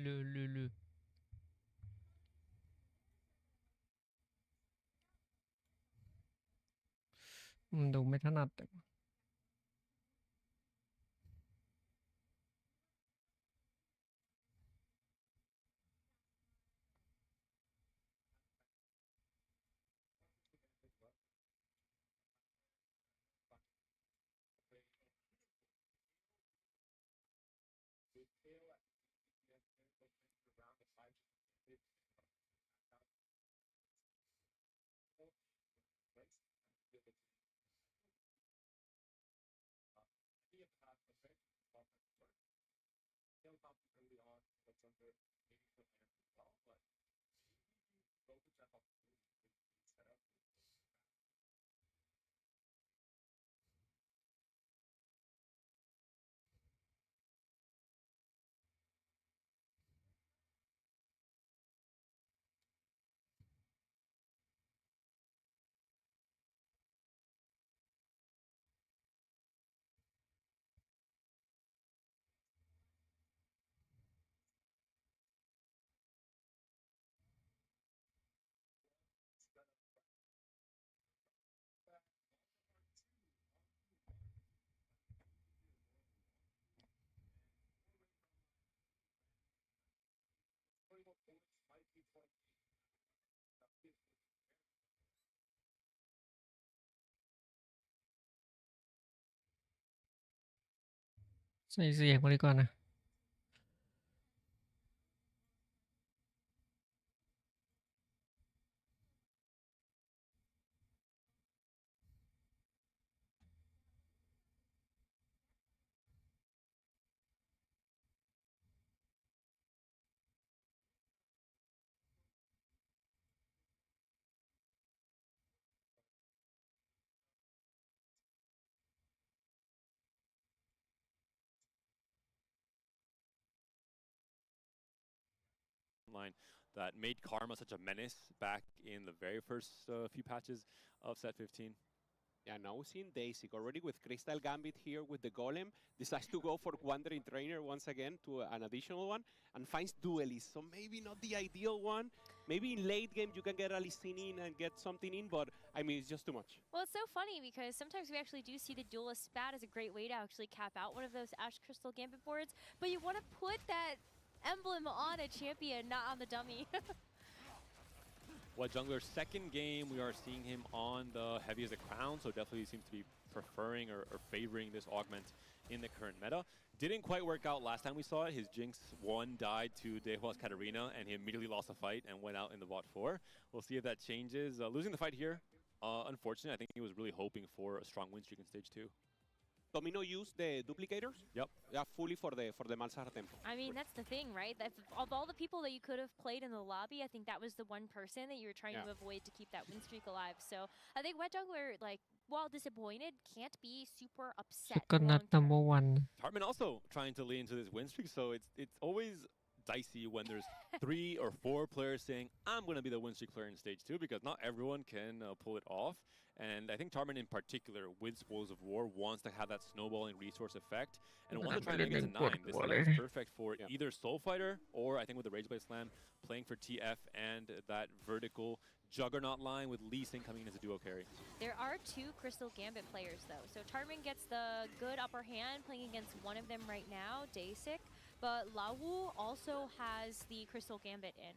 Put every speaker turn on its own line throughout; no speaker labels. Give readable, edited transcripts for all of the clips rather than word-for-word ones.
ลือมันดูไม่ถนัดใส่เสียงมาดีกว่านะ
line that made Karma such a menace back in the very first few patches of set 15.
Yeah, now we've seen Daisy already with Crystal Gambit here with the Golem. Decides to go for Wandering Trainer once again to an additional one and finds Duelist. So maybe not the ideal one. Maybe in late game you can get a Lissin in and get something in, but I mean, it's just too much.
Well, it's so funny because sometimes we actually do see the Duelist Spat as a great way to actually cap out one of those Ash Crystal Gambit boards, but you want to put that emblem on a champion, not on the dummy.
What Jungler's second game, we are seeing him on the heavy as a crown, so definitely seems to be preferring or favoring this augment in the current meta. Didn't quite work out last time we saw it. His Jinx 1 died to Dehua's Katarina, and he immediately lost the fight and went out in the bot 4. We'll see if that changes. Losing the fight here, unfortunately, I think he was really hoping for a strong win streak in stage 2.
Domino used the duplicators.
Yep.
Yeah, fully for the Malzahar tempo.
I mean, that's the thing, right? That of all the people that you could have played in the lobby, I think that was the one person that you were trying to avoid to keep that win streak alive. So I think Wet Jungler, like, while disappointed, can't be super upset.
Hartman also trying to lean into this win streak, so it's always dicey when there's 3 or 4 players saying, I'm going to be the win streak player in stage 2, because not everyone can pull it off. And I think Tarman in particular, with Spoils of War, wants to have that snowballing resource effect. And wants to try to get to 9. This is perfect for either Soul Fighter, or I think with the Rageblade Slam, playing for TF and that vertical Juggernaut line with Lee Sin coming in as a duo carry.
There are 2 Crystal Gambit players, though. So Tarman gets the good upper hand playing against one of them right now, Daysik. But Lawu also has the Crystal Gambit in.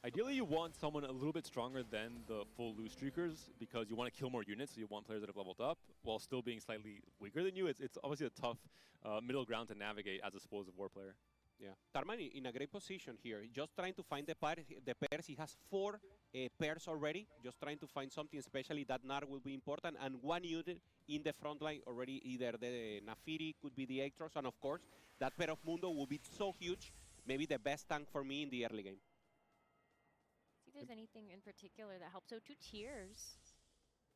Ideally, you want someone a little bit stronger than the full loose streakers because you want to kill more units, so you want players that have leveled up while still being slightly weaker than you. It's obviously a tough middle ground to navigate as a Spoils of War player.
Yeah, Tarman in a great position here, just trying to find the pairs. He has 4 pairs already, just trying to find something, especially that Nar will be important, and 1 unit in the front line already, either the Nafiri, could be the Aatrox, and of course, that pair of Mundo will be so huge, maybe the best tank for me in the early game.
See if there's anything in particular that helps. So 2 tiers.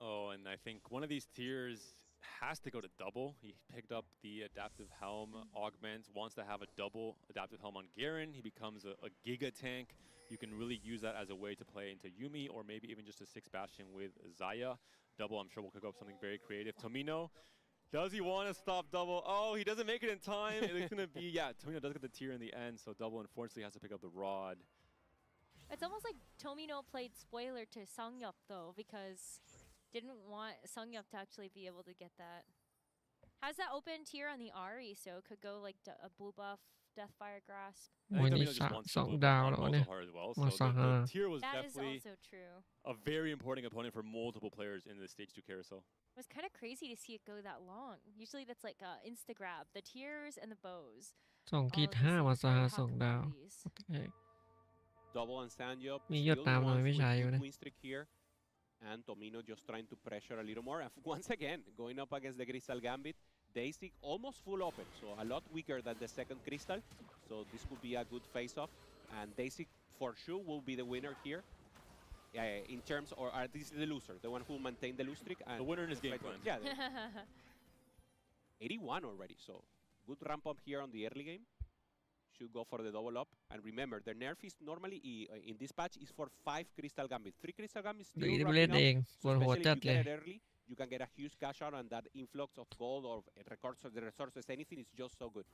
Oh, and I think one of these tiers has to go to double. He picked up the Adaptive Helm augment, wants to have a double Adaptive Helm on Garen. He becomes a Giga tank. You can really use that as a way to play into Yuumi, or maybe even just a 6 Bastion with Zaya. Double, I'm sure, will cook up something very creative. Tomino Does he want to stop double? Oh, he doesn't make it in time. It's going to be, yeah, Tomino does get the tier in the end, so double unfortunately has to pick up the rod.
It's almost like Tomino played spoiler to Songyup though, because didn't want Songyup to actually be able to get that. Has that open tier on the Ari, so it could go like a blue buff, Deathfire Grasp.
I
วัน
think
นี้
Tomino just wants the
2
blue
ดาว
buff
แล้ว
on
เนี่ย
Malzahar as well,
มา
so
ซาฮา
the tier was
That is
definitely
also true.
a very important opponent for multiple players in the Stage 2 carousel.
It was kind of crazy to see it go that long. Usually that's like Instagrab, the tiers and the bows.
2 ขีด
all of the
5 มา
same
ซาฮา
very hot
2 ดาว
commodities.
เอ้ย
Double and Sanjop
Mi
still
yot
the
tam
ones
naman
with
siya yun
good
eh.
win streak here. And Tomino just trying to pressure a little more. And once again, going up against the Crystal Gambit. Daisy almost full open, so a lot weaker than the second Crystal. So this could be a good face-off. And Daisy for sure will be the winner here. In terms, or this is the loser, the one who maintained the lose streak. And
The winner in his game plan.
Yeah, 81 already, so good ramp up here on the early game. Should go for the double up. And remember, the nerf is normally in this patch is for 5 Crystal Gambit. 3 Crystal Gambit
หรือ
still
ไปเล่น
ramping
เอ
up.
งป
So
วดหัว
especially
จั
if
ด
you
เลย
get it early, you can get a huge cash out, and that influx of gold or the resources, anything is just so good.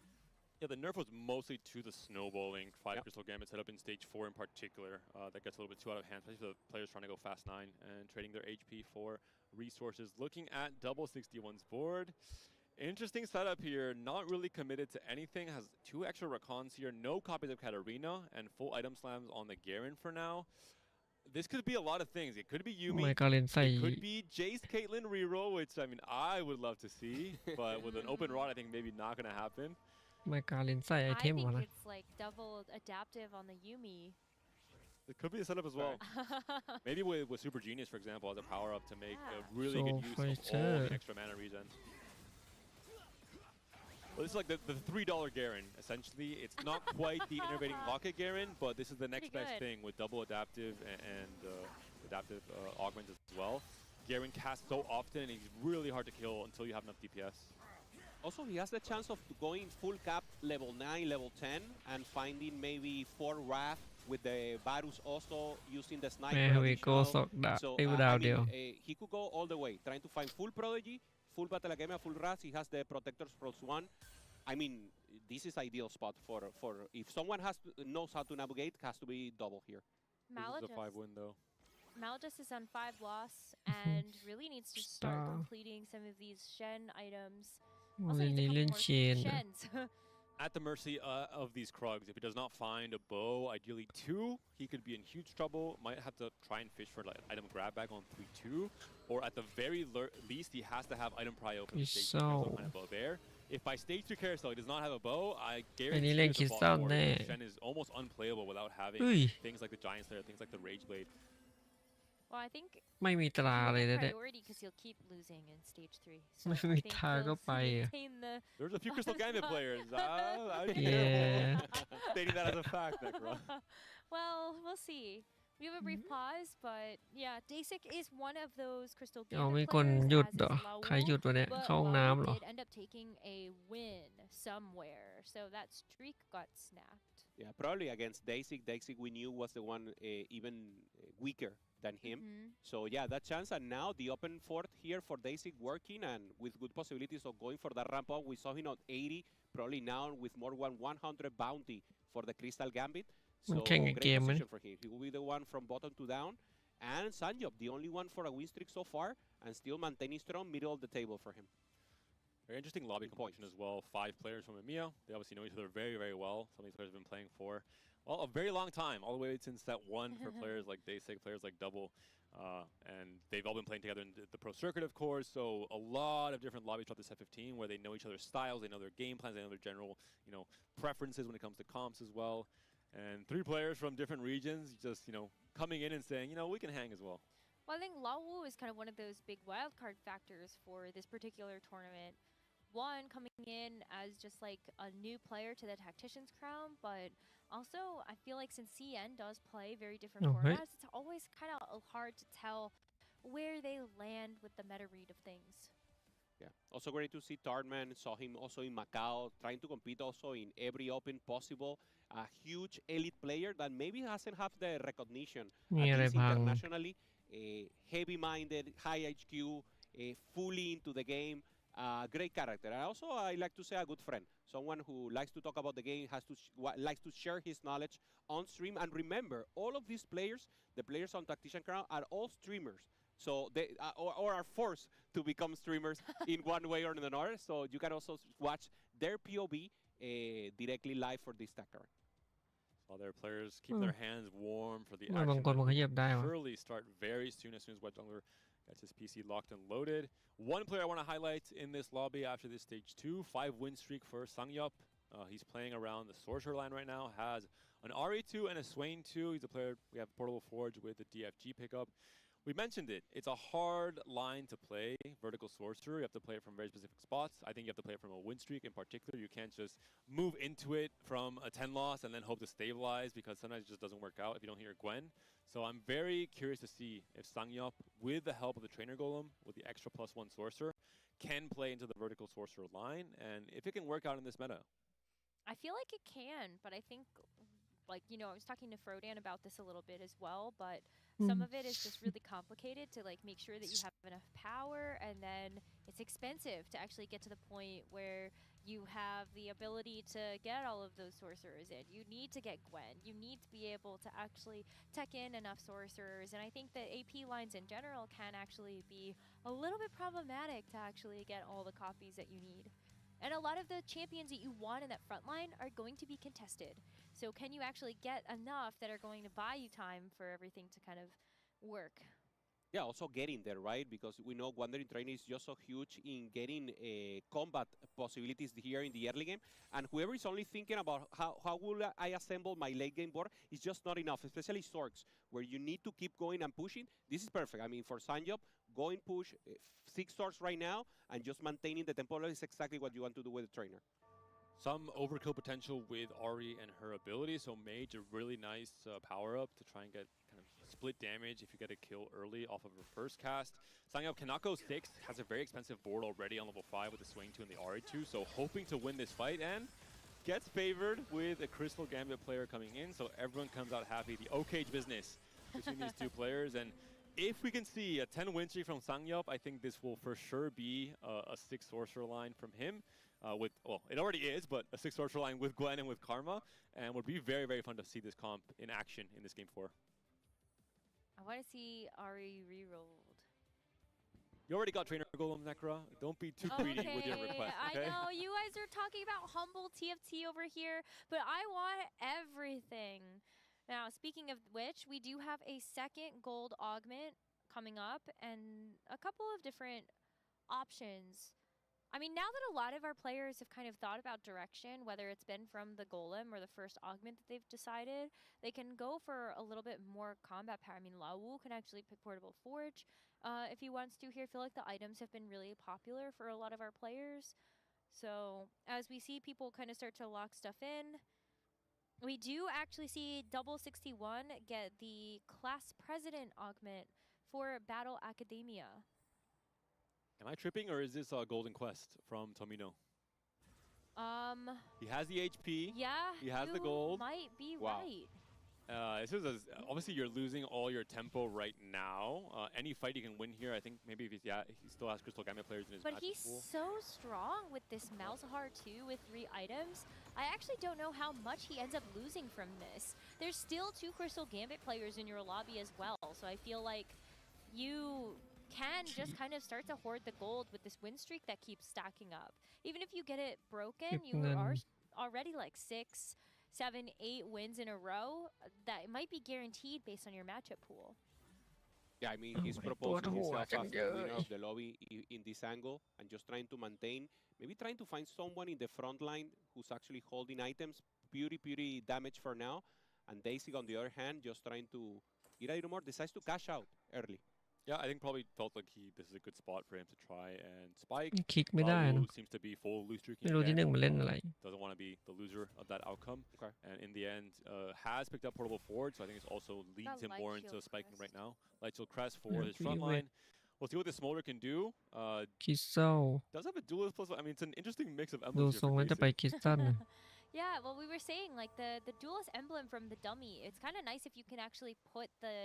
Yeah, the nerf was mostly to the snowballing. 5
Yep.
Crystal Gambit set up in Stage 4 in particular. That gets a little bit too out of hand, especially for the players trying to go fast 9 and trading their HP for resources. Looking at double 61's board. Interesting setup here. Not really committed to anything. Has 2 extra Rakons here. No copies of Katarina and full item slams on the Garen for now. This could be a lot of things. It could be
ไม
Yumi.
กาเลนใส่
It could be Jace Caitlyn reroll, which I mean I would love to see, but with an open rod, I think maybe not gonna happen.
ไมกาเลนใส่ไอ
I
เทม
think
วะนะ
it's like double adaptive on the Yumi.
It could be a setup as well. Maybe with Super Genius, for example, as a power up to make a really
So
good use of all
fighter.
the extra mana regen. Well, this is like the $3 Garen. Essentially, it's not quite the innovating Rocket Garen, but this is the next
Pretty
best
good.
thing with double adaptive and adaptive augments as well. Garen casts so often, and he's really hard to kill until you have enough DPS.
Also, he has the chance of going full cap level 9, level 10, and finding maybe 4 Wrath with the Varus also using the
แม่
sniper
เวโก้
additional.
สอกดาว
So
ไอ้ดาวเดียว
he could go all the way, trying to find full Prodigy, full Battle Academia, full Wrath. He has the Protectors plus 1. I mean, this is ideal spot for if someone knows how to navigate, has to be double here.
This is a 5
Malagis.
win though.
Malagis is on 5 loss and really needs to start
Star.
completing some of these Shen items.
วั
Also
น
needs a
นี้
couple
เล่น
more
เชนนะ
Shens.
At the mercy of these Krugs. If he does not find a bow, ideally 2, he could be in huge trouble. Might have to try and fish for like item grab bag on 3-2, or at the very least, he has to have item pry open.
He's
Stage 2
so-
carousel find a bow there. If by Stage 2 carousel he does not have a bow, I
อันนี้
guarantee
เล่น
there's
คริ
a
ส
bot
ตัล
for
แน่
it. Shen is almost unplayable without having
เฮ้ย
things like the Giant Slayer, things like the Rage Blade.
Well, I think
ไม่มีตรา
he'll
เลย
get
นะเนี่ย
priority because he'll keep losing in stage 3. So
ไม่
I
มี
think
ทางก็
he'll
ไปอะ
maintain the
There's a few Crystal Gambit players. I'd be
Yeah.
careful stating that as a fact, Necro.
Well, we'll see. We have a brief pause, but yeah, Dasik is one of those Crystal
เอา
Gambit
มีคน
players,
หยุด
as
เหรอ
is
ใคร
Laul,
หยุดวะเนี่ย
but
เข้าห้อง
Laul
น้ำเหรอ
did end up taking a win somewhere, so that streak got snapped.
Yeah, probably against Daisy. Daisy we knew was the one even weaker than him.
Mhm.
So yeah, that chance, and now the open fourth here for Daisy working and with good possibilities of going for that ramp up. We saw him on 80, probably now with more than 100 bounty for the Crystal Gambit.
มัน
So
แข่งกับเก
great
มไหม
position for him. He will be the one from bottom to down. And Sanjop, the only one for a win streak so far, and still maintaining strong middle of the table for him.
Very interesting lobby
Good
completion
points.
as well. 5 players from EMEA. They obviously know each other very, very well. Some of these players have been playing for, well, a very long time, all the way since set 1 for players like Daysig, players like Double. And they've all been playing together in the pro circuit, of course. So a lot of different lobbies throughout the set 15 where they know each other's styles, they know their game plans, they know their general, preferences when it comes to comps as well. And 3 players from different regions just, coming in and saying, we can hang as well.
Well, I think Lawu is kind of one of those big wildcard factors for this particular tournament. One, coming in as just like a new player to the Tactician's Crown, but also I feel like since CN does play very different
Oh, right.
formats, it's always kind of hard to tell where they land with the meta read of things.
Yeah. Also great to see Tardman. Saw him also in Macau, trying to compete also in every open possible. A huge elite player that maybe hasn't have the recognition,
มี
at
อะไร
least
พัง
internationally. Heavy-minded, high HQ, fully into the game. Great character. And also, I like to say a good friend. Someone who likes to talk about the game, likes to share his knowledge on stream. And remember, all of these players, the players on Tactician Crown, are all streamers. So they or are forced to become streamers in one way or another. So you can also watch their POV directly live for this Tactician.
All their players keep their hands warm for the
บาง
action.
คนมันขยับได้วะ
Surely start very soon as Wet Jungler gets his PC locked and loaded. One player I want to highlight in this lobby after this stage 2, 5 win streak for Sangyup. He's playing around the Sorcerer line right now, has an RE2 and a Swain 2. He's a player, we have Portable Forge with the DFG pickup. We mentioned it. It's a hard line to play, Vertical Sorcerer. You have to play it from very specific spots. I think you have to play it from a win streak in particular. You can't just move into it from a 10 loss and then hope to stabilize, because sometimes it just doesn't work out if you don't hit your Gwen. So I'm very curious to see if Sangyup, with the help of the Trainer Golem, with the extra +1 Sorcerer, can play into the Vertical Sorcerer line, and if it can work out in this meta.
I feel like it can, but I think, like, you know, I was talking to Frodan about this a little bit as well, but some of it is just really complicated to, like, make sure that you have enough power, and then it's expensive to actually get to the point where you have the ability to get all of those sorcerers in. You need to get Gwen. You need to be able to actually tech in enough sorcerers, and I think that AP lines in general can actually be a little bit problematic to actually get all the copies that you need. And a lot of the champions that you want in that front line are going to be contested. So can you actually get enough that are going to buy you time for everything to kind of work?
Yeah, also getting there, right? Because we know Wandering Train is just so huge in getting combat possibilities here in the early game. And whoever is only thinking about how will I assemble my late game board is just not enough, especially Storks, where you need to keep going and pushing. This is perfect. I mean, for Sangyup, go and push 6 Storks right now, and just maintaining the tempo is exactly what you want to do with the trainer.
Some overkill potential with Ari and her ability, so Mage, a really nice power-up to try and get kind of split damage if you get a kill early off of her first cast. Sangyup cannot go 6, has a very expensive board already on level 5 with the Swain 2 and the RE2, so hoping to win this fight, and gets favored with a Crystal Gambit player coming in, so everyone comes out happy. The O-Cage business between these two players, and if we can see a 10 win streak from Sangyup, I think this will for sure be a 6 Sorcerer line from him. Well, it already is, but a 6 Sorcerer line with Gwen and with Karma, and would be very, very fun to see this comp in action in this game 4.
I want to see Ari re-rolled.
You already got Trainer Golem, Necra. Don't be too greedy with your request, okay?
I know, you guys are talking about humble TFT over here, but I want everything. Now, speaking of which, we do have a second gold augment coming up, and a couple of different options. I mean, now that a lot of our players have kind of thought about direction, whether it's been from the Golem or the first augment that they've decided, they can go for a little bit more combat power. I mean, Lawu can actually pick Portable Forge if he wants to here. I feel like the items have been really popular for a lot of our players. So as we see people kind of start to lock stuff in, we do actually see Double 61 get the Class President augment for Battle Academia.
Am I tripping, or is this a Golden Quest from Tomino? He has the HP.
Yeah,
he has the gold.
Might be
wow.
right.
This is obviously you're losing all your tempo right now. Any fight you can win here, I think maybe if he still has Crystal Gambit players in his
But
match
he's
pool.
so strong with this Malzahar too, with 3 items. I actually don't know how much he ends up losing from this. There's still 2 Crystal Gambit players in your lobby as well, so I feel like you can just kind of start to hoard the gold with this win streak that keeps stacking up. Even if you get it broken, you are already like 6, 7, 8 wins in a row. That might be guaranteed based on your matchup pool.
Yeah, I mean, he's proposing himself as the winner of the lobby in this angle, and just trying to maintain, maybe trying to find someone in the front line who's actually holding items. Purity damage for now. And Daisy, on the other hand, just trying to get a little more, decides to cash out early.
Yeah, I think probably felt like this is a good spot for him to try and spike.
คลิกไม่ได้นะ
Lawu seems to be full loose streaking
ไม่รู้ที่
again.
หนึ่งมันเล่นอะไร
Doesn't want to be the loser of that outcome.
Okay.
And in the end, has picked up Portable Forge, so I think it's also leads him more into spiking right now. Light Shield Crest for his front line. We'll see what the Smolder can do.
คริสตัล
Does have a duelist plus. I mean, it's an interesting mix of
ดู
emblems
ทรง
here
แล้ว
for
จะไป
Daisy.
คริสตัล
Yeah, well, we were saying, like, the duelist emblem from the dummy, it's kind of nice if you can actually put the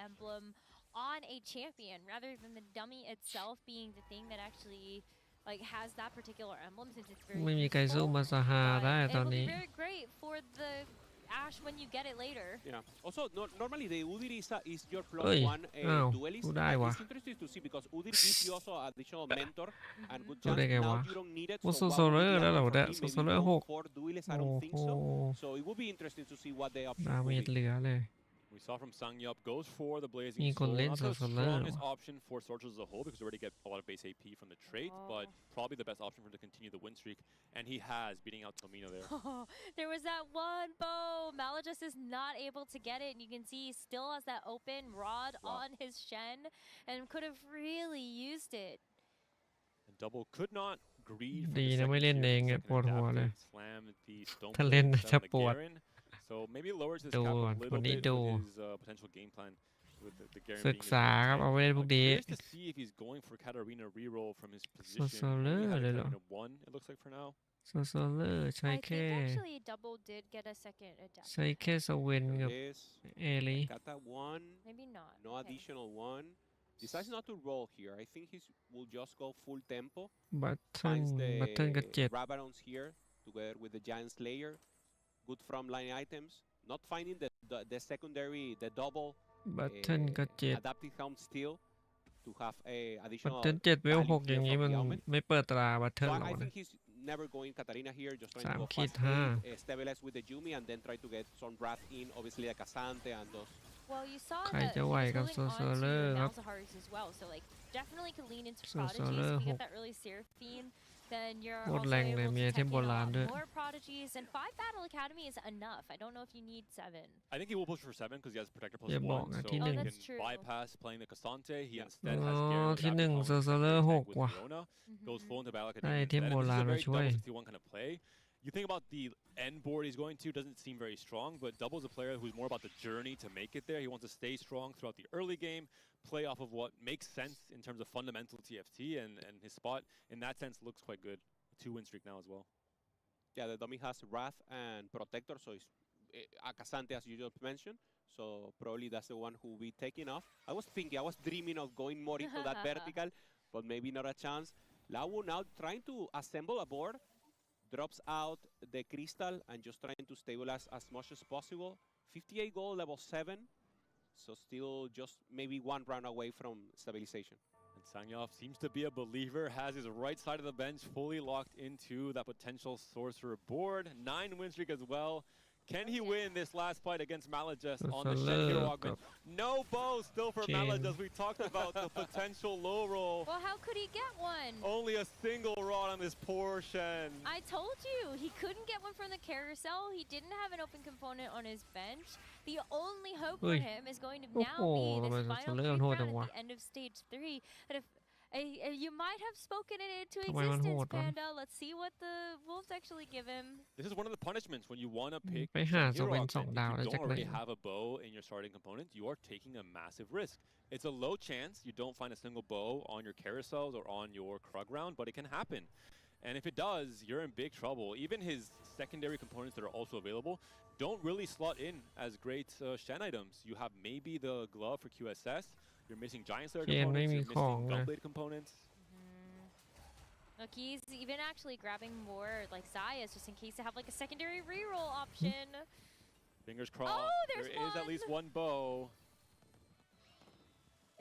emblem on a champion rather than the dummy itself being the thing that actually like has that particular emblem since it's very
ไม่มีใครสู้
useful,
มาซาฮา
but
ได้
it
ตอน
will be
นี้
very great for the Ash when you get it later.
Yeah. Also, normally the Udyr is your plus
เอ้ย
one
อ้าว
duelist.
พูดได้วะ
It's interesting to see because Udyr gives you also additional mentor and good
พูด
chance.
ได้ไง
Now
วะ
you don't need it.
โอ้
So
โซ
what
เลอ
would
ร์
be
แล้วเหรอ
like
เนี่ย
for
โซ
him?
เลอ
Maybe
ร์
go
6
4 duelists. I
โอ้
don't
โห
think so. So it will be interesting to see what the
ดา
options
เม
will
จ
be.
เหลือเลย
We saw from Sangyup goes for the Blazing
มีคน
Soul.
เล่น
Not
โซ
the
โซเลอร์
strongest option for Sorcerers as a whole because you already get a lot of base AP from the trait, but probably the best option for him to continue the win streak. And he has, beating out Tomino there.
There was that one bow. Malajus is not able to get it, and you can see he still has that open rod on his Shen and could have really used it.
And Double could not greed for
ดี
the
นะ ไม่
second
เล่น
tier,
เอง
the
เนี่ย
second
ปวดหัวเลย
adapted, slam the stone
ถ้า
blade
เล่น
instead
จะ
of the
ปวด
Garen. So maybe lowers his
ดู
cap
ก่อน
a
คน
little
นี้
bit
ดู
with his potential game plan with the Garen
ศึก
being his
ษาครับ
main
เอา
tank.
ไว้เล่นพวกนี้
Curious to see if he's going for Katarina reroll from his position. Only
Solar
had a
เลยเหรอ
Katarina 1, it looks like for now.
โซโซเลอร์ใช้
I
แค่
think actually Double did get a second adapt.
ใช้แค่สเวนกับ
There is
เอลี
Kata 1.
Maybe not.
No
Okay.
additional one. Decides not to roll here. I think he will just go full tempo.
บัตเทิล
Finds
บัตเทิลกับ
the
7
Rabarons here together with the Giant Slayer. Good frontline items. Not finding the secondary, the double
บัตเทิลกับ
adaptive helm steel to have a
7 บัต
additional
เทิล7 เวล
value
6 อย่าง
here
นี้
from
มัน
the Omen.
ไม่เปิดตราบัตเทิล
So
หรอก
I
นะ
think he's never going Katarina here, just trying to go
3 ขีด
fast
5
trade, stabilize with the Yumi, and then try to get some wrath in, obviously like Asante and those.
Well, you saw
ใคร
that
จะ
he
ไหว
was
กับ
holding
โซ
on
โซ
to
เลอร์
the
ครับ
Malzaharis as well, so like definitely could lean into
Solar
prodigies. If you
6
get that really Seraphine, then you're
โคตร
also
แรงเลย
able
มี
to
ไอเท
take
ม
in
โบ
a
ราณ
lot
ด้วย
more prodigies, and 5 Battle Academy is enough. I don't know if you need 7.
I think he will push for 7 because he has Protector plus
อย่าบอก
1,
นะ
so
ที่
he
หนึ่ง
can
that's true.
bypass playing the Cassante. He
Yeah.
instead has
อ๋อ
Garen
ที่
without
หนึ่ง
becoming
โซโซเลอ
secondary
ร์
tank
6
with
ว่ะ
Leona. Goes full into Battle
ได้
Academy
ไอเทม
instead.
โบ
And this
รา
is
ณ
a
มา
very
ช่วย
double 61 kind of play. You think about the end board he's going to, doesn't seem very strong, but Double's a player who's more about the journey to make it there. He wants to stay strong throughout the early game, play off of what makes sense in terms of fundamental TFT, and his spot in that sense looks quite good. 2-win streak now as well.
Yeah, the dummy has Wrath and Protector, so it's Akasante as you just mentioned. So probably that's the one who will be taking off. I was thinking, I was dreaming of going more into that vertical, but maybe not a chance. Lawu now trying to assemble a board, drops out the crystal and just trying to stabilize as much as possible. 58 gold, level 7. So still just maybe one round away from stabilization.
And Sangyov seems to be a believer, has his right side of the bench fully locked into that potential sorcerer board. 9-win streak as well. Can he win this last fight against Malajus on the Shen Hero Augment? No bow still for Malajus. We talked about the potential low roll.
Well, how could he get one?
Only a single rod on this poor Shen.
I told you, he couldn't get one from the carousel. He didn't have an open component on his bench. The only hope for
Ui.
him is going to
Oh,
now be
oh,
this
mà
final
Solar
creep
hôi
round
thằng
at the end of stage 3. And if you might have spoken it into
Tụi mày
existence,
hôi con.
Panda. Let's see what the wolves actually give him.
This is one of the punishments when you want to pick
ไปหา
Shen
ส
Hero
เวน
Augment.
2 ดาว
If
แล้ว
you
จาก
don't
ไหน
already have a bow in your starting component, you are taking a massive risk. It's a low chance you don't find a single bow on your carousels or on your Krug round, but it can happen. And if it does, you're in big trouble. Even his secondary components that are also available don't really slot in as great Shen items. You have maybe the glove for QSS. You're missing Giant Slayer
เกมไม่
components.
มี
You're
ของ
missing
นะ
Gunblade components.
Look, he's even actually grabbing more like Zaya's just in case to have like a secondary reroll option.
Fingers crossed.
Oh, there's
there is at least one bow.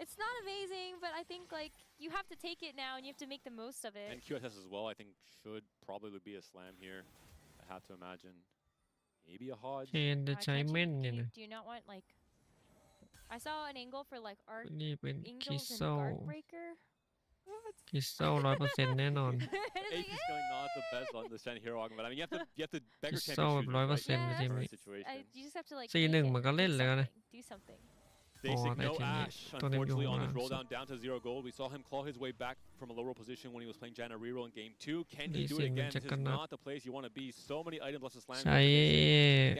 It's not amazing, but I think like you have to take it now and you have to make the most of it.
And QSS as well, I think, should probably be a slam here. I have to imagine. Maybe a Hodge.
เคนจะใช้เม่นเนี่ยนะ
Do you not want like? I saw an angle for like Arc
นี่เป็นคริส
Angels
ตั
and
ล
Guard Breaker.
คริสตัล 100% แน่นอน
And it's like,
Ace is going not the best on the Shen Hero Augment, but I mean, you have to beggar
Just
champion
saw
choose
it
right
100%
in the
team.
current situation.
you just have to like.
4-1
make it,
มันก็เล่นแล้วนะ
Do something.
Basic
Oh,
no
that team
Ash,
is- don't even
unfortunately,
go
on his
on,
roll
so-
down to 0 gold. We saw him claw his way back from a low roll position when he was playing Janna reroll in game 2. Can he do it
Decent
again? This is
Juggernaut.
not the place you want to be. So many items left to slam.
ใช้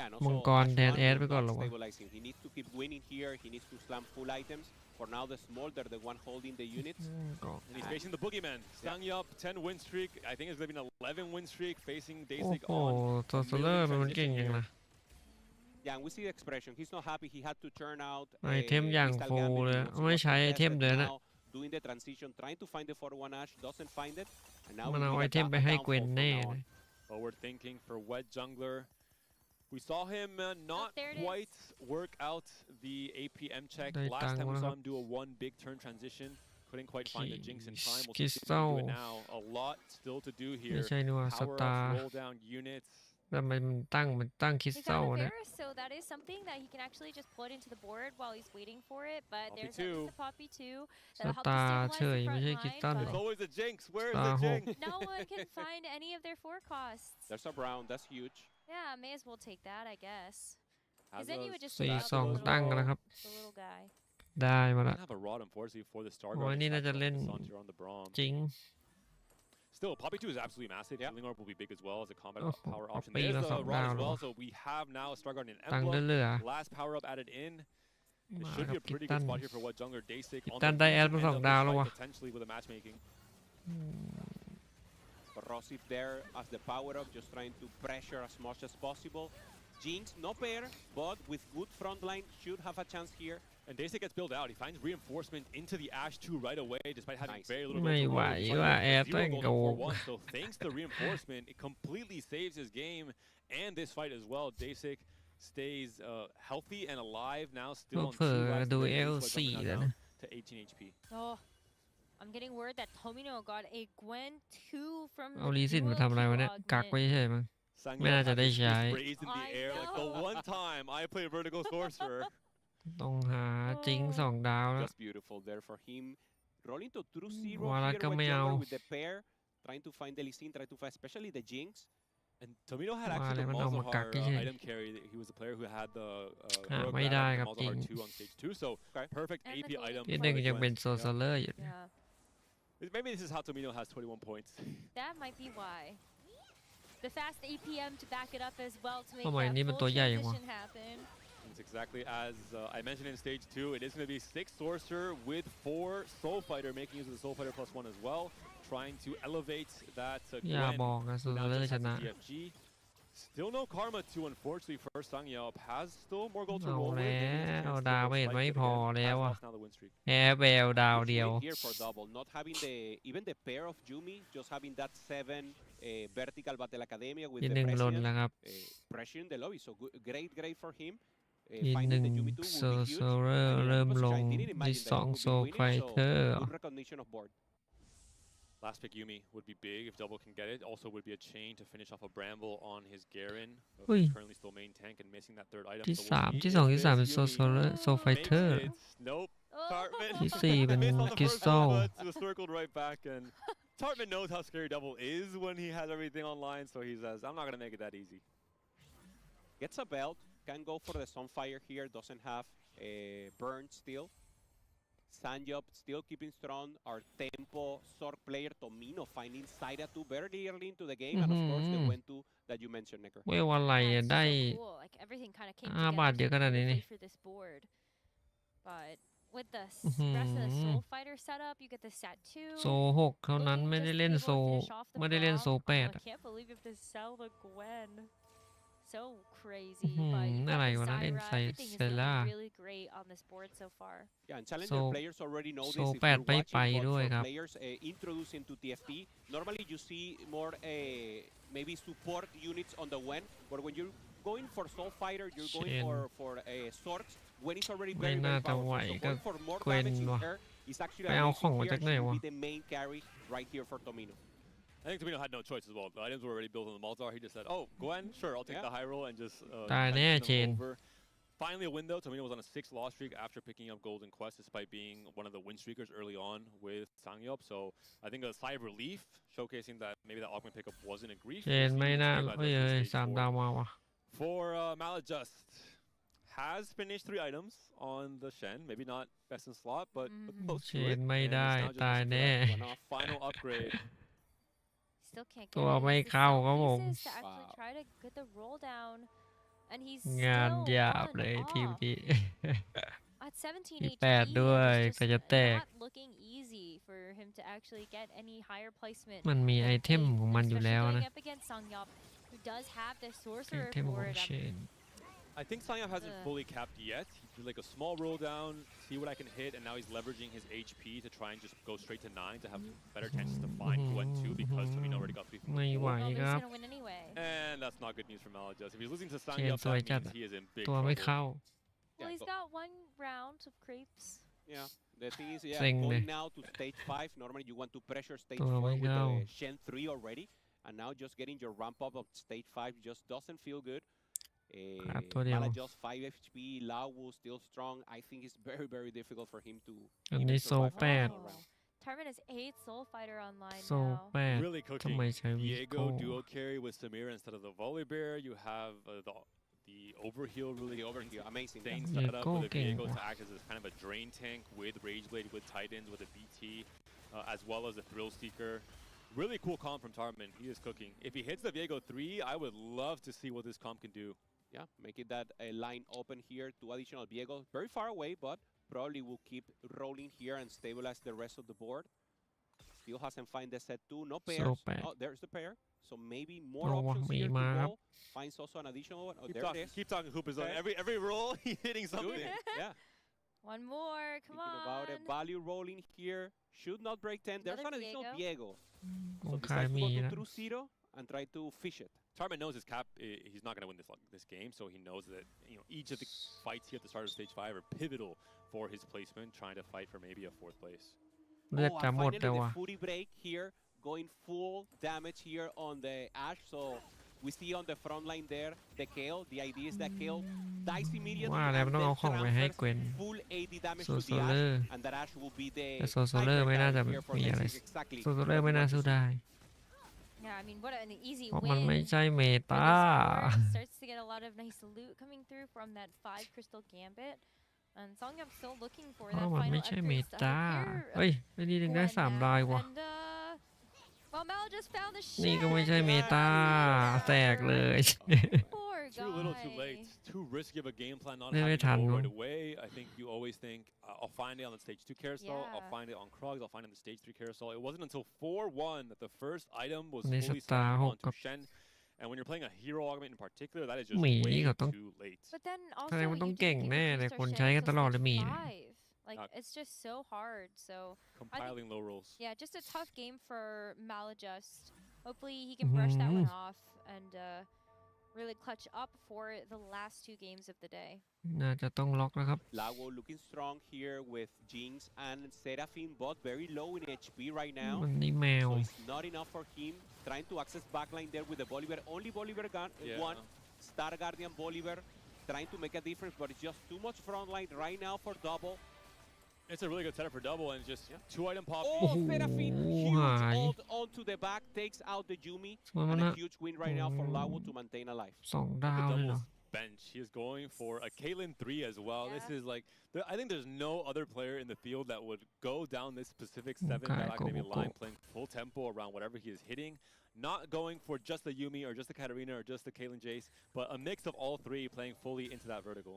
Yeah, and
มัง
also
กร
Ash
แทน
one
แอด
will
ไปก่อน
not
เหรอวะ
stabilizing. He needs to keep winning here. He needs to slam full items. For now, the smolder, the one holding the units.
ก็
And he's facing the boogeyman. Sangyup, 10-win streak. I think it's going to be an 11-win streak facing
โอ้
Daysig
โห
on.
โซโซเลอร์มันเก่งอย่างนะ
Yeah, and we see the expression. He's not happy. He had to turn out.
ไอเทมอย่าง
Crystal
ฟู
Gambit.
เลย
He was
ไม่ใช้ไอเทม
contested
เลยนะ
now, doing the transition, trying to find the 4-1 Ash, doesn't find it. And now
มันเอา
we
ไอ
need
เทม
a
ไปให้
downfall
เกวน
from
แน่
now
เล
on.
ย
Forward thinking for Wet Jungler. We saw him not
there it
quite work out the APM check.
ได้
Last
ตังค์
time
มา
we
แล้วค
saw
รับ
him do a one big turn transition. Couldn't quite find the jinx in time. We'll see if he can do
Crystal
it now. A lot still to do
ไม่
here.
ใช่นี่ว่าส
Power
ตา
ups,
ร์
roll down units.
แล้วมันตั้งคริส
We
ตัล
found a
เนี่ย
Varus, so that is something that he can actually just put into the board while he's waiting for it. But
Poppy
there's
two.
at least a Poppy 2
ส
that'll help
ตา
to
ร์
stabilize
เฉ
the
ย ไม่
front
ใช่คริส
line.
ตัล
There's
หรอ
always a jinx. Where is
Star
the
Hawk.
jinx?
No one can find any of their 4 costs.
There's a Brown. That's huge.
Yeah, may as well take that, I guess.
Has
Because then
a
you would just
สี่
take out
สอง
the
ตั้ง
little,
นะครับ
the little guy.
ได้มาละ
Doesn't have a rod, unfortunately, for the Star
โอ้ย
Guard.
นี่
Just
น่า
have
จะ
to
เล่น
focus on here on the Braum.
จริง
Still, Poppy 2 is absolutely massive.
Yep.
Healing Orb will be big as well as a combat
Oh,
power
Poppy
option. There's
ละ
the
สอง
rod
ดาว
as
แล้ว
well,
วะ
so we have now a Star Guardian
ตังค์
emblem.
เหลือ
Last power up added in. It
มา
should
ครั
be
บ
a
กิต
pretty
ตั
good
น
spot here for What Jungler. Dasic on
ตั
the
นได้แอด
end
มา
of
สอง
this
ดาวแล้ว
fight,
วะ
potentially with a matchmaking.
Corrosive there as the power up, just trying to pressure as much as possible. Jinx, no pair, but with good front line, should have a chance here.
And Dasic gets built out. He finds reinforcement into the Ash 2 right away, despite having
Nice.
very little
ไม่
gold to
ไหว
roll. He's
ว่า
running
แอด
for
แม่ง
zero
โก
gold
ง
and 4-1. So thanks to reinforcement, it completely saves his game and this fight as well. Dasic stays healthy and alive now, still on
เผล
2
อ
lives.
ดู
What Jungler
L4
now
แล้ว
down
นะ
to 18 HP.
Oh, I'm getting word that Tomino got a Gwen 2 from
เอา
the
ลีซินมา
duo
ทำอะไร
Q
วะเนี่ย กักไว้
augment.
เฉยมั้ง
Sangyeop
May
has
not
his
shy.
fist raised in the
I
air like the
know.
one time I played Vertical Sorcerer.
ต้องหาจริงสองดาวแล้ว
Just beautiful there for him. Rolling to true zero
Wala
here
ka
with
meow.
Jungler with the pair. Trying to find the Lee Sin, trying to find especially the Jinx.
And Tomino had
Wala
actually the
naman ako
Malzahar
magkakisya eh.
item carry. He was the player who had the
may
Hero
dai
Grab and
kap
Malzahar
ting.
2 on stage 2. So
Okay.
perfect
And
AP
the golden
item.
ที่
for
หนึ่ง
the
ยังเป็น
Gwent.
โซโซเลอร์อยู่
Yeah,
Maybe this is how Tomino has 21 points.
that might be why. The fast APM to back it up as well to make
ทำไม
that
นี่มัน
full
ตัวใหญ่ยังวะ
transition happen.
It's exactly as I mentioned in stage 2. It is going to be 6 Sorcerer with 4 Soul Fighter, making use of the Soul Fighter +1 as well. Trying to elevate that
อย่า
Gwen,
บอกนะโซ
who
โซ
now
เลอ
just
ร์ช
has
นะ
the DFG. Still no Karma 2, unfortunately, for Sangyeop. Has still more gold to
เอา
roll with.
แล้
Maybe his
ว
chance to
ดาว
go
ไม่เห็น
spike
ไม่
it
พอ
again.
แล้ว
Has
อ่ะ
lost now the win streak.
แอร์แววดาว
Huge
เดียว
win here for double, not having even the pair of Yumi, just having that 7 vertical Battle Academia with
ที
the
หนึ่งลน
President
แล้วครับ
pressuring the lobby. So great for him.
ที
Finding
ห
the
นึ่ง
Yumi 2
โซ
will be
โซ
huge.
เลอร์
And in
เริ่
that
มล
position,
ง
I didn't
ที่
imagine
ส
that
อง
he would
โซ
be
ไฟ
winning,
เตอร์
so good recognition of board.
Last pick Yumi would be big if Double can get it. Also would be a chain to finish off a Bramble on his Garen.
Ui.
Who's currently still main tank and missing that third item.
ที่
So
สาม
we'll see
ที่สอง
if
ที่สาม
this
เป็นโซ
Yumi
โซเลอร์โซไฟ
makes
เตอร์
it. Nope. Tartman
ที่สี่เป็น
missed on the
คริส
first
ตัล
one, but was circled right back. And Tartman knows how scary Double is when he has everything online. So he says, I'm not going to make it that easy.
Gets a belt, can go for the Sunfire here, doesn't have burn still. Sangyeop still keeping strong. Our tempo sword player Tomino finding Saira 2 very early into the game, and of course the Gwen 2 that you mentioned, Necker.
เวลอะไร
Yeah,
อะ
it's
ได้
so cool. Like everything kind of came
5 บาท
together
เดียว
so
ขนาดนี้นี่
beautifully for this board. But with the rest of the Soul Fighter setup, you get the Sat 2.
โซหกเท่านั้น
looking
ไม่
just
ได้
to
เล่น
be able
โซ
to finish off the
ไม่ได้เล่น
Braum.
โซแปด
I
อะ
can't believe you have to sell the Gwen. So crazy.
อื้อหือ
But you
อะไร
got the
วะนะเล่น
Zyra.
ใส่
Everything is
เซล่า
looking really great on this board so far.
Yeah, and Challenger
So-
players already know
so
this if
แปด
you're
ไม่
watching,
ไป
but
ด้วย
for
ครับ
players introducing to TFT, normally you see more maybe support units on the Gwen, but when you're going for Soul Fighter, you're going
Shin.
for swords. Gwen is already
ไม่
very
น่า
very
จะ
powerful.
ไหว
So
ก็
going for more
เกวน
damage in
ว่ะ
her is actually
ไปเอา
amazing
ของมา
here.
จาก
She
ไหน
will
วะ
be the main carry right here for Tomino.
I think Tomino had no choice as well. The items were already built on the Malzahar. He just said, oh, Gwen, sure, I'll take
Yeah.
the high roll and just
ตายแน่
punch
เช
them
น
over. Finally a win though. Tomino was on a 6-loss streak after picking up Golden Quest despite being one of the win streakers early on with Sangyeop. So I think a sigh of relief showcasing that maybe that augment pickup wasn't a grief.
เชนไม่น่าเอ้ยสามดาวมาว่ะ
For Maladjust has finished 3 items on the Shen. Maybe not best in slot, but close
เช
to
น
it.
ไม่
And
ได้
is now just
ตาย
looking for
แน่
that one-off final upgrade.
Still can't get
ตัว
it.
ไม่
He has to
เข้า
sell
ครับผม
pieces to actually
Wow.
try to get the roll down. And he's
งาน
still
หยาบ
on
เลยทีม
off.
นี้
At 17
มี
HP,
แปดด้วย
it's
ก็จะ
just
แตก
not looking easy for him to actually get any higher placement.
มันมี
than
ไอเทม
8,
ของมันอยู่
especially
แล้ว
going
นะ
up against Sangyeop, who does have the
ไอ
sorcerer
เทมข
for
อง
it.
เชน
I think Sanyaf hasn't
Ugh.
fully capped yet. He did like a small roll down, see what I can hit, and now he's leveraging his HP to try and just go straight to 9 to have better chances to find who went 2 because Tomino already got 3 from
ไม่
the
ไหว
four.
Well, but
ค
he's
รับ
gonna win anyway.
And that's not good news for Malajust. If he's losing to
เชน
Sanyaf,
สวย
that
จัด
means he is in big
ตัวไม่
trouble.
เข้า
Well, he's got one round of creeps.
Yeah, the thing is, yeah,
Thing
going
there.
now to stage 5. Normally, you want to pressure stage
Tụi
4
mới
with
gao.
the Shen 3 already, and now just getting your ramp up of stage 5 just doesn't feel good.
Crap,ตัวเดียว
Malajust 5 HP, Lao Wu still strong. I think it's very, very difficult for him to.
อัน
even
นี้โซ
survive for
แปด
another round.
Tarman has 8 Soul Fighter online
โซ
now.
แปด
Really
ทำ
cooking.
ไมใช้วิโก้
Diego duo carry with Samir instead of the volley bear. You have the overheal really
The overheal, amazing.
insane
Yeah.
setup
Diego
with the Diego
king.
to act as a kind of a drain tank with Rageblade, with Titans, with a BT, as well as a Thrill Seeker. Really cool comp from Tarman. He is cooking. If he hits the Viego 3, I would love to see what this comp can do.
Yeah, making that line open here. 2 additional Viegos. Very far away, but probably will keep rolling here and stabilize the rest of the board. Still hasn't find the set 2. No pairs.
bad.
Oh, there's the pair. So maybe more
ระวัง
options
มี
here
มา
to
ครับ
go. Finds also an additional one. Oh,
Keep
there
talking,
it is.
keep talking Hoop is on.
Okay.
Every roll, he's hitting something.
Yeah.
One more. Come
Thinking about it.
on.
Value rolling here. Should not break 10. There's
Another
an additional
Viego.
Viego.
ค
So
งขาย
decides to
มี
go to
นะ
through 0 and try to fish it.
Tarman knows his cap. He's not going to win this game, so he knows that each of the fights here at the start of stage 5 are pivotal for his placement, trying to fight for maybe a 4th place.
เลือด
Oh,
จะ
and
หมด
finally
แล้ว
the
ว่ะ
footy break here, going full damage here on the Ash. So we see on the front line there, the Kale. The idea is that Kale dies immediately
ว่าแล้ว
and
ต้อง
then
เอาของไปให้
transfers
เกวน
full AD damage
โซ
to
โซ
the
เลอ
Ash,
ร์
and that Ash will be the
แต่โซโซเลอร์
hyper
ไม่น่าจะ
carry here for
มีอะไร
Leipzig. Exactly
โซโซเลอร์ไม่น่าสู้ได้
Yeah, I mean, what an easy
เพราะ
win.
มันไม่ใช่เม
for
ตา
this board. Starts to get a lot of nice loot coming through from that 5 crystal gambit. And Songyam still looking for
เพ
that
ราะมัน
final
ไม่ใช่เม
upgrades to
ตา
repair
เฮ้ยไอ้นี่ถึงได้
Gwen
3 ลาย
now.
ว่ะ
And well, Mal just found the
นี่ก็ไม่ใช่
Shen.
เมตา แตกเลย
Poor
Too little, too
guy.
late. Too risky of a game plan, not
Maybe
having to
Tan
go
no.
right away. I think you always think, I'll find it on the stage 2 carousel, I'll
Yeah.
find it on Krogs, I'll find it on the stage 3 carousel. It wasn't until 4-1 that the first item was
ใน
fully
สตาร์
selected
หก
onto
กับ
Shen. And when you're playing a hero augment in particular, that is just
หมี
way
เขาต้อง
too late.
But then
แสดง
also
ว่าต้อง
you
เก่ง
didn't
แน่
get
เลย
booster
คน
Shen
ใช้กัน
until
ตลอดเลย
stage
หมีเนี่ย
5. Like, it's just so hard. So,
Compiling low rolls.
yeah, just a tough game for Maladjust. Hopefully he can brush that one off and really clutch up for the last 2 games of the day.
น่าจะต้องล็อกแล้วครับ
Lago looking strong here with Jinx and Seraphine, both very low in HP right now.
มันนี่แมว
So it's not enough for him. Trying to access backline there with the Bolivar. Only Bolivar gun,
Yeah.
one. Star Guardian Bolivar trying to make a difference, but it's just too much front line right now for double.
It's a really good setup for double, and just
Yeah.
2 item pop.
Oh, Seraphine, huge
hi.
ult onto the back, takes out the Yumi.
สวยมัน
And
นะ
a huge win right now for Lago to maintain alive.
2
The
ดาวเลยเหรอ
doubles bench. He is going for a Caitlyn 3 as well. This
Yeah.
is like, I think there's no other player in the field that would go down this specific 7
Okay,
Battle Academy
go.
line, playing full tempo around whatever he is hitting. Not going for just the Yumi or just the Katarina or just the Caitlyn Jace, but a mix of all 3 playing fully into that vertical.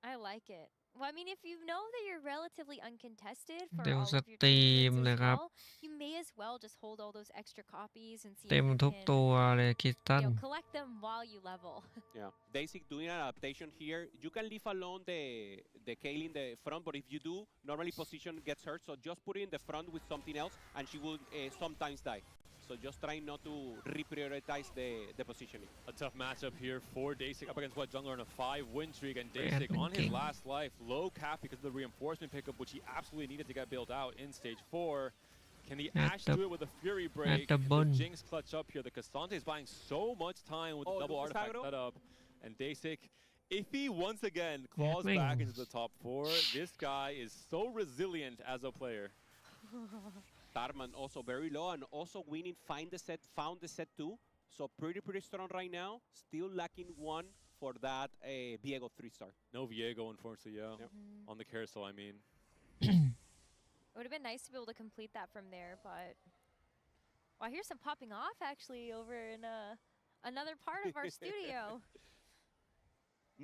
I like it. Well, I mean, if you know that you're relatively uncontested for
เต็ม
all
ส
of your
ตรีม
tournaments
เลย
as
ครับ
well, you may as well just hold all those extra copies and see
เต็
if
ม
you
ทุก
can
ตัวเลยคริสตัน
collect them while you level.
Yeah, Basic doing an adaptation here. You can leave alone the Kayle in the front, but if you do, normally position gets hurt. So just put it in the front with something else, and she will sometimes die. So just try not to reprioritize the positioning.
A tough matchup here for Dasik up against Wet Jungler on a 5-win streak, and
Bad
Dasik on his
thinking.
last life, low cap because of the reinforcement pickup, which he absolutely needed to get built out in stage 4. Can the
At
Ash
the-
do it with a Fury break?
the
Can
bun.
the Jinx clutch up here? The Cassandra is buying so much time with the
Oh,
double
Lucas
artifact
Agro?
setup, and Dasik, if he once again claws
wings.
back into the top 4, this guy is so resilient as a player.
Tarman also very low and also winning, found the set 2. So pretty strong right now. Still lacking 1 for that Viego 3-star.
No Viego, unfortunately, yeah.
Yep.
On the carousel, I mean.
It would have been nice to be able to complete that from there, but well, I hear some popping off actually over in another part of our studio.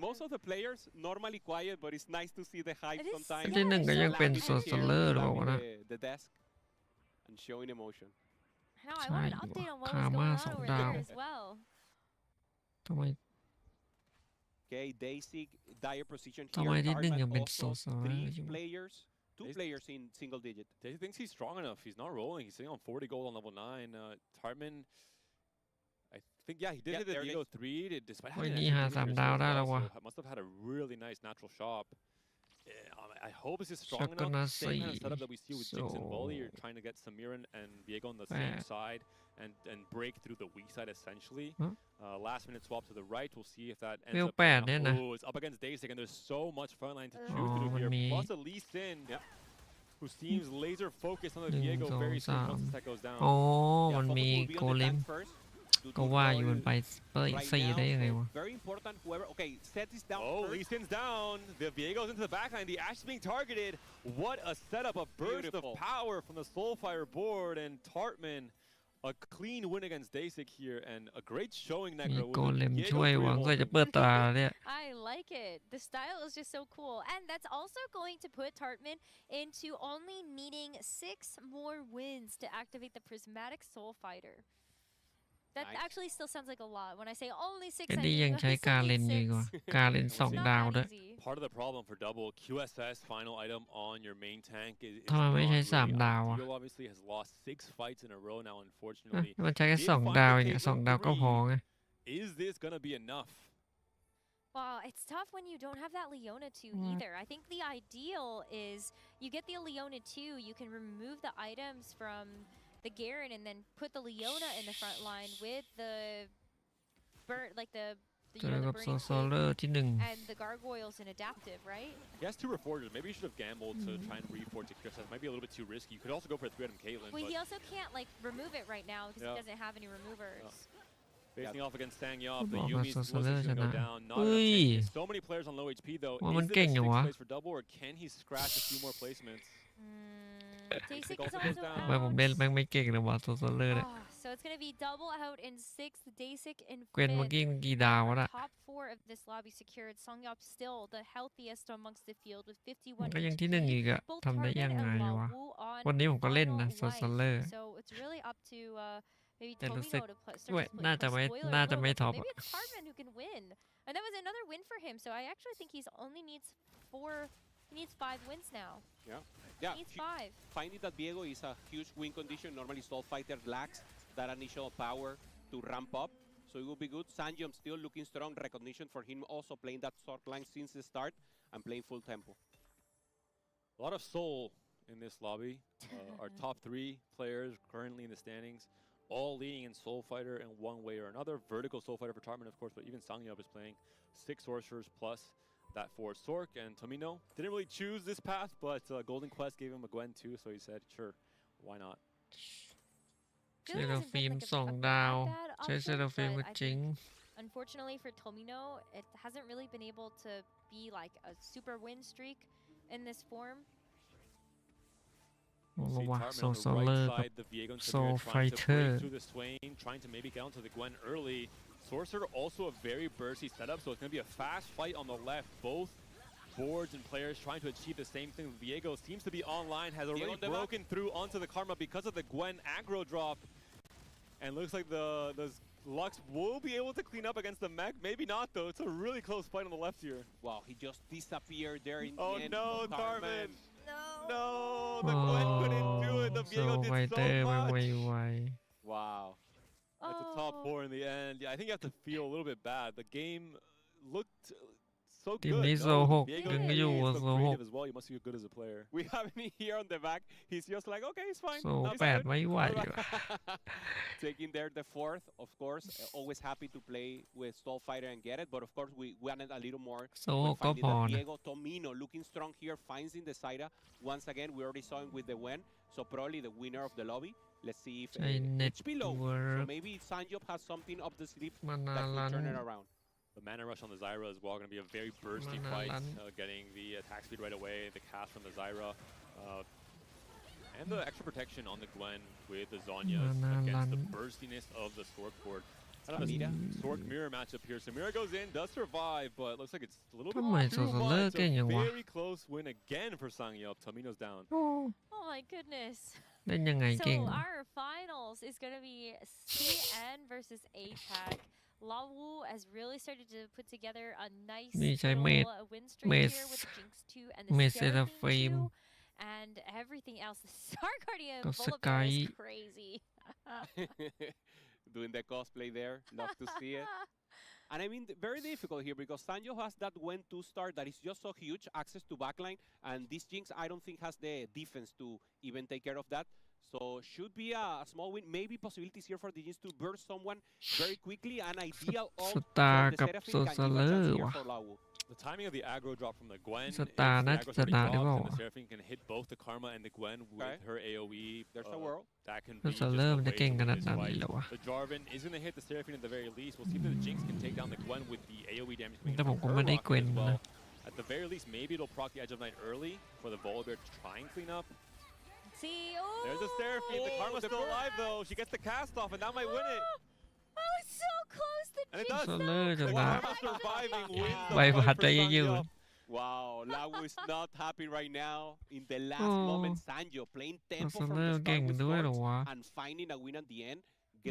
Most of the players normally quiet, but it's nice to see the hype
It is,
sometimes.
ที่หนึ่งก็ยังเป็น
Slapping
โซ
the
โซ
chair,
เลอร์หรือเปล่า
slapping
วะนะ
the desk and showing emotion.
No, I want an
Sai
update on what was
Karma
going on
2
over
ดาว
there as well.
ทำไม
Okay, Daisy, dire position
ทำ
here.
ไมที่หนึ่ง
Tarman
ยังเป็นโซ
also
โซเลอ
three
ร์อยู่
players, two
Daisy-
players in single digit.
Daisy thinks he's strong enough. He's not rolling. He's sitting on 40 gold on level 9. Tartman, I think, yeah, he did
Yeah,
hit the
there it
Diego
is.
3 despite
โอ้ย
having an
นี่
extra
หา
demon
สาม
here
ดาว
as
ได้
well,
แล้ววะ
so must have had a really nice natural shop. I hope this is strong
Shot
enough.
gonna
Same kind of
see.
setup that we see with Jinx and Volley. You're
So-
trying to get Samiran and Diego on the same
Bad.
side and break through the weak side essentially.
Huh?
Last minute swap to the right. We'll see if that ends
Wheel
up paying
bad,
off.
yeah, nah.
Oh, it's up against Daisy, and there's so much frontline to
Oh,
chew through
man,
here.
me.
Plus a Lee Sin, who seems laser focused on the
หนึ่ง
Diego
สอง
very soon once
สาม
the tech goes down.
อ๋อ
Yeah,
มัน
focus
มี
will be
โก
on the
เลม
tank first. Do
ก็
to
ว่าอยู่
roll
มันไปเปิด
right
สี่
now,
ได้ยังไง
so
วะ
very important. Whoever, okay, set this down
Oh,
first.
Lee Sin's down. The Viego's into the backline. The Ash is being targeted. What a setup, a burst
Beautiful.
of power from the Soulfire board. And Tartman, a clean win against Dasik here. And a great showing,
มี
Necro.
โก
with
เล
the
ม
Viego
ช่วย
3
หวัง
of
ก็จะ
all.
เปิดตราเนี่ย
I like it. The style is just so cool. And that's also going to put Tartman into only needing 6 more wins to activate the Prismatic Soul Fighter. That
Nice.
actually still sounds like a lot. When I say only 6,
เอ็ด
I
ดี้
mean
ยัง
you
ใช้
still
การ
need
เล่นอยู่
6.
กว่าการเล่น
It's
สอง
Not
ดาว
that
ด้วย
easy.
Part of the problem for double QSS final item on your main tank is
ทำไมไม่ใช้
not
สาม
really
ดาวอ่ะ
ideal. Obviously has lost 6 fights in a row now,
อ่ะ
unfortunately.
มันใช้แค่
Did
สอง
find
ดาว
the
เองอะสอง
Caitlyn
ดาวก็พอ
3.
ไง
Is this gonna be enough?
Well, it's tough when you don't have that Leona 2
Mm.
either. I think the ideal is you get the Leona 2, you can remove the items from the Garen and then put the Leona in the front line with the burn, like the
เจอกับ
the
โซ
burning
โซเลอ
stick
ร์ที่หนึ่ง
and the gargoyles in adaptive, right?
He has 2 reforgers. Maybe you should have gambled to try and reforge to QSS. Might be a little bit too risky. You could also go for a 3-item Caitlyn,
Well,
but
he also can't like remove it right now because
Yeah.
he doesn't have any removers.
facing off against Sangyop, the
Well,
Yumi's
that's
looks like he's gonna go
Sosole
down. Not enough
Ui.
tank. So many players on low HP though.
Well,
Is
man
it a
king
sixth
nhỉ
place for double, or can he scratch a few more placements?
Daisy
also
is
goes
also
down.
ทำไมผมเล่น
out.
แม่งไม่เก่งเลยวะโซโซเลอร์เนี่ย
So it's going to be double out in 6th, Daisy in
เกวนเมื่อ
5th.
กี้มันกี่ดาววะน่ะ
Top 4 of this lobby secured. Songyop still the healthiest amongst the field with
มัน
51
ก็ยังที่หนึ่ง
HP.
อีกอะ
Both
ทำได้
Tartman
ยังไง
and
วะ
Lawu on
วันนี้ผมก็เล่น
final
นะโซโซ
life.
เลอร์
So it's really up to maybe
แต่รู้สึก
Tomino to start
ด้วย
to play
น่าจะ
some
ไม่
spoiler
น่าจะ
role,
ไม่
but
ท็อป
maybe
อะ
it's Tartman who can win. And that was another win for him. So I actually think he's only needs 5 wins now.
Yeah,
He needs
hu-
5.
finding that Viego is a huge win condition. Normally, Soul Fighter lacks that initial power to ramp up, so it will be good. Sanjom still looking strong. Recognition for him also playing that short line since the start and playing full tempo.
A lot of soul in this lobby. Our top 3 players currently in the standings, all leading in Soul Fighter in one way or another. Vertical Soul Fighter for Tartman, of course, but even Sangyop is playing 6 sorcerers plus that for Sork. And Tomino didn't really choose this path, but Golden Quest gave him a Gwen too, so he said, sure, why not?
เซราฟิม
Really
สอง
hasn't been
ดาว
like a bad
ใช้เซ
option,
ราฟิม
but
ก็
I
จริง
think unfortunately for Tomino, it hasn't really been able to be like a super win streak in this form.
โอ้
See
ว่ะ
Tartman
โซ
on
โซ
the
เลอ
right
ร์กับ
side, the Viego and
Soul
Samir trying to
Fighter.
break through the Swain, trying to maybe get onto the Gwen early. Sorcerer also a very bursty setup, so it's going to be a fast fight on the left. Both boards and players trying to achieve the same thing. Viego seems to be online, has already
on the back.
broken through onto the Karma because of the Gwen aggro drop. And looks like the Lux will be able to clean up against the mech. Maybe not, though. It's a really close fight on the left here.
Wow, he just disappeared there in
Oh
the end.
no,
for
Tarman!
No.
No, the Gwen couldn't do it. The
โซ
Viego
ไฟ
did
เตอ
so
ร์มันไม่
much.
ไหว
Wow.
At the top
Oh.
4 in the end. Yeah, I think you have to feel a little bit bad. The game looked so
ทีม
good.
นี้โซ
No,
หก
Viego
ยัง
is
อยู่
so
โซหก
creative as well. You must be good as a player.
We have him here on the back. He's just like, okay, it's fine.
โซ
That's
แปด
good.
ไม่ไหว
Alright.
ว่ะ
Taking there the 4th, of course. Always happy to play with Soul Fighter and get it, but of course we wanted a little more.
โซห
When
กก็
finding
พอ
that
นะ
Diego Tomino looking strong here, finds in the Zaira. Once again, we already saw him with the Wen, so probably the winner of the lobby. Let's see if
ใช้เน็ต
HP low.
เวิ
So
ร์ก
maybe Sanjop has something up the sleeve
มานา
that
ลั
could
น
turn it around.
The mana rush on the Zyra as well. Going to be a very bursty
Mana
fight.
lan.
Getting the attack speed right away. The cast from the Zyra. And the extra protection on the Gwen with the Zhonya's
Mana
against the
lan.
burstiness of the Sork board. Kind of a
Samira.
Sork mirror matchup here. Samira goes in, does survive, but looks like it's a little bit
ทำไม
too
โซโซเลอร์
much.
เก่งอย่าง
A
วะ
very close win again for Sangyop. Tomino's down.
โอ้
Oh my goodness.
เล่นยังไง
So
เก่ง
our finals is going to be CN versus APAC. Lawu has really started to put together a nice
นี่ใช้เม
little
ด
win streak
เมด
here with the Jinx 2 and
เม
the
ดเซราฟิ
Seraphine
ม
2 and everything else. The Star Guardian
กับส
Bullet
กา
Bear
ย
is crazy.
Doing the cosplay there. Love to see it. And I mean, very difficult here because Sanjo has that Gwen 2-star that is just so huge, access to backline, and this Jinx I don't think has the defense to even take care of that. So should be a small win. Maybe possibilities here for the Jinx to burst someone very quickly. An ideal
ส
ult
ตาร์
from the
กับ
Seraphine
โซ
can
ซา
give
เล
a
อ
chance
ร์
here
ว่ะ
for Lawu.
The timing of the aggro drop from the Gwen, if the
Star
aggro's
น่าจะ
already
ชนะได้
dropped
เปล่า
and the
วะ
Seraphine can hit both the Karma and the Gwen with
Okay.
her AoE,
There's a world.
that can
โซ
be
ซา
just
เลอร์
a
มันจะ
way
เก่ง
to
ข
win
นาด
this
นั้น
fight.
เลยเหรอวะ
The Jarvan is going to hit the Seraphine at the very least. We'll see if the Jinx can take down the Gwen with the AoE damage coming
แต่
in
ผม
from
ก็
her
ไม่ได้
rocket
เกวน
as
นะ
well. At the very least, maybe it'll proc the Edge of Night early for the Volibear to try and clean up.
See,
There's the Seraphine. The
Oh,
Karma's
the
still
burst.
alive though. She gets the cast off and that might win it.
I was so close. The
And it
Jinx
does.
โซเลอร์ช
The
นะ
Karma surviving wins the
ใบ
fight
พัด
for
ได้ยืน
Sanjo.
Wow, Lawu is not happy right now. In the last
Oh.
moment, Sanjo playing
โซ
tempo
ซา
from
เลอ
the
ร์เก่ง
start with
ด้วยเหรอ
swords
วะ
and finding a win at the end.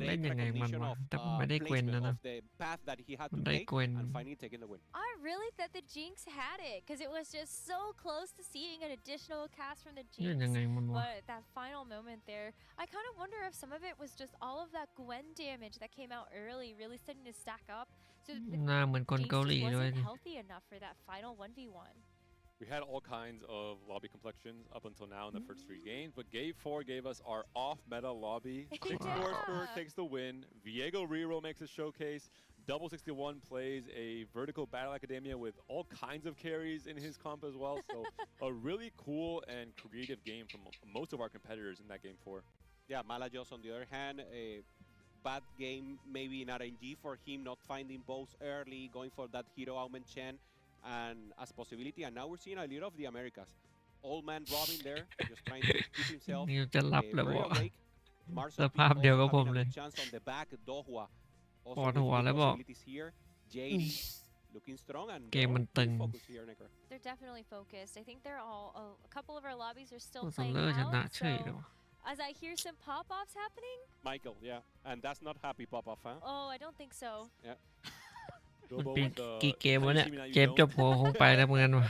เล่น
Great
ยังไงมัน
recognition
วะ
of
แต่ผมไม่ได้เกวน
placement
นะ
of the path that he had
มัน
to
ได้
take
เกวน
and finally taking the win.
I really thought the Jinx had it because it was just so close to seeing an additional cast from the
เล่น
Jinx.
ยังไงมันวะ
But that final moment there, I kind of wonder if some of it was just all of that Gwen damage that came out early really starting to stack up. So the
หน้าเหมือนคน
Jinx
เกา
just
หลีด้วย
wasn't
ดิ
healthy enough for that final 1v1.
We had all kinds of lobby complexions up until now in the first 3 games, but Game 4 gave us our off-meta lobby. Six
Yeah.
Scoresper takes the win. Viego Rero makes a showcase. Double 61 plays a vertical battle academia with all kinds of carries in his comp as well. So a really cool and creative game from most of our competitors in that Game 4.
Yeah, Malajos on the other hand, a bad game maybe in RNG for him, not finding bows early, going for that hero Aumen Chen and as possibility. And now we're seeing a little of the Americas. Old man Robin there, just trying to keep himself
นิวจะหลับแล้ว
very
วะ
awake. Mars
สภาพเดียวกับผม
having
เลย
a good chance on the back. Dohua
ปวด
also
หัว
with
แล้ว
good
บอก
possibilities here. JD looking strong and
เกมมัน
good
ตึง
focus here, Necker.
They're definitely focused. I think they're all a couple of our lobbies are
โซ
still
ซา
playing
เลอร์ชนะ
out.
เฉยเลยวะ
So as I hear some pop-offs happening,
Michael, yeah, and that's not happy pop-off, huh?
oh, I don't think so.
มัน
Dobo
ปี
with the
กี่เกมวะเนี่ย
How you see me now you
เกม
don't.
จบหัวคงไปแล้วเหมือนกันวะ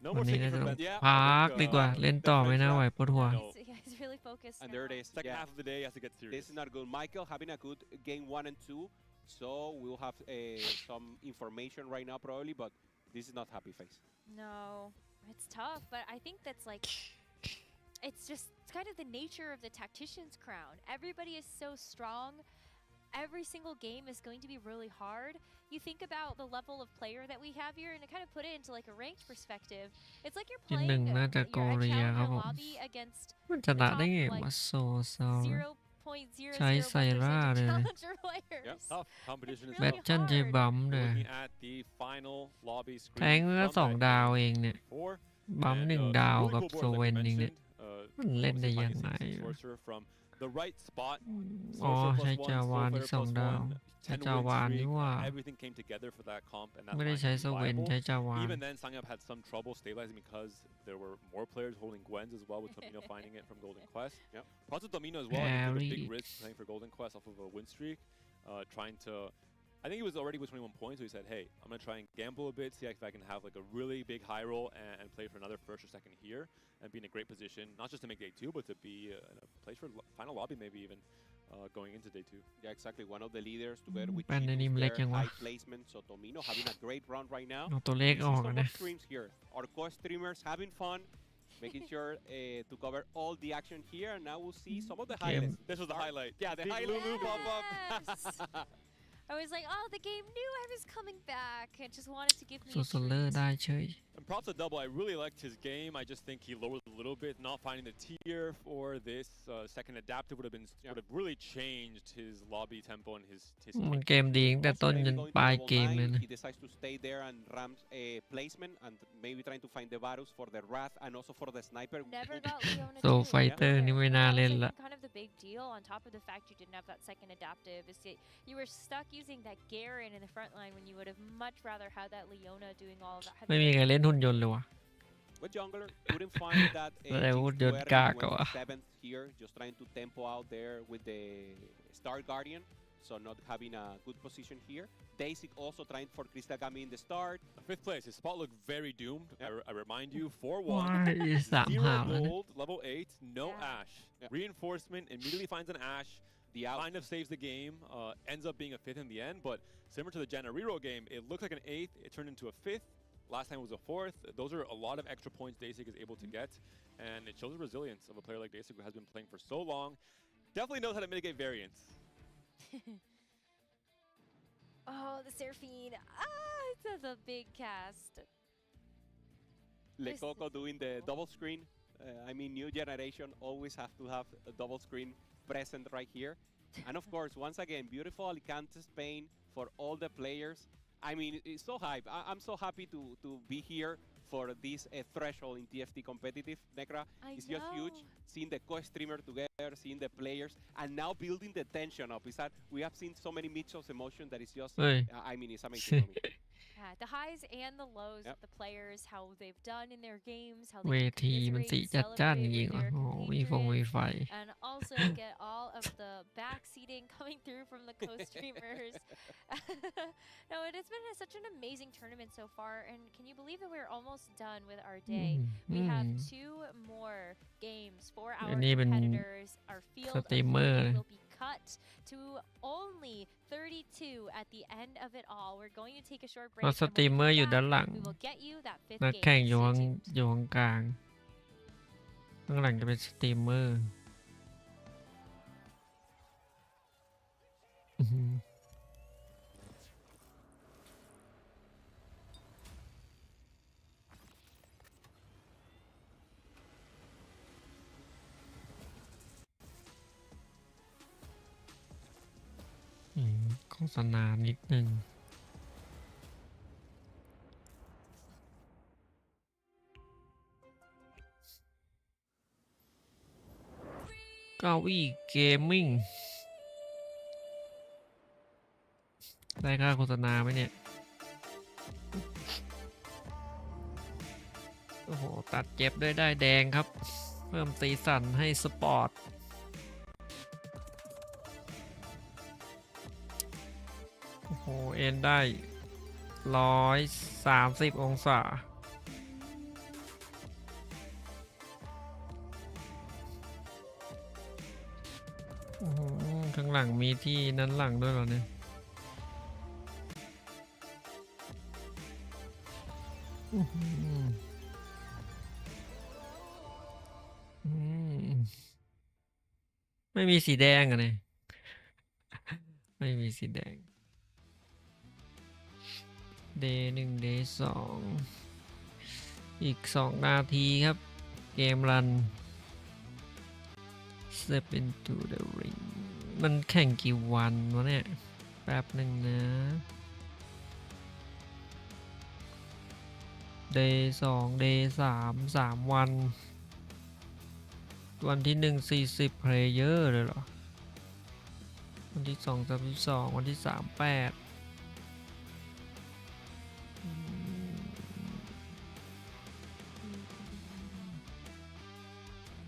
No
วัน
more
นี้
taking
น่าจะ
for
ต้อง
Ben. Yeah,
พัก
I think,
ดีกว่า เล่นต่อ
Ben
ไม่น่า
French
ไหว
rap.
ปวดหัว
No.
He's really focused
And
now.
there it is.
Second
Yeah.
half of the day has to get serious.
This is not good. Michael having a good game 1 and 2, so we'll have some information right now probably, but this is not happy face.
No, it's tough, but I think that's like, it's kind of the nature of the tactician's crown. Everybody is so strong. Every single game is going to be really hard. You think about the level of player that we have here, and to kind of put it into like a ranked perspective, it's like you're
ที่
playing
หนึ่งน่าจะ
you're
โก
a
เรียค
challenger
รับผม
lobby against
มันชนะได้ไงวะโซซา
0.001%
ใช้ไซร่าเลย
challenger players.
Tough competition is
แบ
really
ทชั่นใช้
hard.
บัมเลย
looking at the final lobby
แทง
screen
ก็
from
สอง
that
ดาว
game
เองเนี่ย
4.
บัม
And,
หนึ่ง
really
ดาว
cool
กับ
board
โซ
like
เวน
you
เองเนี่ย
mentioned.
มันเล่นได้
Obviously
ยัง
finding
ไง
CC Sorcerer from the right spot.
อ๋อ
Sorcerer
ใช้
plus
จา
1,
วาน
Soul
ที่
Fighter
สอง
plus
ดาว
1,
ใช้
10
จา
win
วาน
streak.
นี่ว่า
Everything came together for that comp, and that
ไม่ได้
line
ใช้
was
โซเวน
viable.
ใช้จาวาน
Even then, Sangyup had some trouble stabilizing because there were more players holding Gwens as well, with Tomino finding it from Golden Quest.
Yep.
Props to Tomino as well. He took a big
Carry.
risk playing for Golden Quest off of a win streak, trying to. I think he was already with 21 points, so he said, "Hey, I'm gonna try and gamble a bit, see if I can have like a really big high roll and play for another first or second here, and be in a great position, not just to make day 2, but to be in a place for final lobby maybe even." Going into day 2.
Yeah, exactly. One of the leaders together with
แป้นใน
Chitus
นี่มันเล็ก
there,
ยังวะ
high placement. So Tomino having a great run right now.
เอาตัวเลข
We
อ
see
อก
some
นะ
of streams here. Our co-streamers having fun, making sure to cover all the action here. And now we'll see some of the
Game.
highlights.
This was the highlight.
Yeah, the
Big
highlight.
Lulu pop up.
Yes. I was like, oh, the game knew I was coming back and just wanted to give me
โซ
a
ซาเลอร์
treat.
ได้เฉย
And props to Double. I really liked his game. I just think he lowered a little bit. Not finding the tier for this second adaptive would have really changed his lobby tempo and his
มันเกมดีตั้งแต่
Also
ต้น
maybe
จน
going to
ปลาย
double
เกมเลย
nine,
นะ
he decides to stay there and ramp a placement and maybe trying to find the Varus for the Wrath and also for the Sniper.
Never got Leona
โซ
too.
ไฟเตอร์นี่ไม่น่า
That was,
เล่น
I
ละ
think, kind of the big deal on top of the fact you didn't have that second adaptive is that you were stuck using that Garen in the front line when you would have much rather had that Leona doing all of that heavy
ไม่มีใครเล่นหุ่นยนต์เลยวะ
But jungler couldn't find that
But I
Jinx
would
Square
just
and
gag,
went 7th here, just trying to tempo out there with the Star Guardian. so not having a good position here. Daisy also trying for Crystal Gami in the start.
Fifth place. His spot looked very doomed.
Yep.
I remind you, 4-1.
สามหาวแล้ว
Zero
นะ
gold, level 8, no
Yeah.
Ash.
Yep.
Reinforcement immediately finds an Ash.
The out.
Kind of saves the game. Ends up being a 5th in the end, but similar to the Janariro game, it looked like an 8th. It turned into a 5th. Last time it was a 4th. Those are a lot of extra points Dasik is able to get, and it shows the resilience of a player like Dasik who has been playing for so long. Definitely knows how to mitigate variance.
Oh, the Seraphine. It's a big cast.
Le Coco doing the double screen. I mean, new generation always have to have a double screen present right here. And of course, once again, beautiful Alicante, Spain for all the players. I mean, it's so hype. I'm so happy to be here for this threshold in TFT competitive. Negra, it's just huge. Seeing the co-streamer together, seeing the players, and now building the tension up. Is that we have seen so many mixed emotion that is just,
เฮ้ย
I mean, it's amazing for me.
Yeah, the highs and the lows
Yep.
of the players, how they've done in their games, how
เว
they
ทีมัน
commiserate
สี
and
จัดจ้านจ
celebrate
ริง
with
ๆอ่ะ
their
โอ้โหมีฟงมี
compatriots,
ไฟ
and also get all of the back seating coming through from the co-streamers. No, it has been such an amazing tournament so far, and can you believe that we're almost done with our
อื
day?
ม
We
อืม
have 2 more games for
อั
our
นนี้เป็น
competitors. Our
ส
field
ตรีมเมอร์
of
นะ
will be cut to only 32 at the end of it all. We're going to take a short
เพ
break.
ราะส
And
ตรี
when
ม
we
เมอร์
come
อยู่ด้าน
back,
หลัง
we will get you that 5th
นัก
game.
แข่งอยู่
Stay
ข้าง
tuned.
อยู่ข้างกลางข้างหลังจะเป็นสตรีมเมอร์อื้อหือโฆษณานิดนึงเก้าอี้เกมมิ่งได้ค่าโฆษณาไหมเนี่ย โอ้โห ตัดเจ็บด้วยได้แดงครับ เพิ่มสีสันให้สปอร์ต โอ้โห เอ็นได้130 องศา โอ้โห ข้างหลังมีที่นั้นหลังด้วยเหรอเนี่ยอื้อหือไม่มีสีแดงอ่ะเนี่ย ไม่มีสีแดง Day 1 Day 2 อีก 2 นาทีครับ เกมรัน Step into the ring มันแข่งกี่วันวะเนี่ย แป๊บหนึ่งนะ Day 2 Day 3 วัน วันที่ 1 40 เพลเยอร์เลยเหรอ วันที่ 2 32 วันที่ 3 8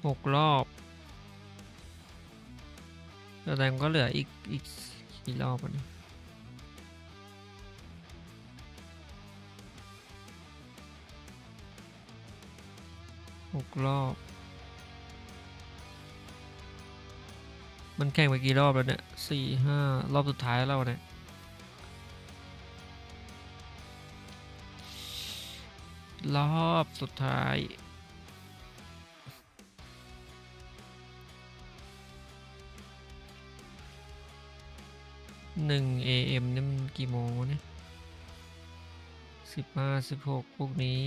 6 รอบแสดงก็เหลืออีกกี่รอบอ่ะเนี่ย6 รอบ มันแข่งไปกี่รอบแล้วเนี่ย 4-5 รอบสุดท้ายแล้วเนี่ย รอบสุดท้าย1 AM นี่มันกี่โมงวะเนี่ย 15 16 พวกนี้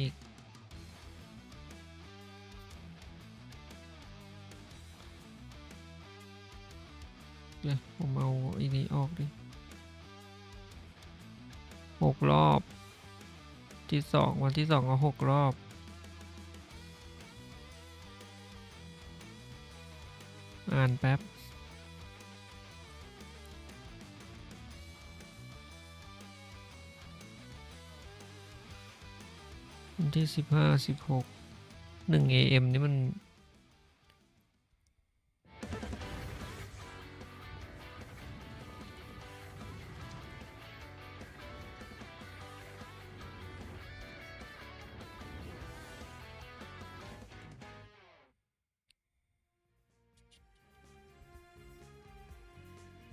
เดี๋ยวผมเอาอันนี้ออกดิ 6 รอบที่ 2 วันที่ 2 ก็ 6 รอบ อ่านแป๊บ วันที่ 15 16 1 AM นี่มัน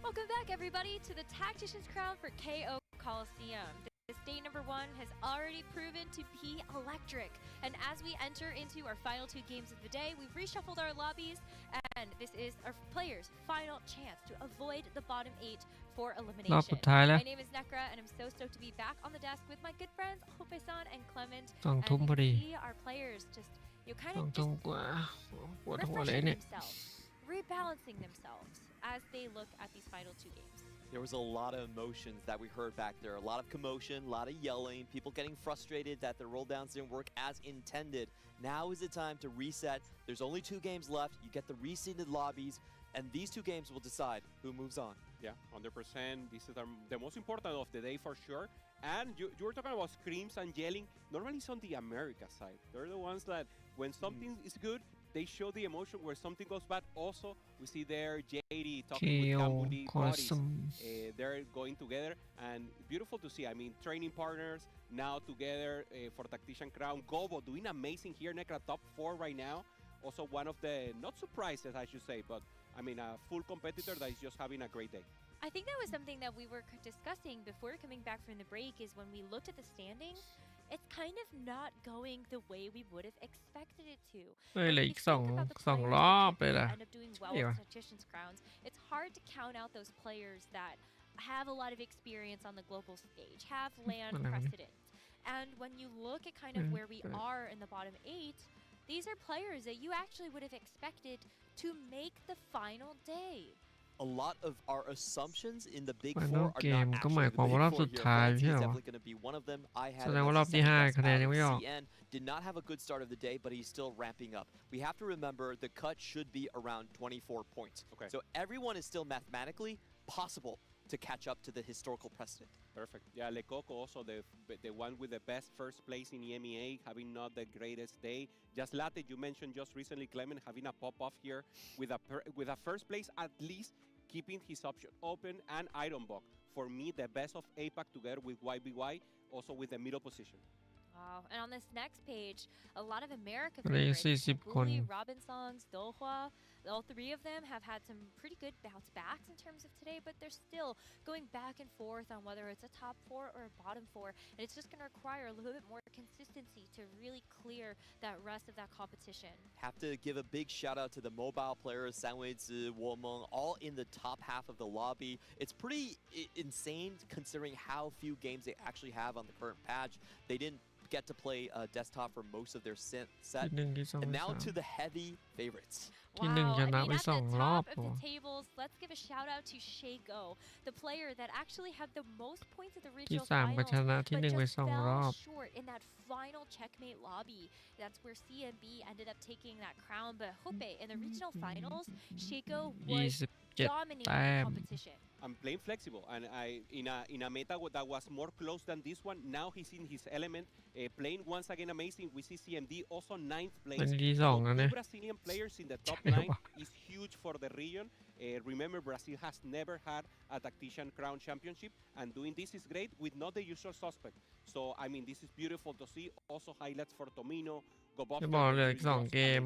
Welcome back, everybody, to the Tactician's Crown for KO Coliseum. This day number 1 has already proven to be electric. And as we enter into our final 2 games of the day, we've reshuffled our lobbies, and this is our players' final chance to avoid the bottom 8 for
รอบ
elimination.
สุดท้ายแล้ว
My name is Nekra, and I'm so stoked to be back on the desk with my good friends Hope-san and Clement.
2 ทุ่ม
And
พอดี
see our players just, you kind
2
of
ทุ่
just
มกว่าปวดหัวเลย
refreshing
เนี่ย
themselves, rebalancing themselves as they look at these final 2 games.
There was a lot of emotions that we heard back there. A lot of commotion, a lot of yelling, people getting frustrated that the roll downs didn't work as intended. Now is the time to reset. There's only 2 games left. You get the reseeded lobbies, and these 2 games will decide who moves on.
Yeah, 100%. This is the most important of the day for sure. And you were talking about screams and yelling. Normally it's on the America side. They're the ones that when something is good, they show the emotion. Where something goes bad, also we see there JD talking with
KO
Gambuli buddies.
Coliseum
They're going together, and beautiful to see. I mean, training partners now together for Tactician Crown. Gobo doing amazing here. Nekra top 4 right now. Also one of the not surprises, I should say, but I mean a full competitor that is just having a great day.
I think that was something that we were discussing before coming back from the break, is when we looked at the standings, it's kind of not going the way we would have expected it to.
เฮ้ย
When
เหลือ
we
อีก
think about the
2
players
ร
that
อบเลย
typically
ล่ะ
end up doing well
เดี๋ยว
with Tactician's Crowns, it's hard to count out those players that have a lot of experience on the global stage, have land
Whatever.
precedent. And when you look at kind of where we are in the bottom 8, these are players that you actually would have expected to make the final day.
A lot of our assumptions in the Big
Final
Four are
game
not
ก็หมาย
actually
ความ
the
ว่า
Big
รอบ
Four
สุด
here.
ท้าย
Valencia
ใช่
is
เหรอ
definitely going to be one of them. I had
แส
him
ดง
as
ว่า
the
รอบที่
second
5
best
คะแนน
out
ยัง
of
ไม่ออก
CN. Did not have a good start of the day, but he's still ramping up. We have to remember the cut should be around 24 points.
Okay.
So everyone is still mathematically possible to catch up to the historical precedent.
Perfect. Yeah, Lecoco also the one with the best first place in EMEA, having not the greatest day. Just Latte, you mentioned just recently, Clement having a pop-off here with a first place, at least keeping his option open, and Ironbock. For me, the best of APAC together with YBY, also with the middle position.
Wow. And on this next page, a lot of America
เหลืออีก
favorites.
40 คน
Bully, Robinsons, Dohua, all 3 of them have had some pretty good bounce backs in terms of today, but they're still going back and forth on whether it's a top 4 or a bottom 4. And it's just going to require a little bit more consistency to really clear that rest of that competition.
Have to give a big shout out to the mobile players, Sanwei-Zi, Womeng, all in the top half of the lobby. It's pretty insane considering how few games they actually have on the current patch. They didn't get to play desktop for most of their set.
ที่ 1 ที่ 2
And
ที่
now to
3
the heavy favorites.
ที่
Wow.
1 ช
I
นะ
mean,
ไป
at the
2 รอบ
top of
โอ้
the tables, let's give a shout out to Shaco, the player that actually had the most points at the
ที่
regional
3 ก็ช
finals,
นะที่
but
1 ไป
just
2 รอบ
fell short in that final checkmate lobby. That's where CMB ended up taking that crown. But Hope, in the regional finals, Shaco was
27
dominating
แต้
the
ม
competition.
I'm playing flexible, and in a meta that was more close than this one. Now he's in his element, playing once again amazing. We see CMD also 9th
อัน
place.
นี้ที่
So
2 แล้ว
two
เนี่ย
Brazilian players in the top
ใช่
9
วะ
is huge for the region. Remember, Brazil has never had a Tactician Crown Championship, and doing this is great with not the usual suspect. So, I mean, this is beautiful to see. Also, highlights for Tomino,
จะบอกเหลืออีก 2 เกม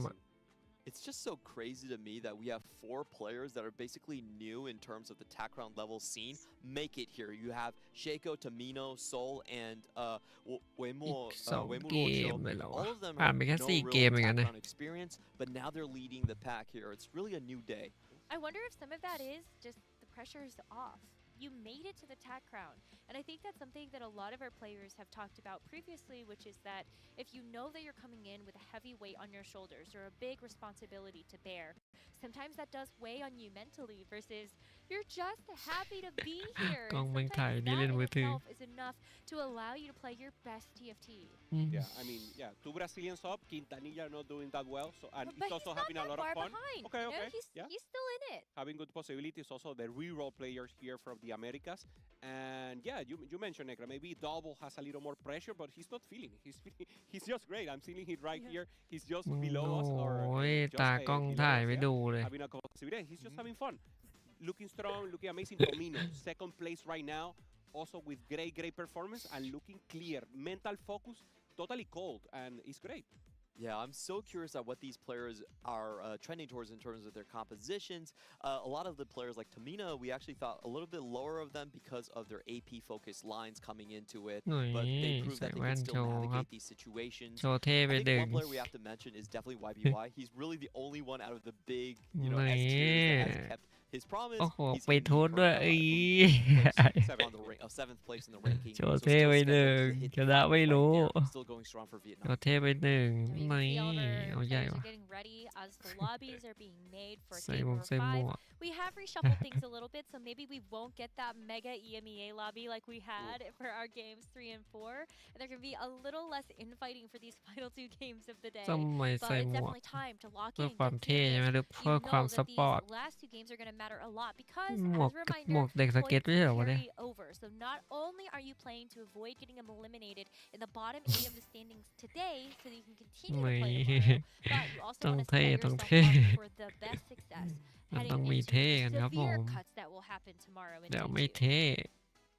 It's just so crazy to me that we have 4 players that are basically new in terms of the Tacron level scene make it here. You have Shaco, Tamino, Sol, and
อี
Wemo
ก 2 เกม
Rocho.
เลยเหรอวะ
All of them
ผ่าน
have
ไปแค่
no
4 เก
real
มเองนะเนี่ย
Tacron experience, but now they're leading the pack here. It's really a new day.
I wonder if some of that is just the pressure is off. You made it to the TAC crown. And I think that's something that a lot of our players have talked about previously, which is that if you know that you're coming in with a heavy weight on your shoulders or a big responsibility to bear, sometimes that does weigh on you mentally versus you're just happy to be here.
กล้อง
And
เมืองไทย
sometimes
นี่
that
เล่น
in
มือถือ
itself is enough to allow you to play your best TFT.
Yeah, I mean, yeah, 2 Brazilians up. Quintanilla not doing that well, so and
But
he's also
not
having a
that
lot of
far
fun.
behind.
Okay,
You know,
okay, yeah.
he's still in it.
Having good possibilities. Also, the reroll players here from the Americas. And yeah, you mentioned Nekra. Maybe Double has a little more pressure, but he's not feeling it. He's just great. I'm seeing it right here. He's just
มึง
below
โอ้
us, or
ย
just
ตากล้อง
below
ถ่าย
us,
ไป
yeah.
ดูเลย
Having a possibility. He's just having fun. Looking strong, looking amazing. Tomino, second place right now. Also with great performance and looking clear. Mental focus, totally cold, and it's great.
Yeah, I'm so curious at what these players are trending towards in terms of their compositions. A lot of the players like Tamina, we actually thought a little bit lower of them because of their AP-focused lines coming into it.
หนุ่ย
But they proved
ใส่
that they
แว่
can
นโช
still
ว์ครับ
navigate these situations.
โชว์เท่
I
ไป
think
ดึง
one player we have to mention is definitely YBY. He's really the only one out of the big, you know,
นี่
S tiers that has kept his promise.
โอ้โห
He's
ไป
in the
ทูดด้วย
current,
อี
on the seventh place in the ranking.
โชว์
So
เท่
still
ไป
scheduled
หนึ่ง
to hit
ชนะ
top
ไม่
right
รู้
there. Still going strong for
โช
Vietnam.
ว์เท่ไปหนึ่ง
I mean,
นี่
see all their
เอาใหญ่
players
ว่ะ
are getting ready as the lobbies are being made for
ใส่
game
หมวก
number
ใส่หม
5.
วก
We have reshuffled things a little bit, so maybe we won't get that mega EMEA lobby like we had for our games 3 and 4. And there can be a little less infighting for these final 2 games of the day.
ทำไม
But
ใส่
it's
หมวก
definitely time to lock
เพื่อ
in,
ความ
get
เท่ใช่ไหม
serious.
หรือ
You
เพื่อ
know
ความ
that
สปอร์ต
these last 2 games are going to matter a lot because,
หมวก
as a
หมว
reminder,
กเด็กสเก็ต
points
ไม่ใช่เหรอวะเนี่ย
carry over. So not only are you playing to avoid getting them eliminated in the bottom 8 of the standings today, so that you can continue to play
ไม่
tomorrow, but you also
ต้อง
want to
เท่
set
ต้อง
yourself
เท่
up for the best success
มัน
heading
ต้องมี
into
เท่กันครับผ
severe
ม
cuts that will happen tomorrow in
เดี๋ยว
day
ไม่
2.
เท่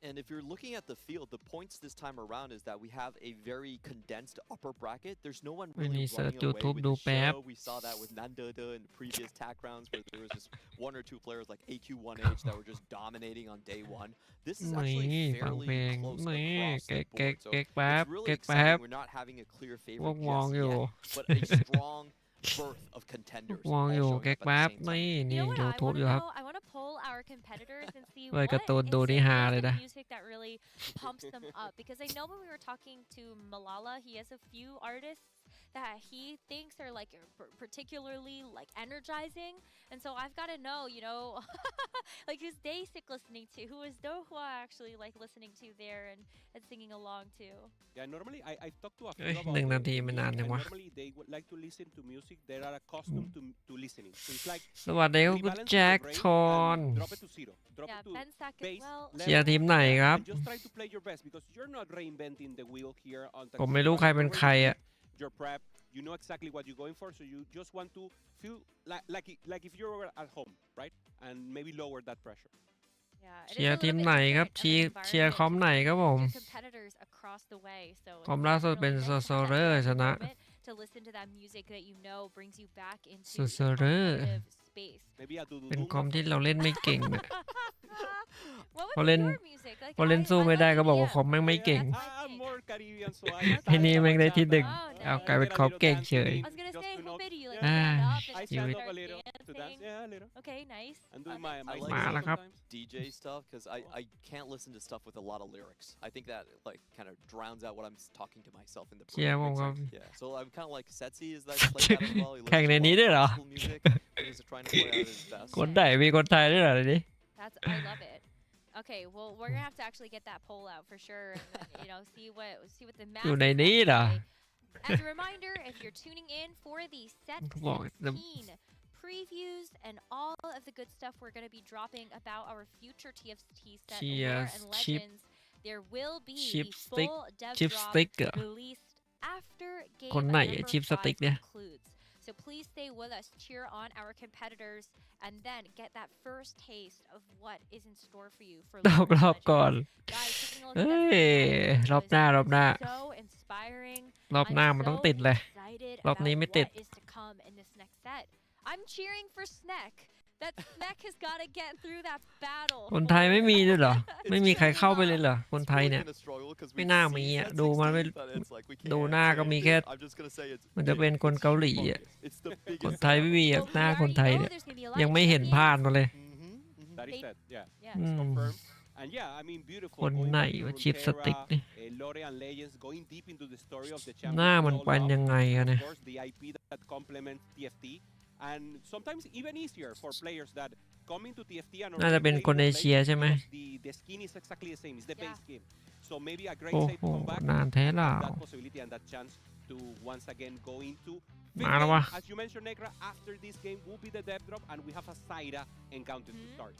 And if you're looking at the field, the points this time around is that we have a very condensed upper bracket. There's no one
วัน
really
นี้เซิร์ช
running away
YouTube
with
ดู
the
แป๊บ
show. We saw that with Nandada in the previous TAC rounds where there was just 1 or 2 players like AQ1H that were just dominating on day 1. This is
นี่
actually
ฟังเพล
fairly
ง
close
นี่
across
เก๊
the
กเก๊ก
board. So
เก๊กแป๊บ
it's really
เก๊กแป๊บ
exciting. We're not having a clear
พวก
favorite
มอง
just
อยู่
yet, but a strong birth of contenders
มอง
all
อยู่
showing
เก๊ก
up at
แป๊บ
the same time.
นี่
You
นี่
know what I
YouTube
want
อ
to
ยู่ครับ
know? I want to poll our competitors and see
เปิด
what
การ์ตูน
is
ดูนี่ฮา
it
เลย
the
นะ
music that really pumps them up. Because I know when we were talking to Malala, he has a few artists that he thinks are like particularly like energizing, and so I've got to know, you know, like who's Dasic listening to, who is Dohua actually like listening to there and singing along to.
Yeah, normally I've talked to a few
เอ้ย
about
หนึ่งนาที
the
มัน
music,
นานจัง
and
วะ
normally they would like to listen to music. They are accustomed to listening. So it's like
สวัสดีครับคุณ
rebalance
แจ็ค
your brain
ทอน
and drop it to 0. Drop
Yeah,
it to
Ben Sack as
base
well.
เชียร์ทีมไหนครับ
and just try to play your best because you're not reinventing the wheel here on
ผมไม่รู้ใครเป็นใครอ่ะ
your prep. You know exactly what you're going for, so you just want to feel like if you're at home, right? And maybe lower that pressure.
Yeah, it
เชีย
is
ร์
a
ที
little
ม
bit
ไหนครับ
different of
เชีย
an
ร์คอม
environment
ไหนครับผม
with your competitors across the way. So
คอม
it's
ล่าสุด
really
เป็น
nice
โซ
to
โซ
have
เรอ
that
ร์ชนะ
moment to listen to that music that you know brings you back into
โซ
a
โซเรอร์
competitive space.
Maybe a do
เป็นคอมที่เราเล่นไม่เก่งอะ
What
พอ
would
เล่
be
น
your music? Like
พอเล่น
I
สู้ไม่
love
ได้ก็บอกว่า
EDM.
คอมแม่งไม่เก่ง
That's my
I'm
thing.
more Caribbean, so I
ไอ้นี่แม่งได้ที่หนึ่ง
Oh, nice.
เอากลายเป็นคอมเก่งเฉย
I was gonna
Just
say,
to know-
Hope do you like
Yeah.
stand up
I
and
Cute.
stand
start
up a little to dance.
dancing?
Yeah, a little.
Okay, nice.
And doing
Okay.
my
I
solo
like
Mahalครับ
sometimes.
DJ stuff because I can't listen to stuff with a lot of lyrics. I think that like kind of drowns out what I'm talking to myself in the
Yeah,
program.
well,
Exactly. Yeah. So I'm kind of like Setsi is that play that as well. He
แข่ง
listens
ใน
to a
นี้
lot
ด้วย
of
เหรอ
classical music. and He's trying to play out his best.
คนไหนมีคนไทยด้วยเหรอนี่
That's I love it. Okay, well we're gonna have to actually get that poll out for sure, and then, you know, see what the math.
อยู่ในนี้เหรอ
As a reminder, if you're tuning in for the set
บอก
16 previews and all of the good stuff we're going to be dropping about our future TFT set
Cheers,
Lore and
chip-
Legends, there will be
chip
the
stick-
full dev
chip
drop
stick เหรอ
released after game
คนไหน
number
ชิปสติ๊ก
5
เนี่ย
concludes. So please stay with us, cheer on our competitors, and then get that first taste of what is in store for you for
ต
Lore
ก
and
รอบก่อน
Legends. Guys, taking a look
เอ้
at
ย
that
รอบหน้ารอบหน้า
so inspiring.
รอบหน้ามันต้องติดเลย
Excited
รอบนี้
about
ไม่ติด
what is to come in this next set. I'm cheering for Snek. That Snek has got to get through that battle.
คนไทยไม่มีด้วยเหรอ ไม่มีใคร
It's
เข้าไปเลยเหรอ คน
It's
ไทย
really
เนี่ย
gonna struggle 'cause
ไม่
we've
น่า
seen
มีอ่ะ
set
ดูมันไม่
16, but it's like we
ดู
can't
หน้าก็
say
มี
it.
แค่
I'm just gonna say it's
มันจะเป็นคนเกาหลีอ่ะ
It's the
คน
biggest
ไทยไม่มีอ่ะ
Well, we
หน้าคน
already
ไทย
know
เนี่ย
there's gonna be a lot
ยัง
of
ไม่เห็นพลาด
champions.
มาเลย
That is
They-
that, yeah.
Yeah.
อืม
Confirmed. And yeah, I mean, beautiful.
คน
going
ไหน
back to
ว่าชิปสติ๊ก
Runeterra,
นี่
Lore and Legends, going deep into the story of the
หน้า
champions
มัน
we all
เป็น
love.
ยังไงอะ
And
เนี่ย
of course, the IP that complements TFT, and sometimes even easier for players that come into TFT and
น่าจะ
already
เป็น
play
คน
the
เอ
play
เชียใช่ไหม
because the skin is exactly the same. It's the
Yeah.
base game. So maybe a great
โอ้
save
โห
to come back.
นานแท้
and
ล่ะ
have that possibility and that chance to once again go into big
มาแล้ว
game.
วะ
As you mentioned, Negra, after this game will be the dev drop, and we have a Saira encounter to
Mhm.
start.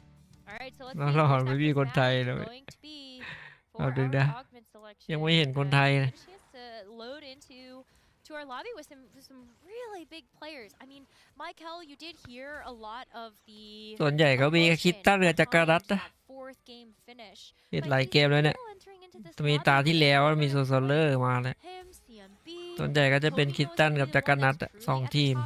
All right, so let's
แล้ว
see
เรา
who's
ไม่
at
มี
this
คนไทย
match
เลย
going to be
เอา
for
ดึง
our
นะ
augment selection.
ยังไม่เห็นคนไทย
And
เลย
get a chance to load into our lobby with some really big players. I mean, Michael, you did hear a lot of the
ส่วนใหญ่เขามีคิด
emotion
ต้าเรือจักรรัต
behind
นะ
that fourth game finish.
เห็น
But
หลาย
he's
เกมแล้วเนี่ย
still entering into this
มี
lobby
ตาที่แล้ว
with
มีโซ
Lawrence
โซเลอร์
Wright,
มาแล้ว
him, CMB,
ส่วนใหญ่ก็จะเป็นคิดตันกับจักรนัทสองทีม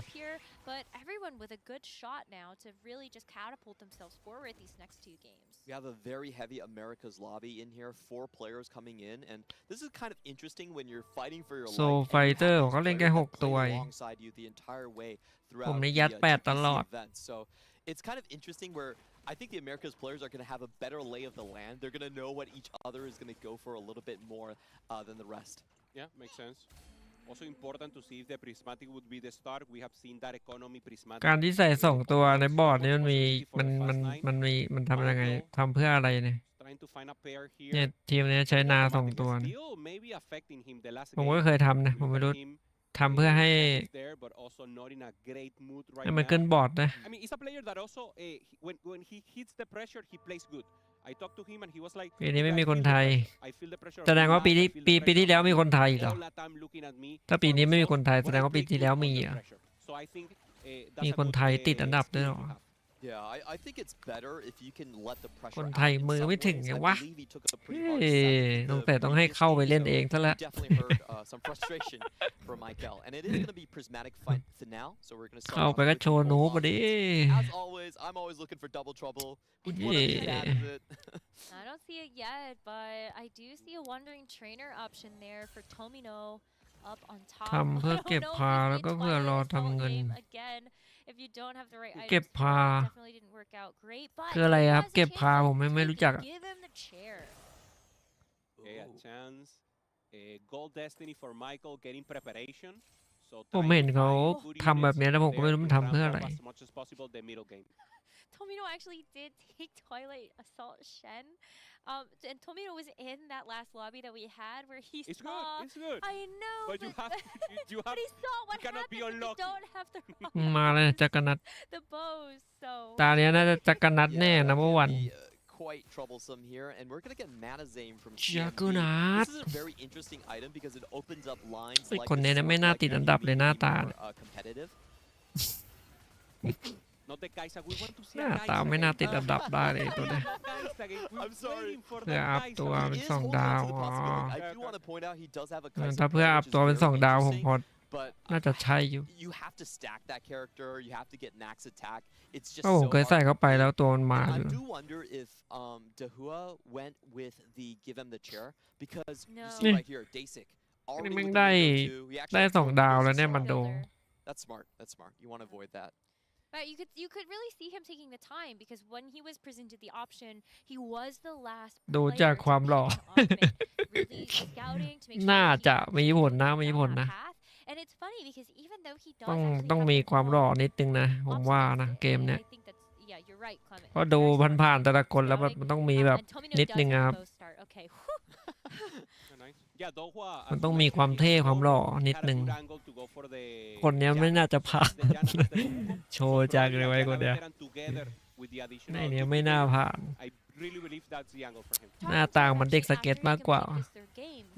But everyone with a good shot now to really just catapult themselves forward these next two games.
We have a very heavy America's lobby in here, 4 players coming in, and this is kind of interesting when you're fighting for your
So
life. and you
fighter
have these
เขาเล่นแค่
players
หก
that
ตัว
play
เอง
alongside you the entire way
ผม
throughout
นี่
the
ยัด8 ต
GPC
ลอด
event. So it's kind of interesting where I think the Americas players are going to have a better lay of the land. They're going to know what each other is going to go for a little bit more than the rest.
Yeah, makes sense. Also important to see if the prismatic would be the start. We have seen that economy prismatic.
การที่ใส่2 ตัวในบอร์ดนี่มันทำยังไงทำเพื่ออะไรเนี่ย
Trying to find a pair
เนี่ย
here.
ทีมนี้ใช้นา2 ตัวนะ
Still maybe affecting him the last
ผมก็
game.
เคยทำนะ ผมไม่รู้ ทำเพื่อให้
there, but also not in a great mood right
ให้มัน
now.
ขึ้นบอร์ดนะ
I mean, he's a player that also when he hits the pressure, he plays good. I talked to him and he was like,
ปีนี้ไม่มีคนไทย
I feel the pressure.
แสดงว่าปีที่แล้วมีคนไทยเหรอ
All the time looking at me.
ถ้าปีนี้ไม่มีคนไทยแสดงว่าปีที่แล้วมีอ่ะ
So I think
มีคนไทยติดอันดับด้วยเหรอ
Yeah, I think it's better if you can let the pressure
คน
out
ไทย
in
มือ
some
ไม่ถึง
ways.
ไง
I
วะ
believe he took a
เฮ้
pretty hard set in
ตั้ง
the
แต่ต้องให้
previous
เข้าไป
game,
เล่น
so
เองซะแล้ว
we definitely heard some frustration from Michael, and it is going to be prismatic fight finale. So we're going to
เข้า
start
ไปก็
off
โช
with
ว์
the
หนู
full
ปะดิ
offense. As always, I'm always looking for double trouble. Would want to be
Yeah.
out of it.
I don't see it yet, but I do see a wandering trainer option there for Tomino up on top.
ทำเพื่อ
I don't
เก็บ
know if
พา
this
แล้วก็
mid
เพื่อ
Twilight
รอ
Assault
ทำเงิน
game, again, if you don't have the right
เก็บ
items,
พา
definitely didn't work out great. But
คืออะไรครับ
he has a
เก็บ
chance
พา
to
ผมไม่รู้จักอะ
give him the chair.
Okay, a chance. Gold destiny for Michael getting preparation. So
ผม
trying
เห็น
to
เขา
find good
ทำแบบ
units
นี้แล้วผมก็ไม่
there
รู้
to
มันทำเพื่อ
ramp
อะไร
up as much as possible the middle game.
Tomino actually did take Twilight Assault Shen. And Tomino was in that last lobby that we had where he
It's
saw.
good. It's good.
I know,
But you have you
but
have
he saw what
cannot
happens
be
if you
unlucky.
don't have the
มาเลยจักรนัท
the bows. So
ตาเนี้ยน่าจะจักรนัทแน่
Yeah, that's
number
gonna
1
be, quite troublesome here, and we're gonna get Mana Zame from
จักร
CMB.
นัท
This is a very interesting item because it opens up lines
ไอ้
like
คนนี้
this
นะไม่
sword
น่า
that
ติด
can
อันดับ
be
เลยหน้าตา
more competitive.
Not the Kaisa. We want to see
หน้า
a
ตา
Kaisa
ไม่น่า
game.
ติดอันดับได้เลยตัวเนี้ย
Kaisa game. We're
I'm sorry.
waiting for
เพื่อ
the
อัพ
Kaisa.
ตัว
He
เป็น
is
2
holding
ดา
on
ว
to the
อ๋อ
possibility. I do want to point out he does have a Kaisa
ถ้าเพื่อ
player,
อัพ
which is
ตัวเป็น
very
2 ดาวผม
interesting,
พอ
but
น่าจะใช่อยู่
you have to stack that character. You have to get Nax attack. It's just
ก็ผม
so
เคยใส่
hard
เข้า
to
ไป
beat.
แล้วตัวมันมา
And
อ
I
ยู่
do wonder if Dahua went with the give him the chair because you
No.
see right here, Dasik
นี่
already
แม่ง
with the
ได้
window too. He
ได้
actually
2 ดาวแล้วเนี่ยมันโด
Builder.
That's smart. That's smart. You want to avoid that.
But you could really see him taking the time because when he was presented the option, he was the last
ดู
player
จาก
to
ความหล่อ
pick an augment, really scouting to make sure
น่า
that he
จะ
was
มี
able
ผ
to
ลนะ
go
มี
down
ผล
that
นะ
path. And it's funny because even though he does
ต้อง
actually
ต้อง
have
มี
the
ความหล่อ
full
นิดนึงนะ ผมว่านะ
obstacles,
เกมเนี้ย
I think that's yeah, you're right, Clement.
เพราะ
He's
ดู
very smart
ผ่านๆ
at
แต่ละคนแล้ว
scouting.
มันต้องมีแบบ
And Tomino
นิด
does
นึง
have
ครับ
a bow start. Okay.
Nice. Yeah, Dohua.
มันต้องมีความเท่ความหล่อนิดนึง คนเนี้ยไม่น่าจะผ่าน โชว์จังเลยไว้คนเนี้ยในเนี้ยไม่น่าผ่าน
I really believe that's the angle for him.
หน้าต่างมันเด็กสเก็ตมากกว่า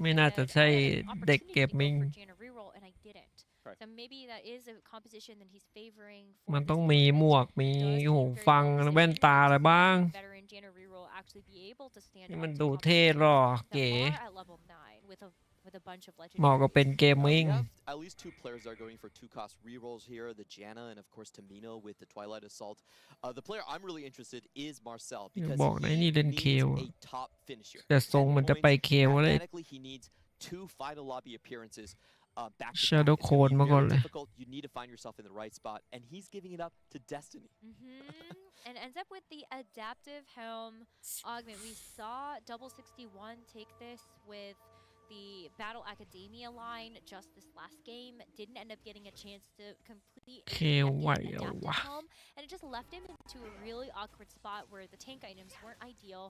ไม่น่าจะใช่เด็กเกมมิ่ง
So maybe that is a composition that he's favoring.
มันต้องมีหมวก มีหูฟัง แว่นตาอะไรบ้าง
Veteran Jana Reroll actually be able to stand
นี่
up
มัน
to
ดูเท่หรอ
competition
เก๋
that are at level 9 with a bunch of
เหมาะกับ
legendary
เป็นเกมมิ่ง
We have at least 2 players that are going for 2-cost rerolls here. The Janna and of course Tamino with the Twilight Assault. The player I'm really interested is Marcel because
บอกนะนี่
he
เล่น
needs
เคล
a top finisher.
แต่ทรงมันจะไปเคลเลย
Mathematically, he needs 2 final lobby appearances. Back to
Shadow
back. It's gonna
Code
be
มาก่อน
very
เลย
difficult. You need to find yourself in the right spot, and he's giving it up to Destiny.
And ends up with the adaptive helm augment. We saw Double 61 take this with the Battle Academia line just this last game. Didn't end up getting a chance to complete
เค
the
ไหว
adaptive
เหรอวะ
helm, and it just left him into a really awkward spot where the tank items weren't ideal.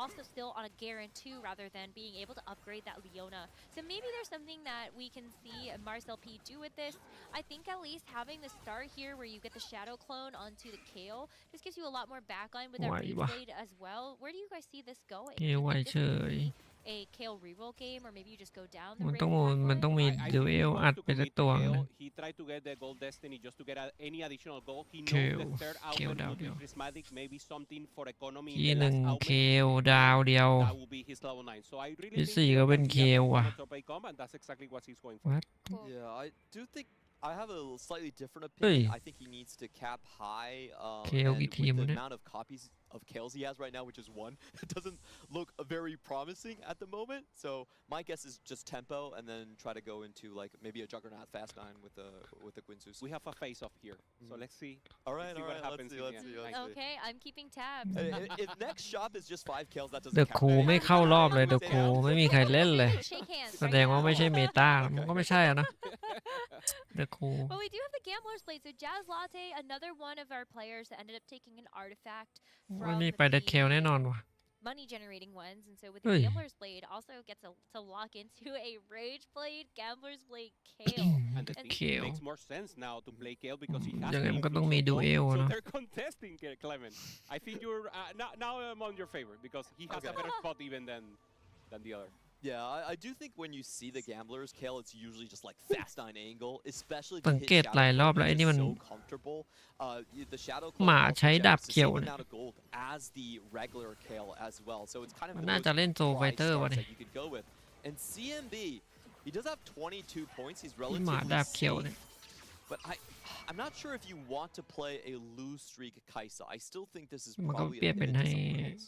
Also still on a Garen 2 rather than being able to upgrade that Leona. So maybe there's something that we can see Marcel P do with this. I think at least having the start here where you get the Shadow clone onto the Kale just gives you a lot more backline with that
Why
Rage
wah?
Blade as well. Where do you guys see this going?
เค
Do you
ไหว
think this
เฉ
could
ย
be a Kale reroll game, or maybe you just go down the
มัน
Rage
ต้อง
Blade
มันต้องมี
I think
ดู
he
เอล
wants
อัด
to
ไปสัก
commit
ตัว
to
นึง
Kale. He tried to get the Gold Destiny just to get any additional goal. He knows
Kale.
the third
Kale
outlet
down
would be
there.
prismatic, maybe something for economy
ที่
in
ห
the
นึ่ง
last
เค
outlet.
ลดาวเดียว
That will be his level 9. So I really
ที่
think
สี่
he
ก็
can
เป็น
be
เค
a
ล
bit
ว่ะ
of a combat. and that's exactly what he's going for.
What?
Cool.
Yeah, I do think I have a slightly different opinion.
Hey.
I think he needs to cap high.
Kale
and
กี่ทีม
with
วะ
the
เนี่ย
amount of copies of Kales he has right now, which is 1, it doesn't look very promising at the moment. So my guess is just tempo and then try to go into like maybe a Juggernaut Fast 9 with the Quinsus.
We have a face-off here, so let's see.
All right,
see
all
what
right.
happens
Let's
in
see.
the
Let's
end.
see.
Okay, I'm keeping tabs.
If next shop is just 5 kills, that doesn't
เดอะ
count.
คูไม่เข้ารอบเลยเดอะคูไม่มีใครเล่นเลย
Shake hands
แส
right
ดงว่า
now.
ไม่ใช่เมตามันก็ไม่ใช่อะนะเดอะคู
But we do have the Gamblers Blade, so Jazz Latte, another one of our players that ended up taking an artifact
วัน
from
นี้ไปเดอะเคลแน่นอนว่ะ
money generating ones, and so with
Hey.
the Gambler's Blade also gets to lock into a Rage Blade, Gambler's Blade, Kale.
And the thing
Kale.
makes more sense now to play Kale because he has
ยังไง
the
มันก็ต้อง
influx
มี
of
ดู
gold.
เอล
So
เนาะ
they're contesting Clement. I think you're now I'm on your favor because he has a better spot even than the other.
Yeah, I do think when you see the gamblers, Kale, it's usually just like fast 9 angle, especially if
สั
you
ง
hit
เกต
Shadow
หลายรอบ
Clone,
แล้วไอ้
it's
นี่มัน
so comfortable. The Shadow
หมา
Clone
ใช้
also
ดาบ
generates the
เขียว
same
เนี่ย
amount of gold as the regular Kale as well. So it's kind of
มัน
one
น่า
of
จะ
those
เล่นโซไฟ
prize
เตอร์วะ
starts
เนี่ย
that you could go with. And CMB, he does have 22 points. He's
หมา
relatively
ดาบเขียวเนี่ย
safe. But I'm not sure if you want to play a lose streak Kaisa. I still think this is
มันก็
probably
เปลี่ยน
a
เป็น
bit
ให้
disappointing.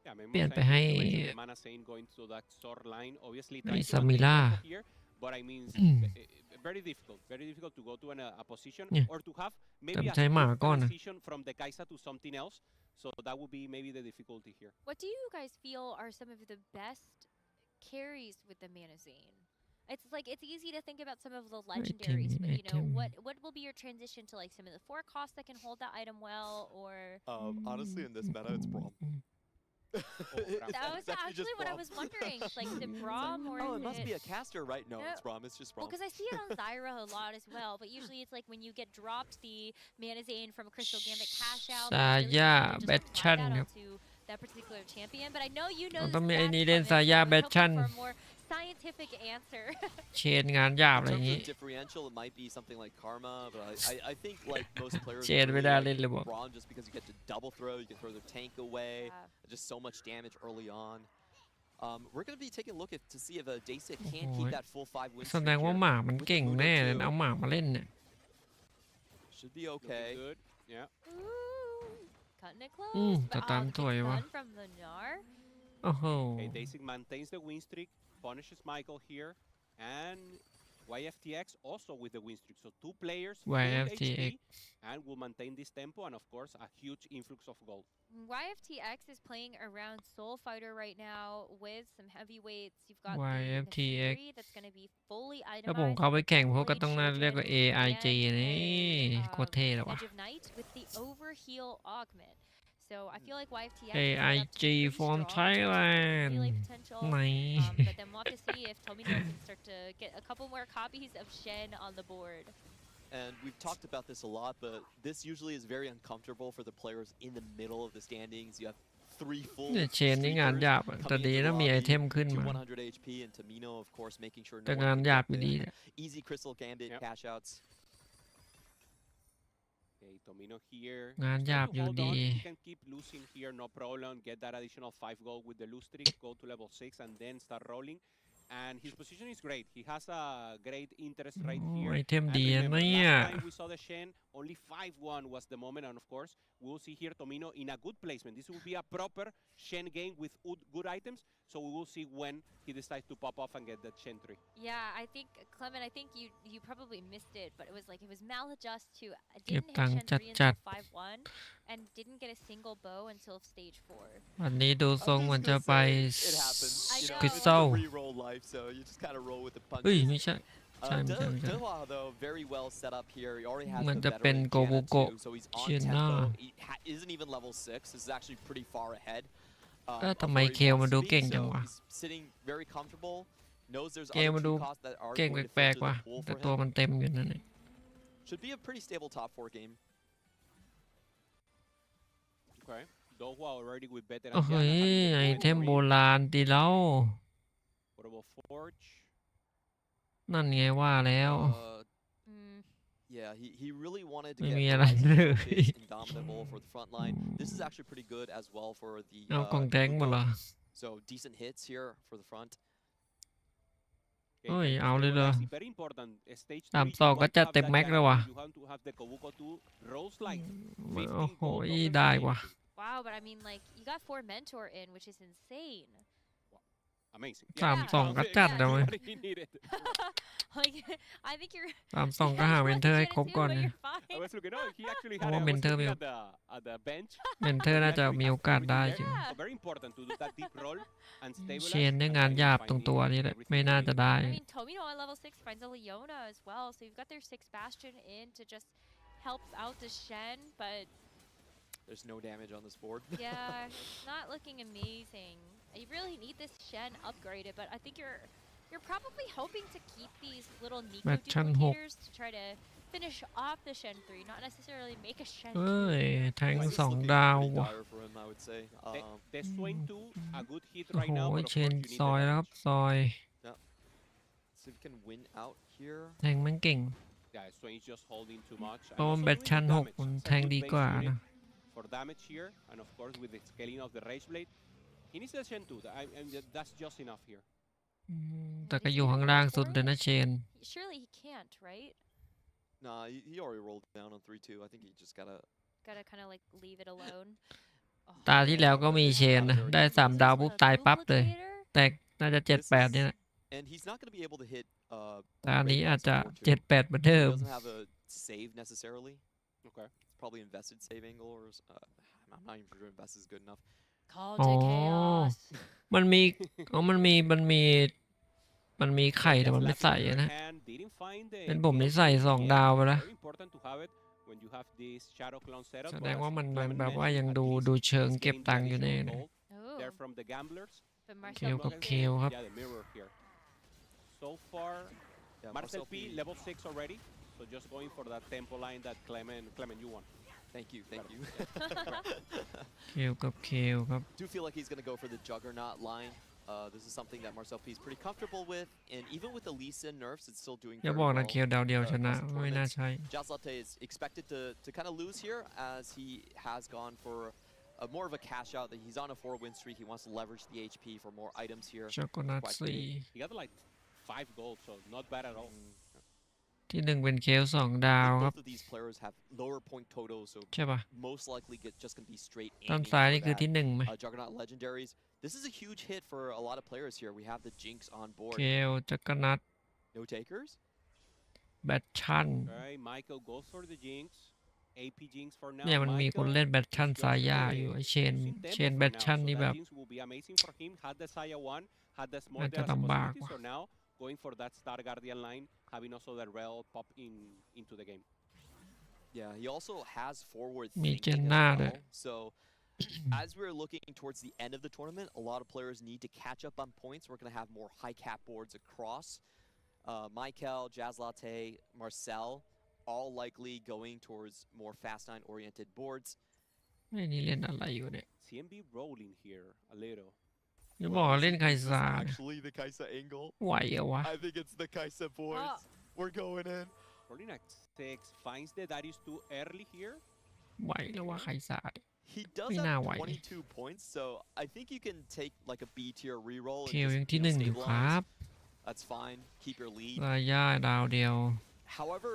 Yeah, makes
เปลี่ยน
more
ไป
sense
ให้
with the way the Mana Saint going to that sword line. Obviously,
ไอ้
tries
ซา
to
มิ
maintain
ล่า
tempo here, but I mean, very difficult to go to a position or to have
แต่
maybe a
ใช้หมา
smooth
ก่อนนะ
transition from the Kaisa to something else. So that would be maybe the difficulty here.
What do you guys feel are some of the best carries with the Mana Zane? It's like it's easy to think about some of the legendaries, but you know what will be your transition to like some of the 4 costs that can hold that item well, or
Honestly, in this meta, it's Braum.
that was actually what I was wondering, like the Braum or
Oh,
is
it must be a caster, right? No,
No.
it's Braum. It's just
Well,
Braum.
because I see it on Zyra a lot as well, but usually it's like when you get dropped the Mana Zane from a Crystal Gambit cash out,
Saya
it's really easy to just
Betchan
apply that
ครับ
onto that particular champion. But I know you know
เรา
this
ต้องมีไอ้
exact
นี่เล่น
comment,
ซา
so
ย่า
I was
แบท
hoping
ชั่น
for a more scientific answer.
เชนงานหยาบ
In
อะไรอย่าง
terms
งี้
of differential, it might be something like Karma, but I think like most players,
เชนไม่ได้เล่นเลยบอก
Braum just because you get to double throw, you can throw the tank away,
Yeah.
just so much damage early on. We're going to be taking a look at to see if Dasic can keep that full 5 win
แสดง
streak
ว่า
here.
หมามันเก่งแน่เลยเอาหมามาเล่นเนี่ย
Should be
Looking
okay.
good. Yeah.
Ooh, cutting it close.
แต่
but
ตาม
the
สวย
big
วะ
stun from the Gnar.
โอ้โห
Okay, Dasic maintains the win streak, punishes Michael here, and YFTX also with the win streak. So 2 players, full
YFTX.
HP, and will maintain this tempo, and of course a huge influx of gold.
YFTX is playing around Soul Fighter right now with some heavyweights. You've got
YFTX
the that's going to be fully
ถ้าผม
itemized.
เข้าไปแข่งพวกก็
Blade
ต้องน่าเรียกว่า
Shuriken
AIG
and
นี่
a,
โคตรเท่เลยว่ะ
Edge of Night with the overheal augment. So I feel like YFTX
AIG from Thailand
melee potential.
ไหน
But then we'll have to see if Tomino can start to get a couple more copies of Shen on the board.
And we've talked about this a lot, but this usually is very uncomfortable for the players in the middle of the standings. You have 3 full
เนี่ยเชนนี่งานห
streakers
ยาบอะแต่
coming
ดี
into
นะ
the
มีไอ
lobby
เทมขึ้น
to
มา
100 HP, and Tomino, of course, making sure
แต่
no
งาน
one
หยาบ
can
อยู่
get
ดี
the
เนี่ย
easy Crystal Gambit
Yep.
cash outs.
Okay, Tomino here.
งานห
Try
ยาบ
to
อยู่
hold
ดี
on. He can keep losing here, no problem. Get that additional 5 gold with the lose streak, go to level 6, and then start rolling. And his position is great. He has a great interest right
โอ้
here.
ไอเทม
And
ดีนะ
remember,
เนี่ย
last time we saw the Shen, only 5-1 was the moment, and of course, we'll see here Tomino in a good placement. This will be a proper Shen game with good items, so we will see when he decides to pop off and get that Shen tree.
Yeah, I think Clement, I think you probably missed it, but it was like it was maladjust to
เก็บ
didn't
ตัง
hit
ค์
Shen 3
จัด
until 5-1 and didn't get a single bow until stage 4.
ๆวันนี้ดูทรงเหมือนจะไป
It happens.
I
You know,
know.
it's
Crystal
a re-roll life, so you just kind of roll with the
เฮ้ย
punches.
ไม่ใช่ ใช่ไม่ใช่ไม่ใช่
Dewa, though, very well set up here. He already has
เหมือน
the
จะเป็น
veteran
โกโบ
Janna
โกะ
too, so he's on
เชียน่า
tempo. He isn't even level 6. This is actually pretty far ahead.
ทำไม
of where he
เคล
wants
มัน
to
ดู
be,
เก่งจัง
so
วะ
he's sitting very comfortable. Knows there's
เกม
other
มันดู
two costs that are
เก่ง
going to
แปลก
filter
ๆว่ะ
the pool
แต่
for
ตัว
him.
มันเต็มอยู่นั่นเอง
Should be a pretty stable top 4 game.
Okay. Dohua already with veteran
โอ้โห
Janna, having the
ไอ
point
เทม
for
โบ
him.
ราณตีแล้ว
Portable Forge.
นั่นไงว่าแล้ว
Mm.
Yeah, he really wanted to
ไม่
get
มี
the
อะไร
Rising
เลย
Focus Indomitable for the front line. This is actually pretty good as well for the
เอากล่องแทงหมดเหรอ
so decent hits here for the front.
เฮ้ยเอาเลยเหรอ
Very important. Stage
ตาม
3,
สอง
you
ก็
want to
จัด
have
เต็ม
that
แม็กแล้ววะ
guarantee. You want to have the Kobuko 2 rolls like
โอ้โห
$50
ได้วะ
Wow, but I mean, like, you got 4 mentor in, which is insane.
Amazing.
สามสองก็จัดแล้วเว้ย
He needed.
Like, I think you're.
ตามสองก็หาเมนเทอร์ให้ครบก่อน
but
เนี่ย
you're fine.
I was looking. Oh, he actually
เพ
had.
ราะว่า
I
เม
was
นเทอร์
looking at the bench.
เมนเทอร์น่าจะมีโอกาสได้จริง
Yeah.
So very important to do that deep roll and
เช
stabilize.
นได้งานหยาบตรงตัวนี่แหละไม่น่าจะได้
I mean, Tomino on level 6 finds a Leona as well, so you've got their 6 Bastion in to just help out the Shen, but
There's no damage on this board.
yeah, it's not looking amazing. You really need this Shen upgraded, but I think you're probably hoping to keep these little Nico
But Shen hope.
duplicators to try to finish off the Shen 3, not necessarily make a Shen 2.
เอ้ยแทง
This is
สอง
looking
ดาว
pretty
ว่ะ
dire for him, I would say.
The Swain 2, a good hit
โอ้
right
โห
now. But of
เช
course
น
you need
ซอย
the
แล้วครับ
damage.
ซอย
see if we can win out here.
แทงมันเก่ง
Yeah, Swain's just holding too much.
เพราะว่า
And
แบ
also
ต
doing
ชั้น
the
6
damage.
มัน
It's a
แทง
good
ดี
base
กว่า
unit
นะ
for damage here, and of course with the scaling of the Rage Blade, he needs the Shen 2. That's just enough here.
อืมแต่ก็อยู่ข้างล่างสุดเลยนะเชน
Surely he can't, right?
Nah, he already rolled down on 3-2. I think he just gotta.
Gotta kind of like leave it alone.
ตาที่แล้วก็มีเชนนะได้3 ดาวปุ๊บตายปั๊บเลย แตกน่าจะ 7-8 เนี่ยแหละ
And he's not gonna be able to hit.
ตานี้
Great
อาจ
Balls
จะ
on board too.
7-8 เหมือนเดิ
He
ม
doesn't have a save necessarily.
Okay.
It's probably invested save angle or I'm not even sure invest is good enough.
Call
Oh.
to chaos.
มันมีมันมีไข่แต่มันไม่ใส่อะนะ
And didn't find the
เป็นผมนี่
chaos
ใส่
blade
2
yet.
ดาวไปแล้ว
Very important to have it when you have this shadow clone setup.
แส
but
ดง
as
ว่ามัน
Clement
แบบว่า
mentioned,
ยัง
at
ดู
least
เชิง
he's
เก็บ
getting
ตั
the
งค์อยู่แน่
additional
เลย
gold.
Oh,
They're from the gamblers.
but
But
เคียว
Marcel
กับ
look
เค
at
ลครับ
yeah, the mirror here. So far,
Yeah,
Marcel P level 6 already. So just going for that tempo line that Clement you want.
Thank you, thank you.
เคลกับเคลครับ
Do feel like he's gonna go for the Juggernaut line. This is something that Marcel P is pretty comfortable with, and even with the Lee Sin nerfs, it's still doing
อย่า
very
บอกนะ
well.
เคลดาวเดียวชนะ
Across the
ไม่น่า
tournaments.
ใช่
Jazz Latte is expected to kind of lose here, as he has gone for more of a cash out. That he's on a 4-win streak. He wants to leverage the HP for more items here.
ช็อกโกแลต
Quite
4
He got like 5 gold, so not bad at all.
ที่ 1 เป็นเคล2 ดา
I
ว
think
ครับ
both of these players have lower point totals, so
ใช่ป่ะ
most likely just gonna be straight
ด้าน
aiming
ซ้าย
for
นี่คือ
that.
ที่ 1 ไหม
Juggernaut legendaries. This is a huge hit for a lot of players here. We have the Jinx on
เค
board.
ลจักรนัท
No takers.
แบทชั่น
Alright, Michael goes for the Jinx. AP Jinx for now.
เนี่ยมันมีคน
Michael
เล่นแบทชั่น
is
ซา
just,
ย่าอยู่ไอเชน
using tempo
เชน
for
แบท
now,
ชั่น
so
นี่
that
แบบ
Jinx will be amazing for him. Had the Saya 1, had the small
น่าจะ
Jazz
ลำบาก
possibilities,
ว่ะ
so now going for that Star Guardian line, having also the Rel pop into the game.
Yeah, he also has forward
มี
thinking
เจน
as
หน้าด้วย
well. So as we're looking towards the end of the tournament, a lot of players need to catch up on points. We're going to have more high cap boards across. Michael, Jazz Latte, Marcel, all likely going towards more Fast 9 oriented boards.
ไอ้นี่เล่นอะไรอยู่เนี่ย
CMB rolling here a little.
อย่าบอกว่าเล่นไค
This is
ซาร์
actually the Kaisa angle.
ไหวเหรอวะ
I think it's the Kaisa boards. We're going in.
Rolling at 6, finds the Darius too early here.
ไหวแล้วว่าไคซาร์
He does
May
have
not why.
22 points, so I think you can take like a B tier reroll
เค
and
ล
just,
ยังที่
you know,
1 อยู่ครั
stabilize.
บ
That's fine. Keep your lead.
ซาย่าดาวเดียว
However,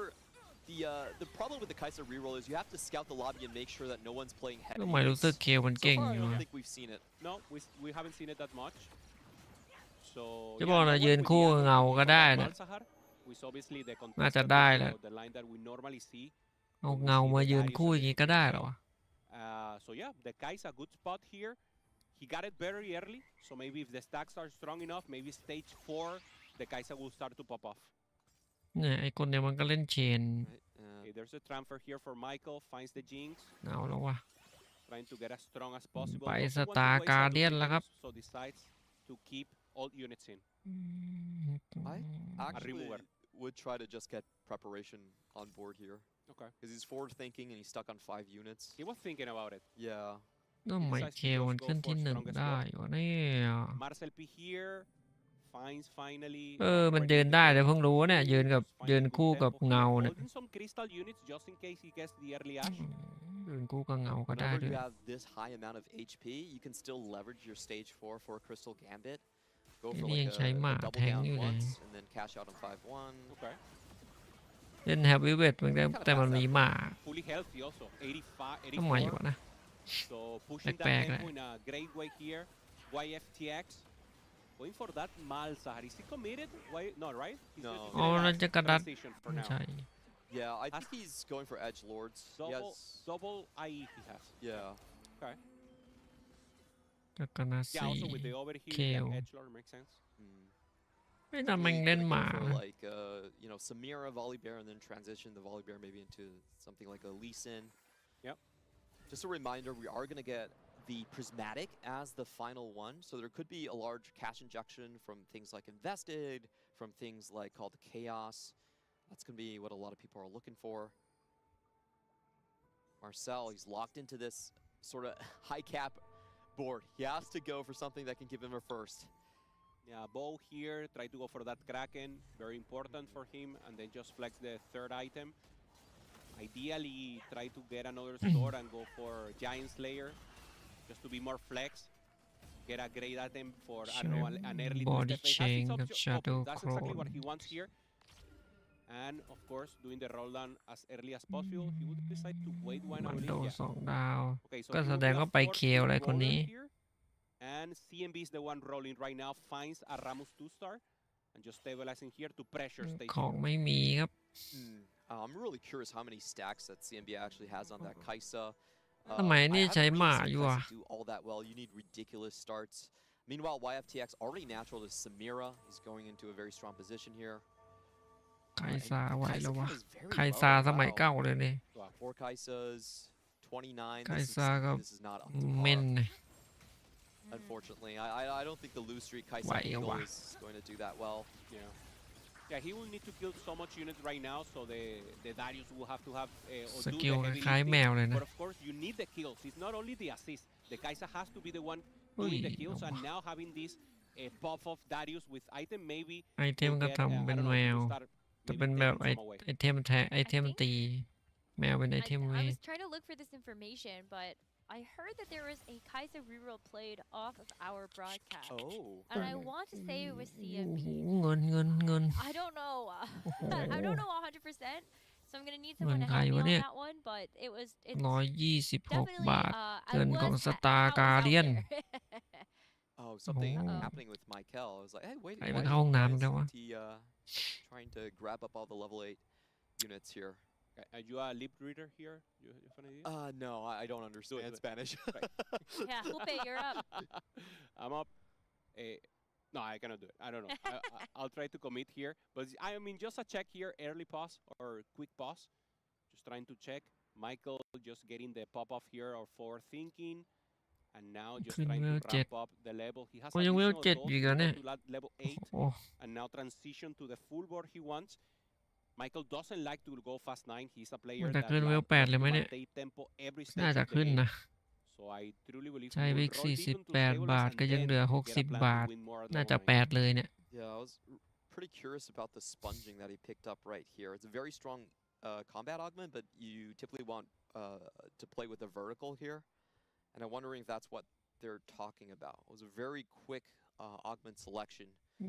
the problem with the Kaisa reroll is you have to scout the lobby and make sure that no one's playing heavy.
ทำไมรู้สึกเคลมัน
So
เก่ง
far,
อ
I
ยู่
don't
อะ
think we've seen it.
No, we haven't seen it that much. So
จะ
yeah,
บอก
no
นะ
one
ยืน
with
คู่
the
เงา
Anko
ก็
for
ได้
that
นะ
Malzahar, with obviously the
น่าจะ
contested
ได้
window,
แหละ
the line that we normally see.
เอาเงามายืนคู่อย่างงี้ก็ได้เหรอวะ
So yeah, the Kai's a good spot here. He got it very early, so maybe if the stacks are strong enough, maybe stage 4, the Kaisa will start to pop off.
เนี่ยไอคนเนี้ยมันก็เล่นเชน
Right?
Okay, there's a transfer here for Michael, finds the Jinx,
เอาแล้ววะ
trying to get as strong as possible.
ไป
Also
ส
wants to
ตาร์
waste
การ
out
เดียน
the
แล้วครับ
items, so decides to keep all units in.
I actually
remover.
would try to just get preparation on board here.
Okay.
Because he's forward thinking and he's stuck on 5 units.
He was thinking about it.
Yeah.
ทำไมเคลมันขึ้นที่ 1 ได้วะเนี่ย
Marcel P here finds finally.
มันยืนได้แต่เพิ่งรู้เนี่ยยืนกับ
Finds
ยืน
good
คู่กับ
tempo here,
เงาเนี่ย
holding some crystal units just in case he gets the early ash.
ยืนคู่กับเงาก็ได้
Whenever
ด้ว
you
ย
have this high amount of HP, you can still leverage your stage 4 for a Crystal Gambit. Go for
Ini
like
yang saya
a
mah
double
tank
down
juga.
once, and then cash out on 5-1.
Okay.
เล่นแฮปปี้เวทมันแต่มันมีหมา
Fully healthy also. 85,
ทำไม
84.
วะนะ
So pushing that
Backpack,
tempo in a great way here. YFTX going for that Malzahar. Is he committed? Why not? Right? He's
No.
just
อ๋อ
gonna
เราจะกระดัด
transition for
ไม่
now.
ใช่
Yeah, I think he's going for edge lords.
Double IE he has.
Yeah.
Okay.
จะกระนา
Yeah,
ซี
also with the overheat,
Kale.
yeah, edgelord makes sense.
Mm.
ไม่น่ามัน
Maybe
เล่น
gonna
ห
go
มา
for
นะ
like Samira volley bear and then transition the volley bear maybe into something like a Lee Sin.
Yep.
Just a reminder, we are going to get the prismatic as the final one, so there could be a large cash injection from things like invested, from things like called chaos. That's going to be what a lot of people are looking for. Marcel, he's locked into this sort of high cap board. He has to go for something that can give him a first.
Yeah, bow here, try to go for that Kraken, very important for him, and then just flex the third item. Ideally, try to get another sword and go for Giant Slayer, just to be more flex. Get a great item for, I don't know, an early
Body
two-step phase.
chain
Has
of
its
Shadow
options. That's exactly what
Clone.
he wants here. And, of course, doing the roll down as early as possible. He would decide to wait one
มัน
only.
โดน
Yeah.
สองดาว
Okay, so
ก็
he
แส
will
ด
be
ง
a
ว่าไป
fourth
เคียวอะไรคนนี้
roller here. And CMB is the one rolling right now, finds a Ramus 2-star, and just stabilizing here to pressure stage
ของ
4.
ไม่มีครับ
I'm really curious how many stacks that CMB actually has on that Kaisa.
ทำไม
I
นี่
haven't
ใช้
really
หมา
seen
อยู่
Kaisa
อ่ะ
do all that well. You need ridiculous starts. Meanwhile, YFTX already natural to Samira. He's going into a very strong position here.
ไคซาไหวแล้ววะ
Kaisa is very
ไคซา
low.
สมัย
Wow.
เก่าเลยนี่
Four Kaisas, 29.
Kaisa ก็
This is not up to
เม่น
par.
เลย
Unfortunately, I don't think the loose streak Kaisa
Why,
Eagle
why?
is going to do that well.
Yeah. Yeah, he will need to kill so much units right now, so the Darius will have to have or
ส
do
กิล
the heavy
คล้ายแม
lifting.
วเลยนะ
But of course, you need the kills. It's not only the assist. The Kaisa has to be the one
อุ้ย
doing the kills,
เอา
and
วะ
now having this pop of Darius with item, maybe
ไอเทม
will
ก็
get,
ทำเป็น
I don't
แม
know,
ว
to start
จะ
maybe
เป็นแบบ
taking some away.
ไอเทมแทงไอเทมตี แมวเป็นไอเทมเว
I
ท
was trying to look for this information, but I heard that there was a Kaiser reroll played off of our broadcast.
Oh.
And I want to say it was
โอ้โห
CMB.
เงินเงินเงิน
I don't know.
โอ้โห
I don't know 100%. So I'm gonna need someone to
Ngân
help me
khai quá
on
nè.
that one, but it's
126
definitely
บาท
I
เงินของ
was
สตาร์
I was
กา
out
เดียน
there.
Oh, something
Oh.
happening with Michael. I was like, hey, wait,
ใคร
why
มัน
is
เข้าห้องน้ำ
why
อีกแล้ววะ
isn't he trying to grab up all the level 8 units here?
Okay, are you a lip reader here? You have an idea?
No, I don't understand
do it.
Spanish.
Yeah, Lupe, you're up.
I'm up. No, I cannot do it. I don't know. I'll try to commit here. But I mean, just a check here, early pause or quick pause. Just trying to check. Michael just getting the pop-off here or forward thinking. And now just
ขึ้น
trying
เว
to
ล
ramp up the level. He has
ก็ยังเวล
additional
7
goals
อยู่
to
กัน
go
เนี่ย
to level 8
โอ้
and now transition to the full board he wants. Michael doesn't like to go fast 9. He's a
มั
player
นจะ
that
ขึ้นเวล
likes
8 เลย
to
ไหมเนี่ย
maintain tempo every
น่า
stage
จะ
of the
ขึ้น
game.
นะ
So I truly believe
ใช้
he
วิ
will
ก
roll deep into
48 บาท
Stabilize
ก็
and
ยังเหลือ
then get a plan
60
to
บาท
win more at
น่า
level
จะ
9.
8 เลยเนี่ย
Yeah, I was pretty curious about the sponging that he picked up right here. It's a very strong combat augment, but you typically want to play with a vertical here. And I'm wondering if that's what they're talking about. It was a very quick augment selection.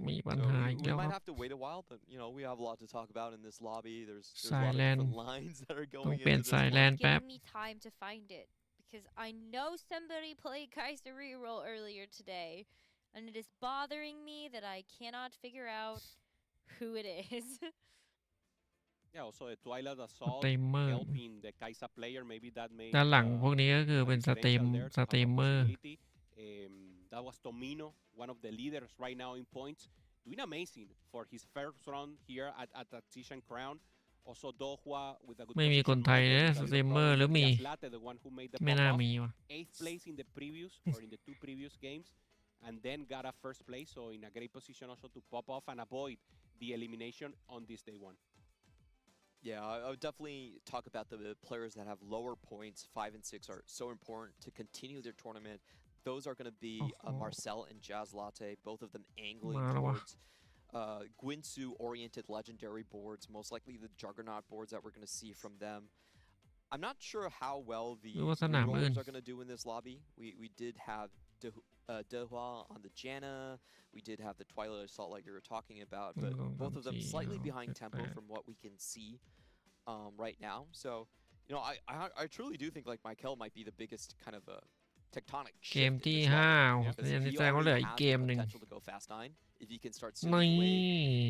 มีปัญ
So
หาอีก
we
แล้วค
might
รับ
have to wait a while, but we have a lot to talk about in this lobby. There's a lot of
Silent.
different lines that are
ต้อง
going
เปลี่ยน
into this
สาย
one.
แลนแป๊บ
Give me time to find it because I know somebody played Kaiser reroll earlier today, and it is bothering me that I cannot figure out who it is.
Yeah, also the Twilight Assault
สตรีมเมอร์
helping the Kaisa player. Maybe that made
ด้านหลังพวกนี้ก็คือ
a
เป็นสตรีม
differential there
ส
to
ตรี
have
ม
a
เมอร์
possibility. That was Tomino, one of the leaders right now in points, doing amazing for his first round here at Tactician Crown. Also Dohua with a good
ไม่มีคนไทย
position.
นะ
Michael
ส
with
ตรีม
a
เมอร์
problem.
หรือมี
Yaslate, the one who made the
ไม่น่า
pop-off.
มีว่ะ
Eighth place in the previous or in the 2 previous games, and then got a first place. So in a great position also to pop off and avoid the elimination on this day 1.
Yeah, I would definitely talk about the players that have lower points. 5 and 6 are so important to continue their tournament. Those are going to be Marcel and Jazz Latte, both of them angling towards Guinsu-oriented legendary boards, most likely the Juggernaut boards that we're going to see from them. I'm not sure how well the rollers are going to do in this lobby. We did have Dehua on the Janna. We did have the Twilight Assault like you were talking about, but both of them slightly behind tempo from what we can see right now. So, you know, I truly do think like Michael might be the biggest kind of tectonic
เกม
shift in
ที่
this
ห้า
level.
อั
Because
น
if
นี้
he
แสดงว่าเหลือ
already
อีก
has
เก
the
มหนึ่ง
potential to go fast 9, if he can start
นี่
stealing away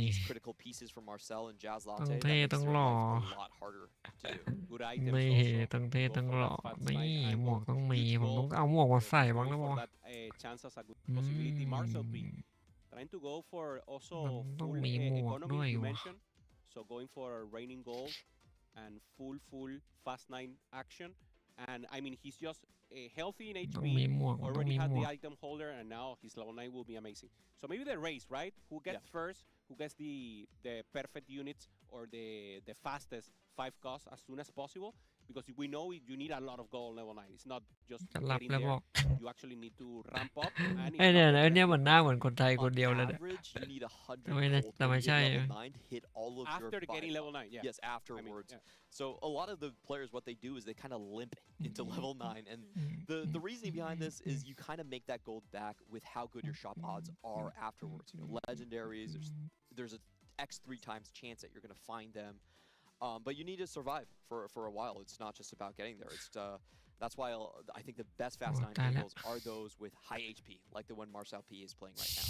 these critical pieces from Marcel and Jazz
ต้อ
Latte,
ง
that
เท่
makes
ต้อง
their
หล่อ
life a lot harder to do.
Good items
นี่
also
ต้อง
to
เท่
go
ต้อง
for
หล่อ
that fast
นี่
line
หมว
angle.
กต้องมี
Huge
ผม
goal
ต้องเอาหมวกมาใส่บ้าง
going
นะบ
for
อ
that chance as a good
อื
possibility.
ม
Marcel B trying to go for
มัน
also
ต้อง
full
มีหมวก
economy
ด้วย
as you
วะ
mentioned. So going for a raining goal and full fast 9 action. And I mean, he's just healthy in
ต้องมี
HP,
หมวกมันต้อง
already
มี
had
หม
the
วก
item holder, and now his level 9 will be amazing. So maybe the race, right? Who gets first, who gets the perfect units or the fastest 5 costs as soon as possible. Because we know you need a lot of gold level 9. It's not just
จะรับ
getting
แล้วบ
there.
อก
You actually need to ramp up. And
ไอ
if
เนี่ย
not,
ไอ
then
เนี่ย
let's
มันหน้าเหมือนคนไทยคนเดียว
On
เลยเนี่ย
average, you need 100
ไม่ได้
gold
แต่
to
ไม่
hit
ใช่
level 9 to hit all of
after
your
getting
5
level 9,
costs.
yeah.
Yes,
I mean,
afterwards.
yeah.
So a lot of the players, what they do is they kind of limp into level 9. And the reasoning behind this is you kind of make that gold back with how good your shop odds are afterwards. You know, legendaries, there's a X3 times chance that you're going to find them. But you need to survive for a while. It's not just about getting there. It's that's why I think the best fast 9 angles are those with high HP, like the one Marcel P is playing right now.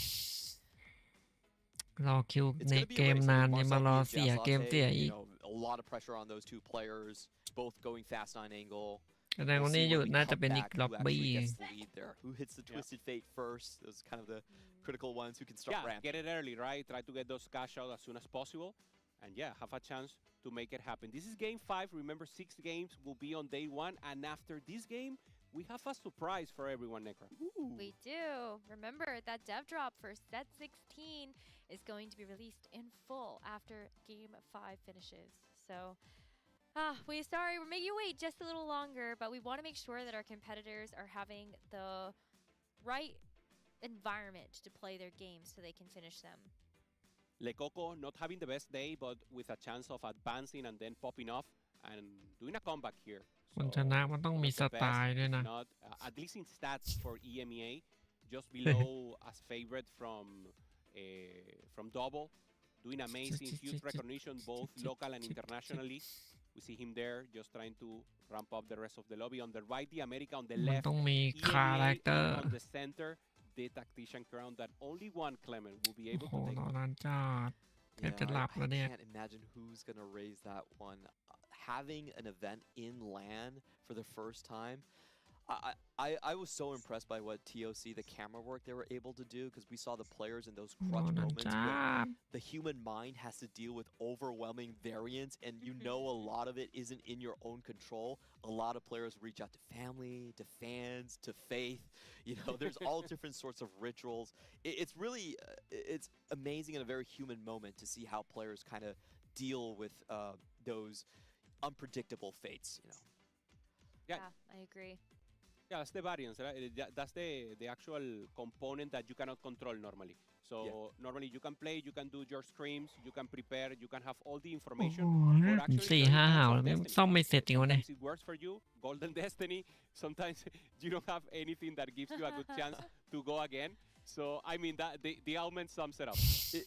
รอคิว
It's
ใน
going to be
เก
a
ม
race.
นาน
I
นี่
mean,
มา
Marcel
รอ
P and
เสีย
Jazz
เกม
Latte,
เสียอี
you
ก
know, a lot of pressure on those 2 players, both going fast 9 angle.
แสดงว่า
We'll
นี่
see
อยู่
when we
น่าจะ
come
เป็นอีก
back
ล็อบ
who
บี้
actually gets the lead there. Who hits the Twisted Fate first? Those are kind of the critical ones who can start
Yeah,
ramping.
get it early, right? Try to get those cash out as soon as possible. And yeah, have a chance to make it happen. This is game 5. Remember, 6 games will be on day 1. And after this game, we have a surprise for everyone, Necra.
We do. Remember that dev drop for set 16 is going to be released in full after game 5 finishes. So, we're making you wait just a little longer, but we want to make sure that our competitors are having the right environment to play their games so they can finish them.
Le Coco not having the best day, but with a chance of advancing and then popping off and doing a comeback here.
คนชนะมันต้องมีสไตล์ด้วยนะ
Not at least in stats for EMEA, just below as favorite from Double, doing amazing, huge recognition both local and internationally. We see him there just trying to ramp up the rest of the lobby. On the right, the America. On the
มัน
left,
ต้องมีคาแร
EMEA.
คเตอร์
On the center, the tactician crown that only one Clement will be
โอ้
able
โห
to take.
รอนานจัดแทบ
Yeah,
จะหลับ
I
แล้วเนี่ย
can't imagine who's going to raise that one. Having an event in LAN for the first time, I was so impressed by what TOC, the camera work they were able to do, because we saw the players in those
รอ
crutch
นาน
moments
จั
when
ด
the human mind has to deal with overwhelming variance, and you know a lot of it isn't in your own control. A lot of players reach out to family, to fans, to faith. You know, there's all different sorts of rituals. It's really, it's amazing and a very human moment to see how players kind of deal with those unpredictable fates, you know.
Yeah.
I agree.
Yeah, that's the variance, right? That's the actual component that you cannot control normally. So normally you can play, you can do your screams, you can prepare, you can have all the
โอ้
information.
โห
Or actually,
สี่
there
ห้า
is
หาว
Dance
แล้
of
วไม่
Destiny.
ซ่อมไม่เสร็จจริงวะเนี่ย
Sometimes it works for you, Golden Destiny. Sometimes you don't have anything that gives you a good chance to go again. So I mean that the element sums it up.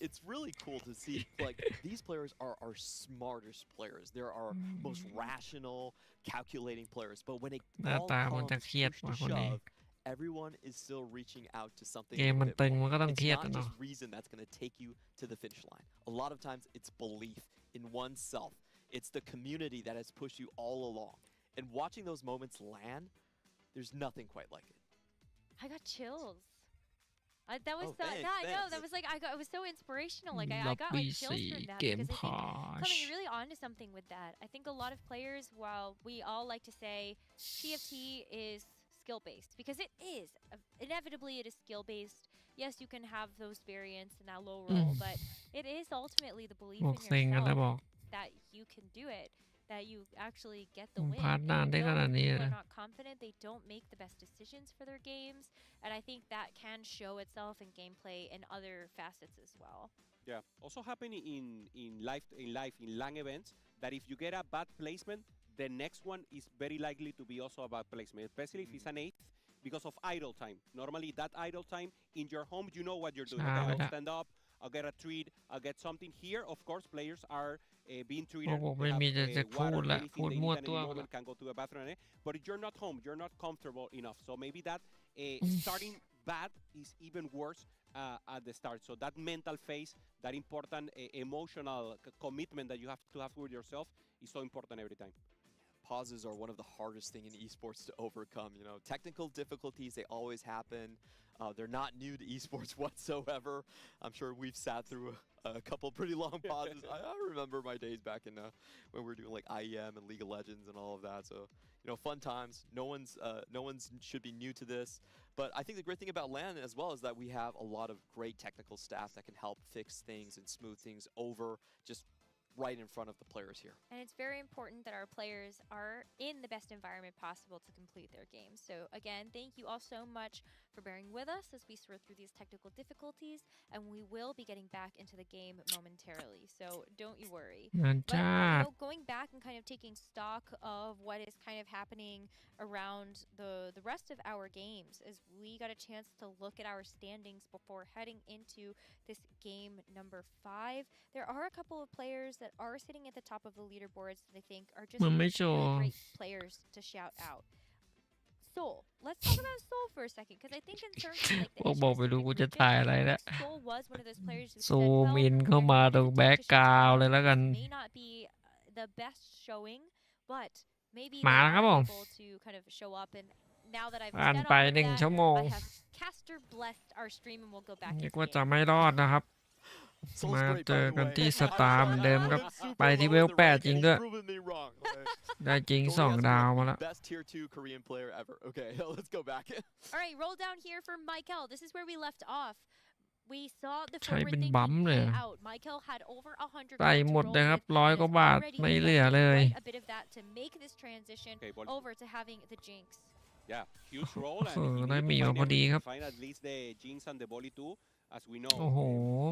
It's really cool to see, like, these players are our smartest players. They're our most rational, calculating players. But when it
หน้า
all
ตามัน
comes
จะเครียด
push
กว่า
to
คนนี้
shove, everyone is still reaching out to something
เก
a
มมัน
little
ตึง
bit
มันก็
more.
ต้อง
It's
เครียด
not
อะเนาะ
just reason that's going to take you to the finish line. A lot of times it's belief in oneself. It's the community that has pushed you all along. And watching those moments land, there's nothing quite like it.
I got chills. That was
Oh, thanks,
I know
thanks.
that was like it was so inspirational. Like
ล็
I
อบ
got
บี้
like chills
สี่
from that
เกม
because I
พา
think
ช
coming really onto something with that. I think a lot of players, while we all like to say TFT is skill based because it is inevitably it is skill based. Yes, you can have those variants and that low roll, but it is ultimately the belief
บ
in
อกเซ็งกันแล้วบ
yourself
อก
that you can do it, that you actually get the
ผม
win.
พลาดนาน
And
ได้ขนาด
though
นี้
people
เลย
are not confident, they don't make the best decisions for their games, and I think that can show itself in gameplay and other facets as well.
Yeah. Also happening in LAN events that if you get a bad placement, the next one is very likely to be also a bad placement, especially if it's an 8th. because of idle time. Normally, that idle time in your home, you know what you're doing.
ช้า
Okay,
ไป
I'll
ละ
stand up, I'll get a treat, I'll get something here. Of course, players are being
พว
treated.
กผม
They
ไม่
have
มีจะพู
water,
ดละ
anything
พูด
they
มั่ว
need at
ตัว
any
ไปละ
moment, can go to the bathroom. But if you're not home, you're not comfortable enough. So maybe that starting bad is even worse at the start. So that mental phase, that important emotional commitment that you have to have with yourself is so important every time.
Pauses are one of the hardest thing in esports to overcome. You know, technical difficulties, they always happen. They're not new to esports whatsoever. I'm sure we've sat through a couple pretty long pauses. I remember my days back in when we were doing like IEM and League of Legends and all of that. So, you know, fun times. No one's should be new to this. But I think the great thing about LAN as well is that we have a lot of great technical staff that can help fix things and smooth things over just right in front of the players here.
And it's very important that our players are in the best environment possible to complete their games. So again, thank you all so much for bearing with us as we sort through these technical difficulties, and we will be getting back into the game momentarily. So don't you worry.
งาน
But
ชา
you
ติ
know, going back and kind of taking stock of what is kind of happening around the rest of our games, as we got a chance to look at our standings before heading into this game number 5. There are a couple of players that are sitting at the top of the leaderboards that I think are just
มันไม่โช
really
ว์
great players to shout out. Soul. Let's talk about Soul for a second, because I think in terms of like
พวกบอก
the
ไม่รู้
Asia
กูจะ
Pacific
ถ่าย
region,
อะไรละ
Soul was one of those players who
ซู
said,
ม
well,
อิน
we're
เข้ามา
gonna
ตรง
need
แบ็ก
to
กราว
shut
เลย
down.
แล้วกัน
This may not be the best showing, but maybe they
มาแล้วครับผ
are
ม
able to kind of show up. And now that I've
ผ่าน
said
ไป
all of
1
that,
ชั่วโมง
I have caster blessed our stream, and we'll go back
นึก
into
ว่า
the
จะ
game.
ไม่รอดนะครับ
Soul's
มา
great,
เจ
by
อ
the
กัน
way.
ที่
I'm
สตาร์เห
sorry,
มือนเดิม
I've
ครับ
been super
ไปที่
low
เว
in
ล
the
8
rank,
จริง
and
ด้
he's
วย
proven me wrong.
ได้จริง
Goalie
2
has to
ดาว
be
มาแล้ว
the best tier 2 Korean player ever. Okay, let's go back.
All right, roll down here for Michael. This is where we left off. We saw the
ใช้
forward
เป็น
thinking
บัมป์เลย
play
อะ
out. Michael had over 100
ใส่
gold
หม
to
ด
roll
เลยครับ
with,
100
and
กว่า
has
บาท
already
ไม่เหลือ
invested
เลย
quite a bit of that to make this transition
Okay, ball.
over to having the Jinx.
Yeah, huge role.
โอ้
And
โห
he
ได้
needed
หมี
to
มา
find
พอดี
everything
ครับ
to find at least the Jinx and the volley too, as we know.
โอ้โห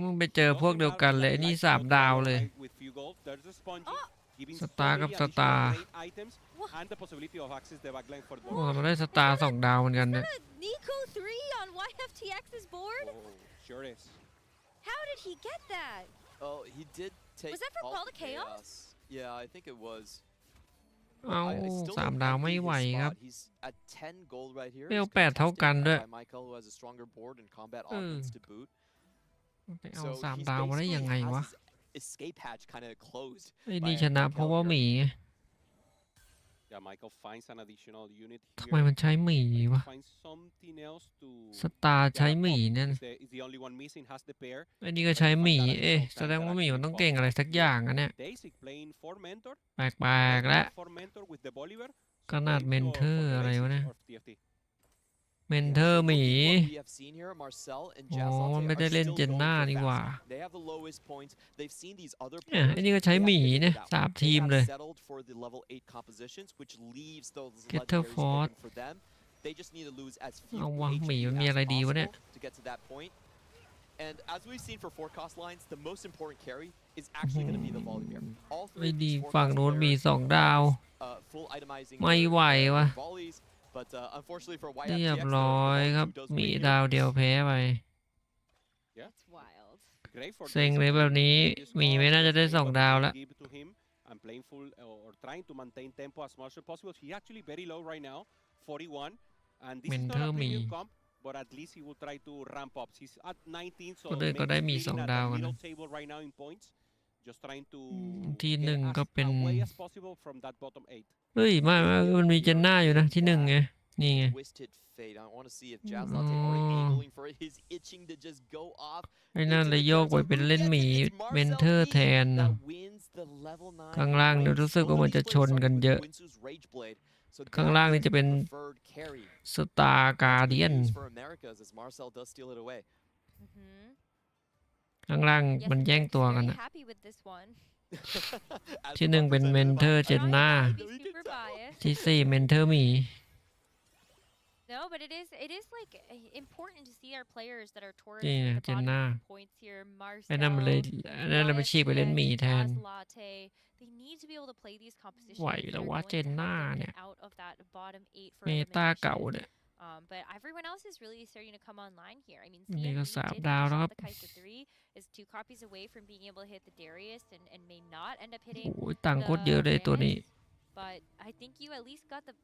มึงไปเจอพวกเดียวกันเลยไอ้นี่3 ดาวเลย
With few gold, there's a spongy, giving
สตาร์กับ
so
ส
many
ตาร์
additional great items and the possibility of access the backline for
โอ้
both.
มันได้สตาร์2 ดาวเหมือนกันเนี่ย
A Nico 3 on YFTX's board?
Oh, sure is.
How did he get that?
Oh, he did take
Was that for
all
Call
the
to Chaos?
chaos. Yeah, I think it was.
เอ้า
I still
3
don't
ดาว
envy
ไม่
his
ไหวครับ
spot. He's at 10 gold right here.
เวล
He's
8 เท่า
contested
กันด้วย
by Michael, who has a stronger board and combat augments to boot.
ไปเอา
So
3
he's
ดาวมาได้
basically
ยังไงวะ
has his escape hatch kind of closed.
ไอ้นี่ชนะเพราะว่าหมีไง
Yeah, Michael finds an additional unit
ทำ
here.
ไมมันใช้หมีวะ
Find something else to
สตาร์ใช้หมีเนี่ย
is the only one missing, has the pair.
ไอ้นี่ก็ใช้หมี เอ๊ะแสดงว่าหมีมันต้องเก่งอะไรสักอย่างอะเนี่ย
Basic playing for mentor.
แปลกๆแล้ว
For mentor with the Bolivar.
ขนาดเมนเทอร์อะไรวะเนี่ย
Or TFT.
เมนเทอร์หมี
What we have seen here, Marcel and
อ๋อ
Jazz
มันไม่
Latte
ได้
are
เล่น
still
เจน
known
หน้า
for
นี่หว่า
fast. They have the lowest points. They've seen these other
เนี่ย
players.
ไอ้นี่ก็ใช้หมีเนี่ย3 ทีม
They
เลย
have settled for the level 8 compositions, which leaves those
Get the
legendaries
fort.
open for them. They just need to lose as few
เอาวะ
HP
หมีมันมี
as
อะไรดีวะเนี่ย
possible to get to that point. And as we've seen for forecast lines, the most important carry is actually going to be the Volibear. All
ไอ้
three of
ดี
these
ฝั่ง
forecast
โน้นมี
players
2 ดาว
full itemizing
ไม่ไหววะ
volleys, but unfortunately for
เรียบ
YFTX,
ร้อยครับ หมีดาวเดียวแพ้ไป
That's wild.
Great for
เซ็ง
Jason
เลย
to
แบบนี้
use
หมีไม่
calls,
น่าจะได้
explain
2
what
ดาว
they
แล้ว
give to him and playing full or trying to maintain tempo as much as possible. He actually very low right now, 41, and this is not
Mentor
a premium
มี
comp, but at least he will try to ramp up. He's at 19, so
ก็ได้
maybe
ก็ได้มี
splitting
2
at
ดาว
the
กันนะ
middle table right now in points, just trying to
ที่
get
1 ก็
as
เป็น
away as possible from that bottom 8.
เฮ้ยไม่มันมีเจนหน้าอยู่นะที่ 1 ไง นี่ไง
Twisted fate. I want to see if Jazz Latte already angling for it. He's itching to just go off.
ไอ้นั่นเลยโยกไปเป็นเล่นหมีเมนเทอร์แทนนะ
That wins the level 9
ข้างล่างเนี่ยรู้สึกว่ามันจะชนกันเยอะ
Winsu's Rage Blade. So
ข้าง
that
ล่าง
is
นี่
the
จะเป็น
preferred carry.
สตาร์การ
That's
เดีย
good
น
news for Americas as Marcel does steal it away.
Mm-hmm.
ข้างล่าง
Yes,
มันแย่ง
Jack's
ตัวกัน
very
นะ
happy with this one.
As
ที่ 1 เป็น
represented
เมน
by
เทอร์เจนหน้า
Trying to
No,
be
you can
super
tell.
biased.
ที่ 4 เมนเทอร์หมี
No, but it is like important to see our players that are towards
นี่
the
ไง
bottom
เจนหน้า
points here.
ไอ้นั่นมันเลย
Marcel,
ไอ้นั่นเลยไปฉีกไปเล่นหมีแทน
Jazz Latte. They need to be able to play these compositions.
ไหว
if
แล้ว
they're
วะ
going
เจ
to
นหน้า
help them
เนี่ย
get out of that bottom 8 for
เมตาเก่า
elimination.
เนี่ย
But everyone else is really starting to come online here. I mean,
นี่ก็
CMB
3
did
ดาว
finish
แล้วครั
off
บ
the Kai'Sa 3, is 2 copies away from being able to hit the Darius and may not end up
โอ้
hitting
ยตังค์โคตรเยอะเลย
the
ตัวนี้
Mammoth. But I think you at least got the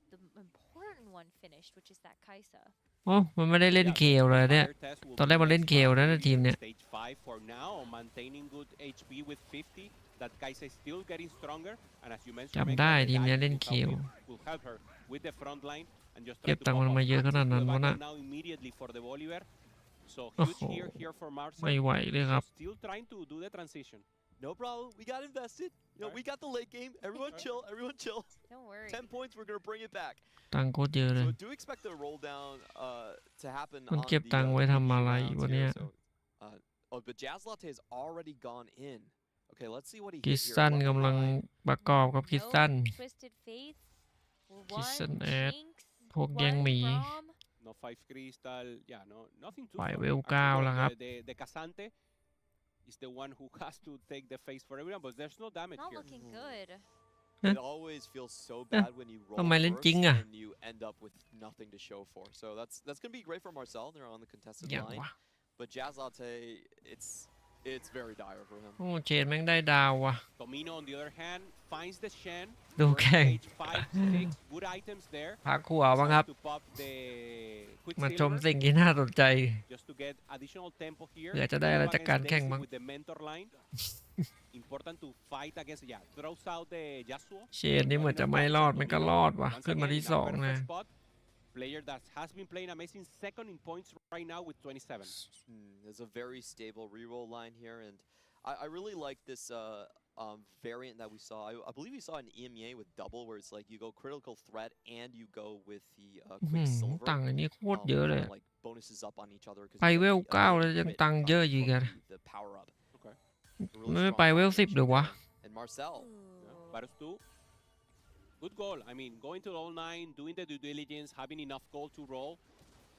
important one finished, which is that Kai'Sa.
โอ้มันไม่ได้เล่นเคลเลยเนี่ย
Fire test will
ตอนแรก
be
มันเล่น
next
เคล
round.
นะในทีมเนี่ย
Stage 5 for now, maintaining good HP with 50. That Kai'Sa is still getting stronger, and as you mentioned,
จำได้
Mega, the
ทีมเนี้ย
guy
เล่น
who
เค
help
ล
will help her with the front line and just
เก็
try
บ
to
ตังค์
pop
มัน
off
มาเยอะขนาด
access to
นั้น
the
วะน่ะ
backline now immediately for the Bolivar. So
โอ้
huge
โห
here for Marcel.
ไม่ไหวเลยครับ
Still trying to do the transition.
No problem. We got invested. You know, we got the late game. Everyone chill. Everyone chill.
Don't worry.
10 points. We're gonna bring it back.
ตังค์โคตรเยอะเลย
So do expect the roll down to happen
มัน
on
เก็บ
the
ตังค์ไว้
PG
ทำอะไร
rounds
วะ
here.
เนี่ย
So, oh, but Jazz Latte has already gone in. Okay, let's see what he
คิส
hit here.
ซัน
What
กำลัง
line?
ประกอบกับคิส
No
ซัน
Twisted Fates.
Kissen
One
ad.
Jinx.
พวกแย่ง
One
หมี
Braum.
No 5 crystal. Yeah, no, nothing too
ฝ่าย
far.
เวล
Actually,
9 แล้วครับ
the Casante is the one who has to take the face for everyone, but there's no damage
Not
here.
looking good.
It always feels so bad when you roll
ทำไมเล่น
first
จริงอ่ะ
and you end up with nothing to show for. So that's gonna be great for Marcel. They're on the contested
อย่าง
line.
วะ
But Jazz Latte, it's very dire for him.
โอ้เชนแม่งได้ดาวว่ะ
Tomino, on the other hand, finds the Shen.
ดู
We're
แข่ง
stage 5, 6, good items there.
พักหัวบ้างครับ
To pop the
มาชม
Quicksilver
สิ่งที่น่าสนใจ
just to get additional tempo here.
เผื่อจะได้อะไรจากการแข่งบ้าง
With the mentor line. Important to fight against, yeah, throws out the Yasuo.
เชนนี่เหมือนจะไม่รอดมันก็รอดว่ะ
Once
ขึ้นมา
again,
ที่
in a
2 นะ
perfect spot. Player that has been playing amazing second in points right now with 27.
There's a very stable reroll line here, and I really like this variant that we saw. I believe we saw an EMEA with double, where it's like you go critical threat and you go with the
อื้อหือ
Quicksilver.
ตังค์อันนี้โคตรเยอะเลย
Like bonuses up on each other. 'Cause
ไป
you
เว
get
ล
the
9 แล้ว
ability
ยัง
to hit
ตังค์เยอะอยู่
from
กัน
the power up.
Okay.
Really
ไม่
strong
ไปเวล 10 หรือวะ
combination. And Marcel.
Varus 2. Good goal. I mean, going to all 9, doing the due diligence, having enough gold to roll,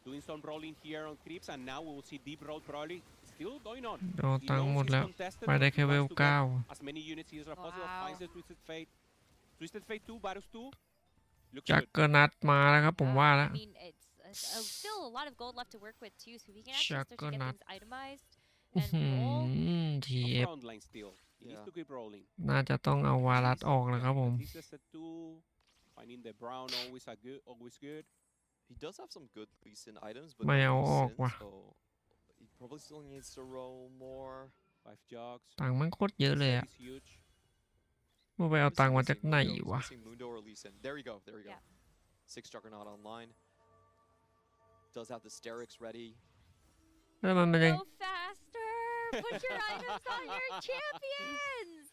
doing some rolling here on creeps, and now we will see deep roll probably still going on.
โดน
He
ตังค์
knows
หมด
he's
แล้ว
contested,
ไปได้
but
แค่
he
เวล
wants to get
9
as many units here as possible.
Wow.
Finds the Twisted Fate. Twisted Fate 2, Varus 2. Looks
จัก
good.
เกอร์นัทมาแล้วครับผมว่าแล้ว
I mean, it's still a lot of gold left to work with too, so if he can actually start to get
Juggernaut.
things itemized
อื้อ
and
หื
roll.
อ
No
TF
front line still. He needs
Yeah.
to keep rolling.
น่าจะต้องเอาวารัสออกแล้วครับผม
This is a 2. Finding the brown always good.
He does have some good recent items, but
ไม่
no
เอาออก
Sin,
ว่ะ
so he probably still needs to roll more.
5 jogs.
ตังค์มันโคตรเยอะเลยอะ
Is huge.
ว่าไปเอาตังค์มาจากไหน
He's
วะ
missing Mundo or Lee Sin. There you go. There you go.
Yeah.
6 Juggernaut online. Does have the Sterix ready.
แล้วมันยัง
Go faster! Put your items on your champions!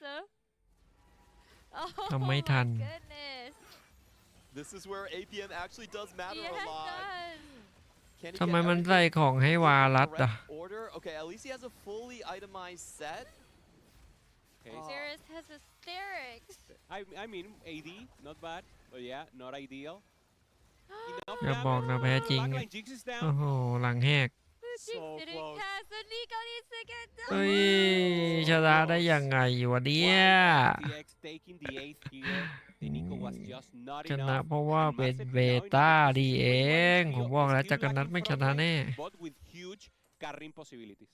Oh
ทำไม่
my
ทัน
goodness.
This is where APM actually does matter
Yes,
a lot.
does.
Can he
ทำไม
get
มัน
everything
ใส่ของให้วา
in the
รัส
correct
อ่ะ
order? Okay, at least he has a fully itemized set.
Okay.
Darius has hysterics.
I mean, AD, not bad. But yeah, not ideal. Enough
อย่าบอกนะ
damage.
แพ้จริง
Backline Jinx is
โอ้
down.
โหหลังแหก
The Jinx
So
didn't
close.
cast, and Nico needs to get
เฮ้ย
done.
ชนะได้ยังไงวะเนี่ย
TX taking the 8th here. Nico was just not
ชนะ
enough.
เพราะว่า
And
เป็น
Massive
เบ
now in a
ต้า
good
ดีเอ
position.
ง
Still-
ผมบอกแล้ว
still
จักรนัท
lacking
ไม่ช
front
นะ
line,
แน่
but with huge carrying possibilities.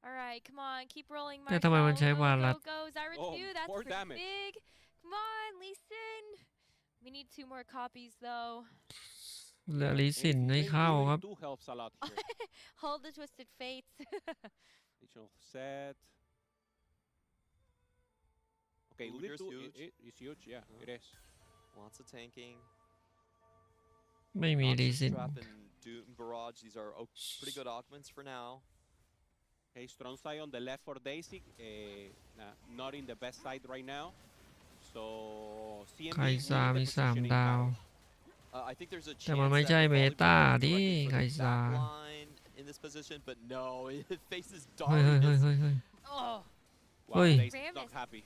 All right, come on, keep rolling,
แต่ทำไมมัน
Marcel.
ใช้
Go,
วารัส
go, go. Zyra
Oh,
2, that's
more
pretty
damage.
big. Come on, Lee Sin. We need 2 more copies, though.
เหลือลิสินไม่เข้าครับ
Two helps a lot here.
Hold the Twisted Fates.
Additional set. Okay,
Ooh,
Udyr
here's
2
huge.
is huge. Yeah, it is.
Lots of tanking.
ไม่มี
Monster
ลิสิน
Trap and Doom Barrage. These are pretty good augments for now.
Okay, strong side on the left for Daisy. Not in the best side right now. So CMB
ไคซา
winning the
มี
position in
3 ดาว
battle.
I think there's a
แต่มัน
chance
ไม่
that
ใช่
the
เม
Volley
ตา
will go
ดิ
directly for
ไค
the
ซา
back line in this position, but no, it faces
เฮ้ยเฮ้ยเฮ้ย
Darius.
เฮ้ยเฮ้ย
Oh,
Wow,
Oi.
Daisy
Ram
not
is-
happy.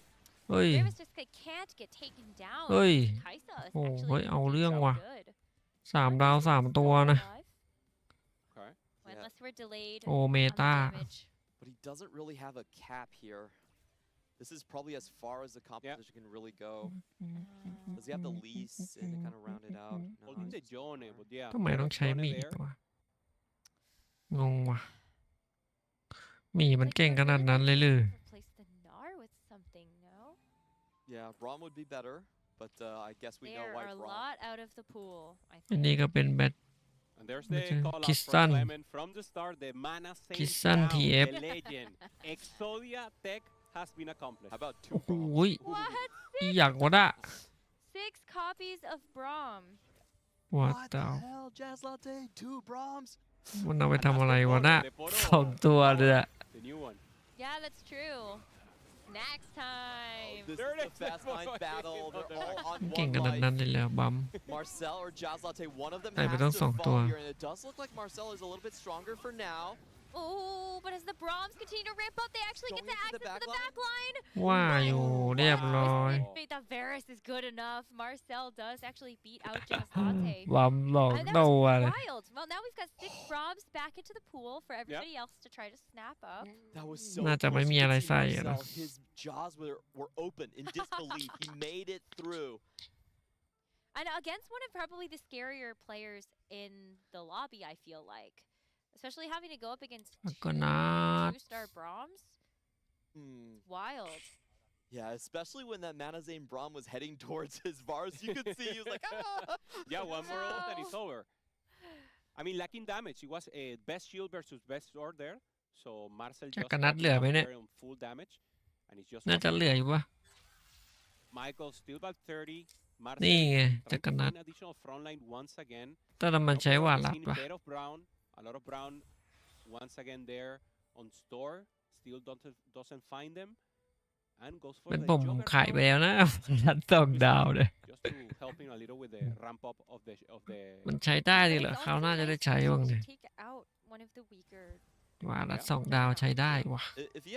เฮ้ย
Ramus just can't get taken down.
เฮ้ย
Kaisa is
โอ้
actually
เฮ้ย เอาเรื่อง
so
ว่ะ
good.
3 ดาว 3 ตัวนะ
Okay.
Yeah.
Unless we're delayed
โอ้ เม
on the
ตา
damage.
But he doesn't really have a cap here. This is probably as far as the competition can really go. Does he have the lease and to kind of round it out? No,
Holding the Jone, but yeah.
ทำไมต้องใช้
Jone
มีด
there.
วะงงว่ะมีมัน
Like,
เก่ง
we're
ขนาด
really
นั้นเลย
gonna
หรือ
replace the Gnar with something, no?
Yeah, Braum would be better, but I guess we know
There
why
are a
Braum.
lot out of the pool, I
อัน
think.
นี้ก็เป็นแบท
And there's
Which
the
is
call out
Kissan.
from Clement from the start. The mana Saint
Kissan
down,
TF.
the legend. Exodia Tech has been accomplished.
How about
โอ้
two
โห
Brahms?
What?
อีหยังวะน่ะ
6 copies of Braum.
What
What
the
the hell? Jazz Latte, two Brahms?
มันเอาไป
And
ทำ
that's
อะไร
the
วะ
photo,
น่ะ
the photo
สองตัวเลยอะ
The new one.
Yeah, that's true. Next time.
This
There
is
it
the
is.
fast line battle. They're all on
เก่ง
one
ขนาด
life.
นั้นเลยเหรอบัม
Marcel or Jazz Latte, one of them
ได้ไป
has
ต้อง
to
สองตัว
fall here, and it does look like Marcel is a little bit stronger for now.
Oh, but as the Brahms continue to ramp up, they actually get
Going
to
into the
access the
back
back line.
ว่าอยู่เรียบร้อย
The Varus is good enough. Marcel does actually beat out Jazz Latte.
บัมหลอก
And that
โด
was
เลย
wild. Well, now we've got 6 Brahms back into the pool for everybody else to try to snap up.
That was so
น่าจะ
close.
ไม่
You
มี
could
อะไร
see
ใส่อะนะ
Marcel, his jaws were open in disbelief. He made it through.
And against one of probably the scarier players in the lobby, I feel like. Especially having to go up against
แล้วก็
2
นัด
2-star Brahms.
Hmm.
Wild.
Yeah, especially when that Mana Zane Braum was heading towards his bars, you could see he was like, ah!
Yeah, one more ult and
No.
it's over. I mean, lacking damage. It was a best shield versus best sword there. So Marcel
จั
just
กรนัด
got
เหลือไหมเนี่ย
there on full damage. And it's just
น่าจะเหลืออยู่ปะ
Michael still about 30.
นี่
Marcel
ไง
trying
จักร
to
นัด
find additional front line once again.
แต่ละมันใช้หวาด
We've
ลัด
seen
ปะ
a bit of Brown, a lot of Brown once again there on store. Still doesn't find them. And goes for
เป็น
the
ผม
Juggernaut
ขายไปแล้วนะ นัดสองดาวเลย
just to help him a little with the ramp up of the
มันใช้ได้ดิ
But
เหรอ
it's
คราว
also
หน้าจะได้
nice
ใช้บ้าง
to
เนี่ย
take out one of the weaker
หวาดลัดสองดาวใช้ได้ว่ะ
If he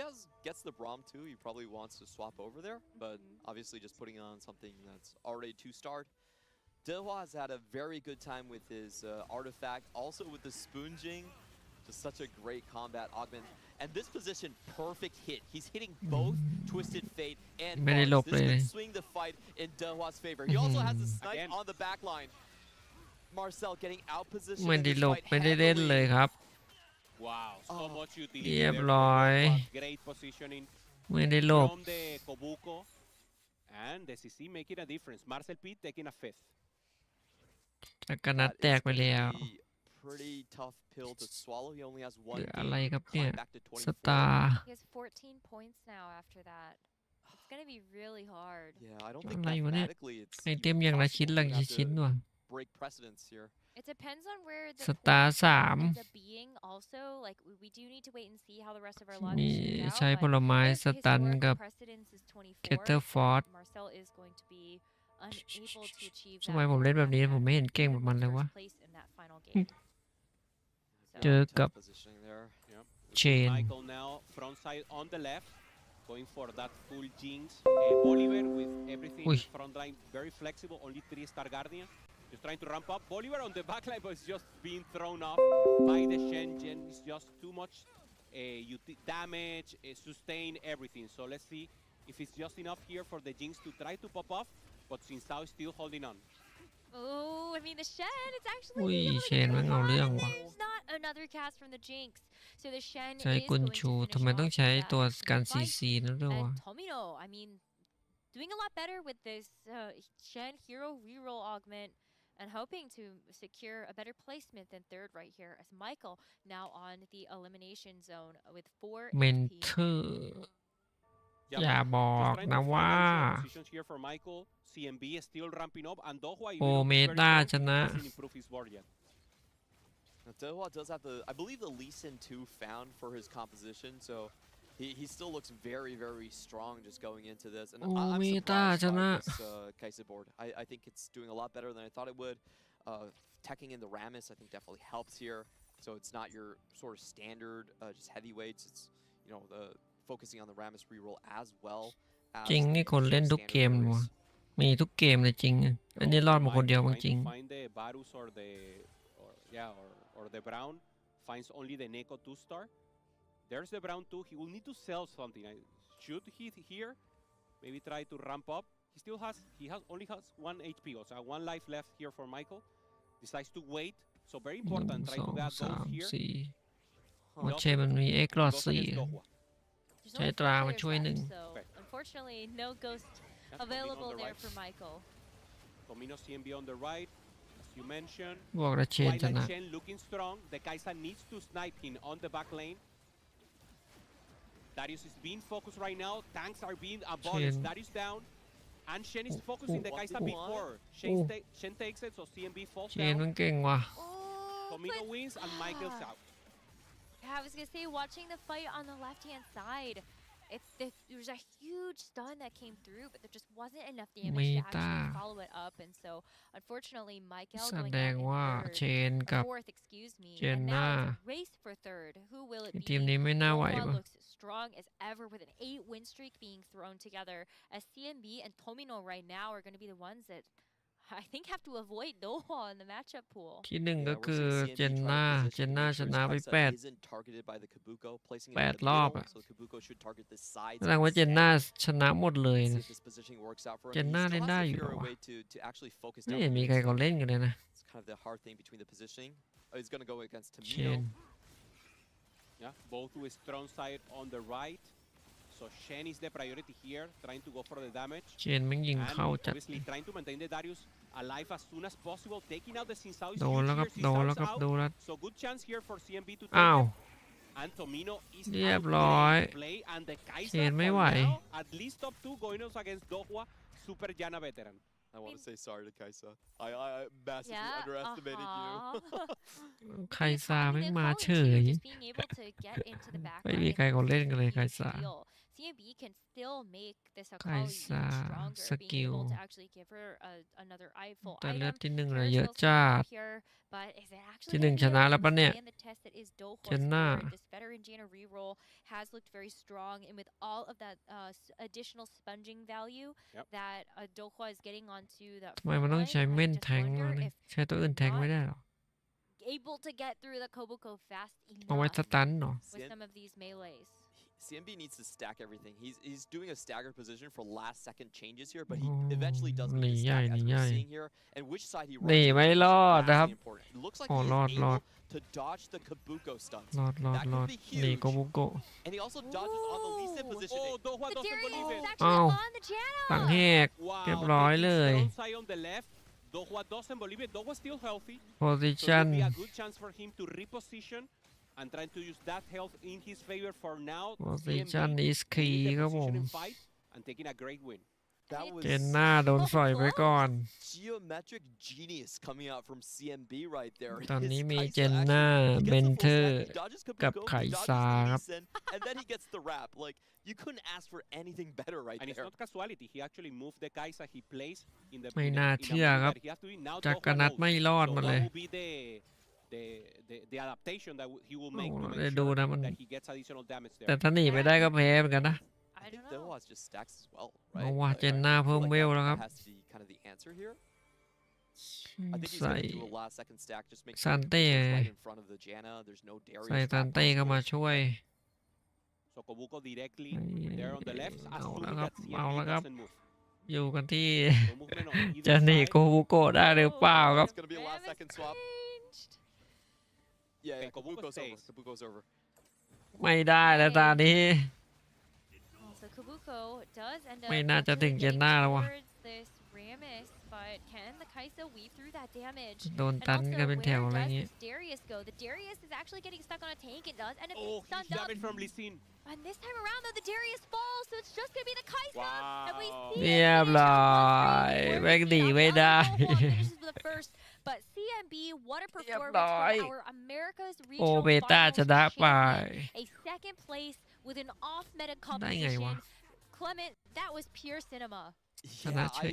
gets the Braum too, he probably wants to swap over there, but obviously just putting on something that's already 2-starred. Dehua has had a very good time with his artifact, also with the spoonging. Just such a great combat augment. And this position, perfect hit. He's hitting both Twisted Fate and
ไม่ได้หลบ
Bars.
เล
This
ย
could swing the fight in Dehua's favor. He also has the snipe
Again.
on the back line. Marcel getting out position
ไม่
in
ได้
this
หลบ
fight
ไม่ได้เล่นเลย
heavily.
ครับ
Wow, so
Oh.
much utility
เรียบ
there
ร้อย
from Dehua. Great positioning
ไม่ได้หลบ
from the Kobuko. And the CC making a difference. Marcel Pitt taking a 5th.
จักรนัด
That is
แตกไป
gonna
แล้ว
be pretty tough pill to swallow. He only has
เห
one
ลือ
game
อะไร
to
ครับเนี่ย
climb back to
ส
24.
ตาร์
He has 14 points now after that. It's going to be really hard.
Yeah, I don't think
อะไรวะเนี่ย
mathematically it's
ไอเต็มอย่างละชิ้น
possible.
ละ
He'd have
ชิ้น
to
ว่ะ
break precedence here.
It depends on where the
สตาร์
point
สาม
ends up being also. Like, we do need to wait and see how the rest of our
มี
lobby shake out.
ใช้ผ
But
ลไม้
if
สตัน
historic
กับ
precedence is 24,
เกตเตอร์ฟอร์
Marcel is going to be unable to achieve
ทำไม
that
ผมเล่นแบบนี้
and
ผมไม่เห็นเก่งแบบมันเลยวะ
first place in that final game.
เจอกับ
Tough positioning there.
Yeah.
Chain.
Michael now front side on the left, going for that full Jinx. Bolivar with everything
Uy.
front line very flexible, only 3-star Guardian. Just trying to ramp up. Bolivar on the back line, but it's just being thrown off by the Shenzhen. It's just too much damage, sustain everything. So let's see if it's just enough here for the Jinx to try to pop off, but Sinsao is still holding on.
Oh, I mean, the Shen, it's actually
อุ้ย
being able to
เช
get
น
the
มันเอาเรื่อง
and
ว่ะ
there's not another cast from the Jinx. So the Shen
ใช้
is
กุน
going to
ชู
finish
ทำไมต้อง
off
ใช้
that
ตัวการซี
fight.
ซีนั่นด้วยวะ
And Tomino, I mean, doing a lot better with this Shen hero reroll augment and hoping to secure a better placement than third right here as Michael now on the elimination zone with 4
เมน
HP.
เทอร์
Yeah,
อย่า
but
บอก
just trying
นะ
to find
ว่า
additional positions here for Michael. CMB is still ramping up, and Dohua, even
โอ
though
เม
he's very
ตา
strong,
ชนะ
hasn't improved his board yet.
Now, Dehua does have I believe the Lee Sin 2 found for his composition, so he still looks very, very strong just going into this. And I'm surprised by this Kai'Sa board. I think it's doing a lot better than I thought it would. Teching in the Rammus, I think definitely helps here. So it's not your sort of standard just heavyweights. It's, you know, focusing on the Rammus reroll as well.
จริงนี่คนเล่นทุกเกมวะมีทุกเกมเลยจริงอะอันนี้รอดมาคนเดียวจริง
Find the Varus or the Brown. Finds only the Neko 2-star. There's the Brown 2. He will need to sell something. should hit here. Maybe try to ramp up. Only has 1 HP, so 1 life left here for Michael. Decides to wait. So very
หนึ่ง
important.
ส
Try
อ
to
ง
get
สาม
goals here.
สี่โอ
Lost
เคมันมี X หลอด
goes
สี่
against Dohwa.
There's
Saya
only 4
telah
players
mencuri
left,
ning.
so unfortunately no ghost
That's Tomino on
available
the
there
right.
for Michael.
Tomino CMB on the right. As you mentioned.
บอกแล้วเชนช
Twilight
นะ
Chen looking strong. The Kaisa needs to snipe him on the back lane. Darius is being focused right now. Tanks are being abolished.
Chen.
Darius down. And Shen is focusing the Kaisa before. Shen takes it, so CMB falls
เชน
down.
มันเก่งว่ะ
Oh,
Tomino
but-
wins and Michael's out.
Yeah, I was gonna say, watching the fight on the left-hand side, there was a huge stun that came through, but there just wasn't enough damage to
Meta.
actually follow it up, and so unfortunately, Michael
แส
going
ด
down
ง
in
ว่า
third,
เชนกับ
fourth, excuse me,
Chen
and now it's
น่า
a race for third. Who will it
ทีม
be?
นี้ไม่น่าไหว
Dohwa
ป่ะ
looks strong as ever with an 8-win streak being thrown together, as CMB and Tomino right now are going to be the ones that I think have to avoid Dohwa in the matchup pool.
ที่หนึ่ง
Yeah,
ก็
we're
คือ
seeing
เจ
CMB
น
try to
น่า
position,
เจนน่า
make
ช
sure
นะ
his
ไป
Kaisa
8
isn't targeted by the Kabuko, placing it
แป
in
ด
the
รอบ
middle,
อะ
so the Kabuko should target the sides
แสดงว่าเจนน่าชนะหมดเลย
See
นะ
if this positioning works out for him.
เจน
He
น่า
still
เล่น
has
ได้
to
อยู่
figure
เหรอ
a
วะ
way to actually focus
ไม่
down
เห็น
the
มี
mid
ใครเขา
zone.
เล่นกันเลยนะ
It's kind of the hard thing between the positioning. Oh, he's gonna go against
เช
Tomino.
น
Yeah, both with strong side on the right. So Shen is the priority here, trying to go for the damage.
เชนแม่งยิง
And
เข้าจัด
obviously trying to maintain the Darius alive as soon as possible, taking out the Sinsao is
โดน
huge
แล้วครับ
here.
โดนแล้วครับ
Sinsao's
โด
out.
นแล้ว
So good chance here for CMB to
อ้าว
take it. And Tomino is
เรียบ
out
ร้อย
playing play, and the Kaisa
เชนไม่
for
ไหว
now, at least top 2 going up against Dohwa, Super Jana veteran.
I want to say sorry to Kaisa. I massively
Yeah,
underestimated you.
ใครซา
Finding
แม่ง
the
มา
phone
เฉ
too,
ย
just being able to get into the back
ไม่
line
มี
and
ใครเขาเล่นกันเลย
really
ใครซา
feel. CMB can still make this Akali even
Kaisa,
stronger, being able
skill.
to actually give her another full
แต่เลือด
item.
ที่หนึ่งเลย
Kara
เยอะ
still
จัด
here, but is it actually
ที่หนึ่ง
gonna
ช
be
นะ
able
แล้ว
to
ปะเนี่ย
stand the test that is Dohwa's
เจนน่า
third? This veteran Jaina reroll has looked very strong, and with all of that additional sponging value
Yep.
that Dohwa is getting onto the
ทำไมมันต้อง
front
ใช้
line,
เม่น
I just
แทง
wonder
วะเนี่ย
if
ใช้ตัวอื่นแทงไม่ได้หรอ
able to get through the Kobuko fast
เอาไว้
enough
สตันเหรอ
with some of these melees.
CMB needs to stack everything. He's doing a staggered position for last second changes here, but he eventually does
หนี
need to
ใหญ่
stack
หนี
as
ใหญ่
we're seeing here. And which side he
หนี
runs
ไม่
into is
รอดนะครับ
vastly important. It looks like
อ๋อ
he is
รอด
able to dodge the Kabuko stunts.
รอดรอด
That
รอ
could
ด
be
หนี
huge.
โกบุโกะ
And he also dodges on the Lee Sin
Oh,
positioning.
Dohwa
The
doesn't
Darius
believe
is
it.
actually
Oh.
on the channel.
ต่างแหก
Wow,
เรียบร้อยเลย
taking strong side on the left. Dohwa doesn't believe it. Dohwa still healthy. So it
position
would be a good chance for him to reposition and trying to use that health in his favor for now.
position
CMB
is key
in the
ครับผม
position in fight and taking a great win.
That
เจ
was
นน่าโดนสอยไปก่อน
geometric genius coming out from CMB right there.
ตอนนี้
His
มี
Kaisa
เจนน่า
actually, he
เบ
gets
น
the
เทอ
full
ร์
stack, he dodges
กับ
Kabuko,
ไข
he dodges
ซา
the
ครับ
Lee Sin, and then he gets the wrap. Like, you couldn't ask for anything better right
And it's
there.
not casuality. He actually moved the Kaisa he plays in the
ไม่
in
น่า
a- in a
เชื่อ
move
ครับ
that he has to do. Now
จักร
Dohwa
นัด
knows.
ไม่รอด
So
มา
what
เลย
will be the adaptation that he will make to
ได้
make
ดู
sure
นะมัน
that he gets additional damage
แต่
there.
ถ้าหนีไม่ได้ก็แพ้เหมือนกันนะ
I
I
think
don't know.
Dohwa just stacks as well,
เพราะ
right?
ว่า
I-
เจน
I
น่า
feel
เพิ่ม
like
เวล
that
แล้วครับ
has to be kind of the answer here. I think he's
ใส่
gonna do a last second stack, just make sure
San
he goes
Tê.
right in front of the Janna. There's no Darius
ใส่
back
ตันเต้
onto
เข้า
it.
มาช่วย
So Kobuko directly
ไอ้
there on the left,
เอา
assuming
แล้วครับ
that
เอา
CMB
แล้วครับ
doesn't move.
อยู่กันที่
No movement on either
จะหนี
side.
โกบุโกะได้หรือเปล่าครับ
It's gonna be a last
Ram is
second swap.
changed.
Yeah,
Okay, Kobuko
Kabuko's over.
stays.
Kabuko's over.
ไม่ได้แล้วตอนนี้
So Kobuko does end up
ไม่น่าจะถึง
actually
เจน
getting
น่าแล้ววะ
towards this Rammus, but can the Kaisa weave through that damage?
โดน
And
ตัน
also,
กันเป็นแถว
where
อะไร
does
เงี้ย
this Darius go? The Darius is actually getting stuck on a tank. It does end up
Oh,
being
huge
stunned up.
damage from Lee Sin.
And this time around, though, the Darius falls, so it's just gonna be the Kaisa. And we
Wow.
see
เรียบ
it finish
ร้
out
อย
1-3 before
แม่ง
we
หนี
see
ไม่
another
ได้
Dohwa finishes with the first. But CMB, what a performance
ร้อย
from our America's
โอ
Regional
เบต้า
Finals
ชนะไป
champion. A second place with an off-meta
ได้ไงวะ
competition. Clement, that was pure cinema.
Yeah,
Tanache.
I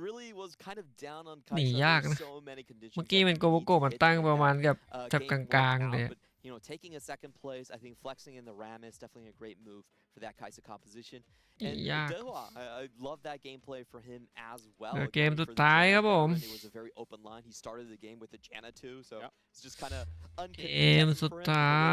really was kind of down on
หนี
Kaisa.
ยาก
There's
นะ
so many conditions
เมื่อกี้
that
มัน
he
โกบุ
needs
โกะ
to
มัน
hit
ตั้ง
to
ประ
get
มาณ
that
กับจับ
game
กลาง
worked
ๆเลย
out. But, you know, taking a second place, I think flexing in the Ram is definitely a great move for that Kaisa composition.
หนี
And
ยาก
Dohwa, I love that gameplay for him as well.
เหลือ
Going
เกม
for
สุด
the
ท้าย
Janna
ครับผม
veteran, it was a very open line. He started the game with the Janna too, so
Yep.
it's just kind of
เกมสุดท้า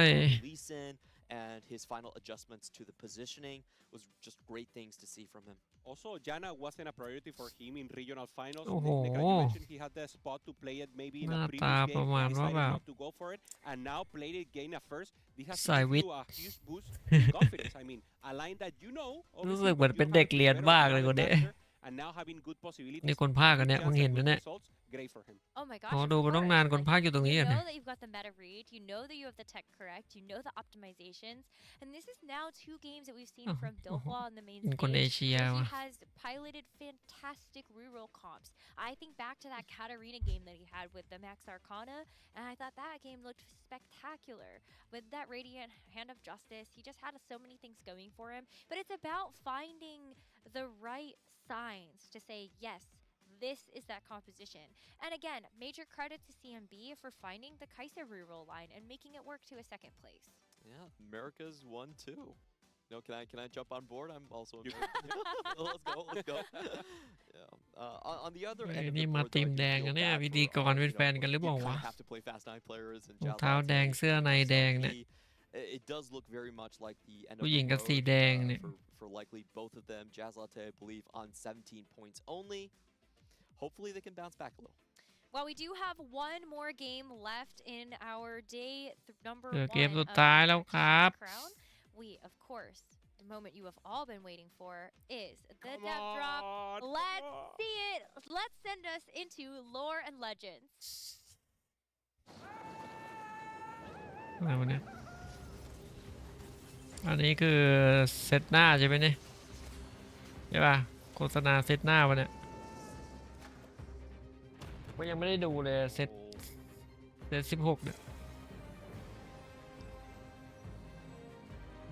ย
Lee Sin, and his final adjustments to the positioning was just great things to see from him.
Also, Jana wasn't a priority for him in regional finals.
โอ้โห
Nekra, you mentioned he had the spot to play it maybe in
หน้า
a
ตา
previous
ประ
game,
มาณว่า
decided
แบบ
not to go for it, and now played it, gained a first. This has
สาย
given
วิทย์
you a huge boost in confidence. I mean, a line that you know,
รู้
obviously,
สึกเหมือน
but
เป็น
you
เด็ก
have
เรียน
better
มากเลย
grounded
คนนี้
dancer, and now having good possibilities,
นี่คนภาคกันเนี่ย
good
มึง
chance
เห็น
at
นะ
good
เนี่ย
results, great for him.
Oh my
อ๋อ
gosh,
ดู
of
มาต้อง
course.
นานคน
Like,
ภาคอยู่ตรงนี้
you
อ่ะ
know that you've got the meta read, you know that you have the tech correct, you know the optimizations, and this is now 2 games that we've seen from Dohwa on the main
เป็นคนเอ
stage
เชีย
where he
ว่ะ
has piloted fantastic reroll comps. I think back to that Katarina game that he had with the Max Arcana, and I thought that game looked spectacular. With that Radiant Hand of Justice, he just had so many things going for him, but it's about finding the right signs to say, yes, this is that composition. And again, major credit to CMB for finding the Kai'Sa reroll line and making it work to a 2nd place.
Yeah, America's won too. No, can I jump on board? I'm also let's go. Yeah. On the other
เฮ้ย
end of
นี่
the
มา
board,
ที
though,
ม
I
แด
do
ง
feel
กันเนี่ย
bad
พิ
for
ธีกรเป็น
you
แฟนกันหรือเป
know,
ล่า
you
วะ
kind of have to play Fast 9 players and
รอง
Jazz
เท้าแดง
Latte
เสื้อใน
plus
แดงเนี่ย
CMB. It does look very much like the end of
ผู้
the
หญิงกับ
road
สีแดงเนี่ย
for likely both of them. Jazz Latte, I believe, on 17 points only. Hopefully they can bounce back a little.
Well, we do have one more game left in our day number
เหลือ
1
เกม
of
สุดท้ายแล้ว
the
ครับ
Crown. We, of course, the moment you have all been waiting for is the
Come
death drop.
on,
Let's
come on.
see it. Let's send us into lore and legends.
อะไรวะเนี่ย อันนี้คือเซตหน้าใช่ไหมเนี่ยใช่ป่ะโฆษณาเซตหน้าวะเนี่ยก็ยังไม่ได้ดูเลยเซต16เนี่ย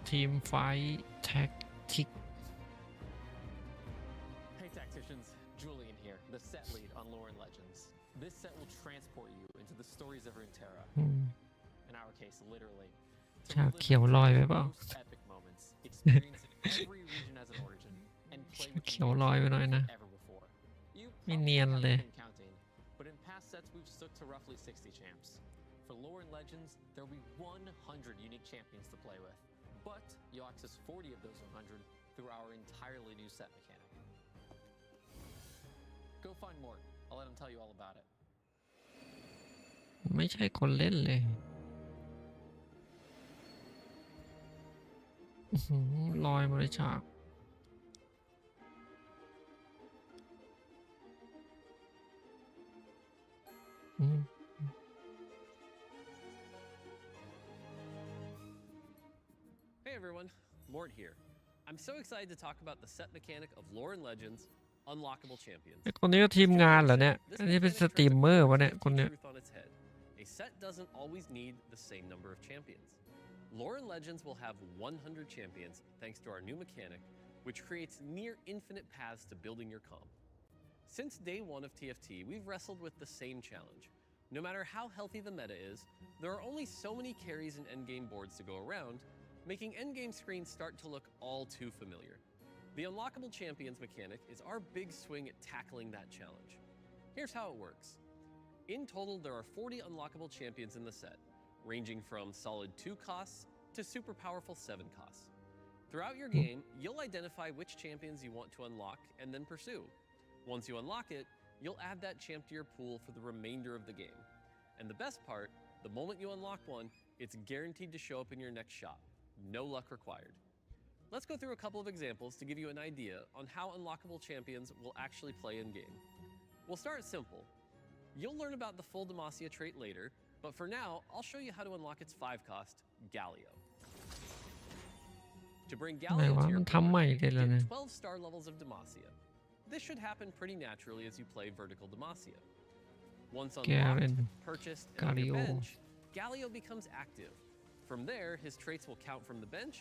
Teamfight Tactics
Hey Tacticians, Julian here, the set lead on Lore and Legends. This set will transport you into the stories of Runeterra.
อืม
In our case, literally. To
ฉาก
relive
เขียวลอยไปเปล่า
most epic moments, experience every region as an origin, and play with
เขียวลอยไปหน่อยนะ
ever before. You
ไม่เนียน
probably
เลย
haven't been counting, but in past sets we've stuck to roughly 60 champs. For Lore and Legends, there will be 100 unique champions to play with, but you'll access 40 of those 100 through our entirely new set mechanic. Go find Mort. I'll let him tell you all about it.
ไม่ใช่คนเล่นเลยอื้อหือลอยมาเลยฉากอืม
Hey everyone, Mort here. I'm so excited to talk about the set mechanic of Lore and Legends, Unlockable Champions.
ไอ้คนนี้ก็ทีมงานเหรอเนี่ย อันนี้เป็นสตรีมเมอร์วะเนี่ยคนเนี้ย
Truth on its head. A set doesn't always need the same number of champions. Lore and Legends will have 100 champions thanks to our new mechanic, which creates near infinite paths to building your comp. Since day 1 of TFT, we've wrestled with the same challenge. No matter how healthy the meta is, there are only so many carries and endgame boards to go around, making endgame screens start to look all too familiar. The Unlockable Champions mechanic is our big swing at tackling that challenge. Here's how it works. In total, there are 40 unlockable champions in the set, ranging from solid 2 costs to super powerful 7 costs. Throughout your game, you'll identify which champions you want to unlock and then pursue. Once you unlock it, you'll add that champ to your pool for the remainder of the game. And the best part, the moment you unlock one, it's guaranteed to show up in your next shop. No luck required. Let's go through a couple of examples to give you an idea on how unlockable champions will actually play in game. We'll start simple. You'll learn about the full Demacia trait later, but for now, I'll show you how to unlock its 5 cost, Galio. To bring
ไหน
Galio
วะ
to
มั
your
นทำใหม่
board,
เลยเหรอเนี่ย
get 12 star levels of Demacia. This should happen pretty naturally as you play vertical Demacia. Once
Garen,
unlocked, purchased, and on your
Galio.
bench, Galio becomes active. From there, his traits will count from the bench,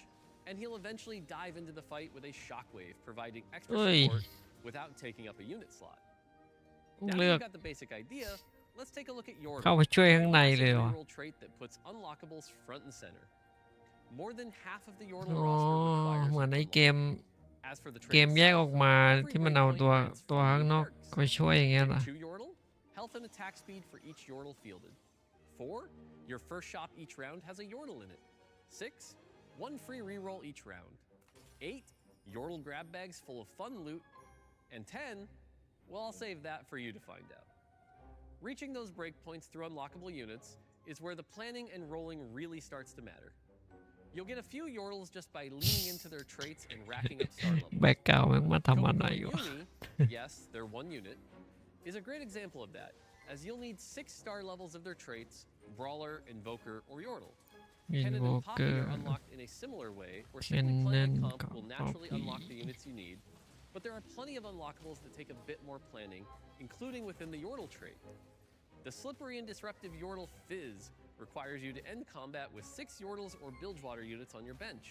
and he'll eventually dive into the fight with a shockwave, providing extra
Oi.
support without taking up a unit slot.
ต้อง
Now
เลือก
you've got the basic idea, let's take a look at your
เข้าไปช่วยข้างในเลย
a
วะ
reroll trait that puts unlockables front and center. More than half of the
อ๋
Yordle
อ
roster
เหมือน
requires
ใน
reroll.
เกม
As for the
เก
trait
มแยก
itself,
ออกมา
every
ที่มันเอา
waypoint
ตัว
grants
ตัว
4
ข้างนอก
perks.
ไปช่วยอย่างเงี้ยเหรอ
2 Yordle, health and attack speed for each Yordle fielded. 4, your first shop each round has a Yordle in it. 6, 1 free reroll each round, 8 Yordle grab bags full of fun loot, and 10, well, I'll save that for you to find out. Reaching those breakpoints through unlockable units is where the planning and rolling really starts to matter. You'll get a few Yordles just by leaning into their traits and racking up star levels.
แบกเก่าแม่งมาทำอะไร
Kokomo
วะ
Uni, yes, they're 1 unit, is a great example of that, as you'll need 6 star levels of their traits, Brawler, Invoker, or Yordle.
อิน
Cannon
โว
and
เกอ
Poppy
ร์
are unlocked in a similar way, where simply playing a comp will naturally unlock the units you need, but there are plenty of unlockables that take a bit more planning, including within the Yordle trait. The slippery and disruptive Yordle Fizz requires you to end combat with 6 Yordles or Bilgewater units on your bench.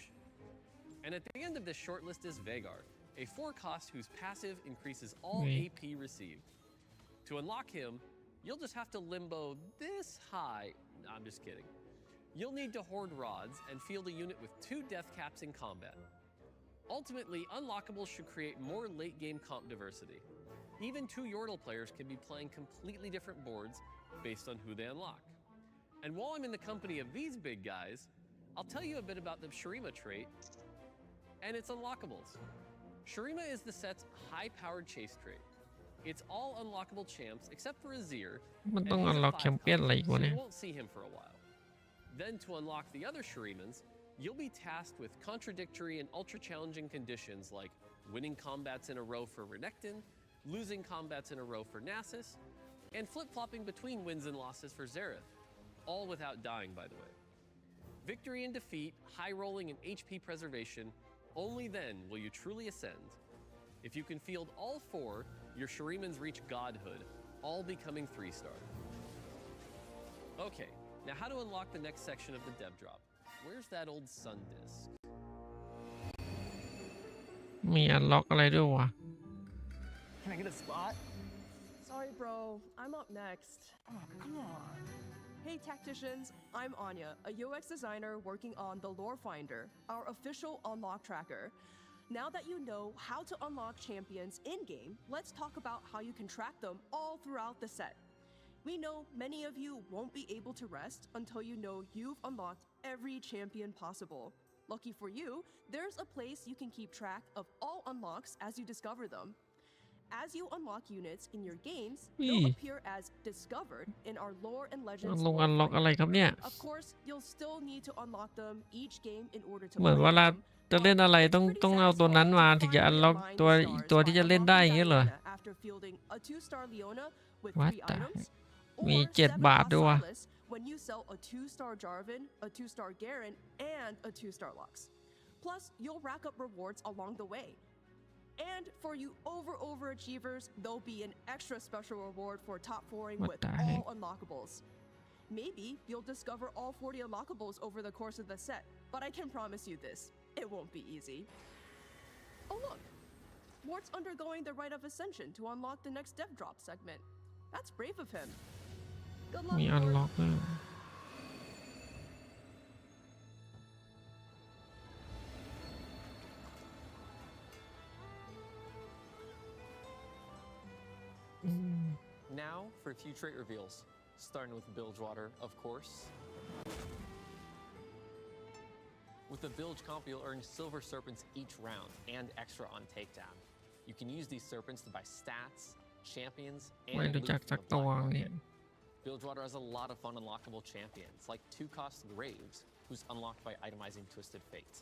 And at the end of this short list is Vhagar, a 4-cost whose passive increases all AP received. To unlock him, you'll just have to limbo this high. No, I'm just kidding. You'll need to hoard rods and field a unit with 2 death caps in combat. Ultimately, unlockables should create more late-game comp diversity. Even 2 Yordle players can be playing completely different boards based on who they unlock. And while I'm in the company of these big guys, I'll tell you a bit about the Shurima trait and its unlockables. Shurima is the set's high-powered chase trait. It's all unlockable champs except for Azir,
มัน
and
ต้อง
he's
อัน
a
ล็อกแชมเปี้ยน
5-cost,
อะไรอีก
so
วะเนี่
you
ย
won't see him for a while. Then to unlock the other Shurimans, you'll be tasked with contradictory and ultra-challenging conditions like winning combats in a row for Renekton, losing combats in a row for Nasus, and flip-flopping between wins and losses for Xerath, all without dying, by the way. Victory and defeat, high rolling, and HP preservation, only then will you truly ascend. If you can field all 4, your Shurimans reach godhood, all becoming 3-star. Okay, now how to unlock the next section of the dev drop? Where's that old sun disk?
มีอันล็อกอะไรด้วยวะ
Can I get a spot?
Sorry, bro. I'm up next.
Oh, come on.
Hey, tacticians. I'm Anya, a UX designer working on the Lore Finder, our official unlock tracker. Now that you know how to unlock champions in-game, let's talk about how you can track them all throughout the set. We know many of you won't be able to rest until you know you've unlocked every champion possible. Lucky for you, there's a place you can keep track of all unlocks as you discover them. As you unlock units in your games, they'll appear as discovered in our Lore and Legends
ลง
Lore
อันล็อก
Finder.
อะไรครับเนี่ย
Of course, you'll still need to unlock them each game in order to
เหมือน
play
เวลา
them.
จะเล่นอะไรต้องเอาตัวนั้นมาถึงจะอันล็อกตัวอีกตัวที่จะเล่นได้อย่างเงี้ยเหรอ
After fielding a 2-star Leona with
What
3
the
items,
heck? มี
or
7 บาทด้วยวะ
Silas when you sell a 2-star Jarvan, a 2-star Garen, and a 2-star Lux. Plus, you'll rack up rewards along the way. And for you overachievers, there'll be an extra special reward for top 4ing
What
with
the
all
heck?
unlockables. Maybe you'll discover all 40 unlockables over the course of the set, but I can promise you this, it won't be easy. Oh look, Mort's undergoing the rite of ascension to unlock the next dev drop segment. That's brave of him. Good luck,
มีอัน
Mort.
ล็อกด้วย
Now for a few trait reveals, starting with Bilgewater, of course. With the Bilge comp, you'll earn Silver Serpents each round and extra on takedown. You can use these Serpents to buy stats, champions,
ไม่
and
รู้
loot
จัก
from
สัก
the
ตัว
black
เนี่ย
market. Bilgewater has a lot of fun unlockable champions, like 2-cost Graves, who's unlocked by itemizing Twisted Fate.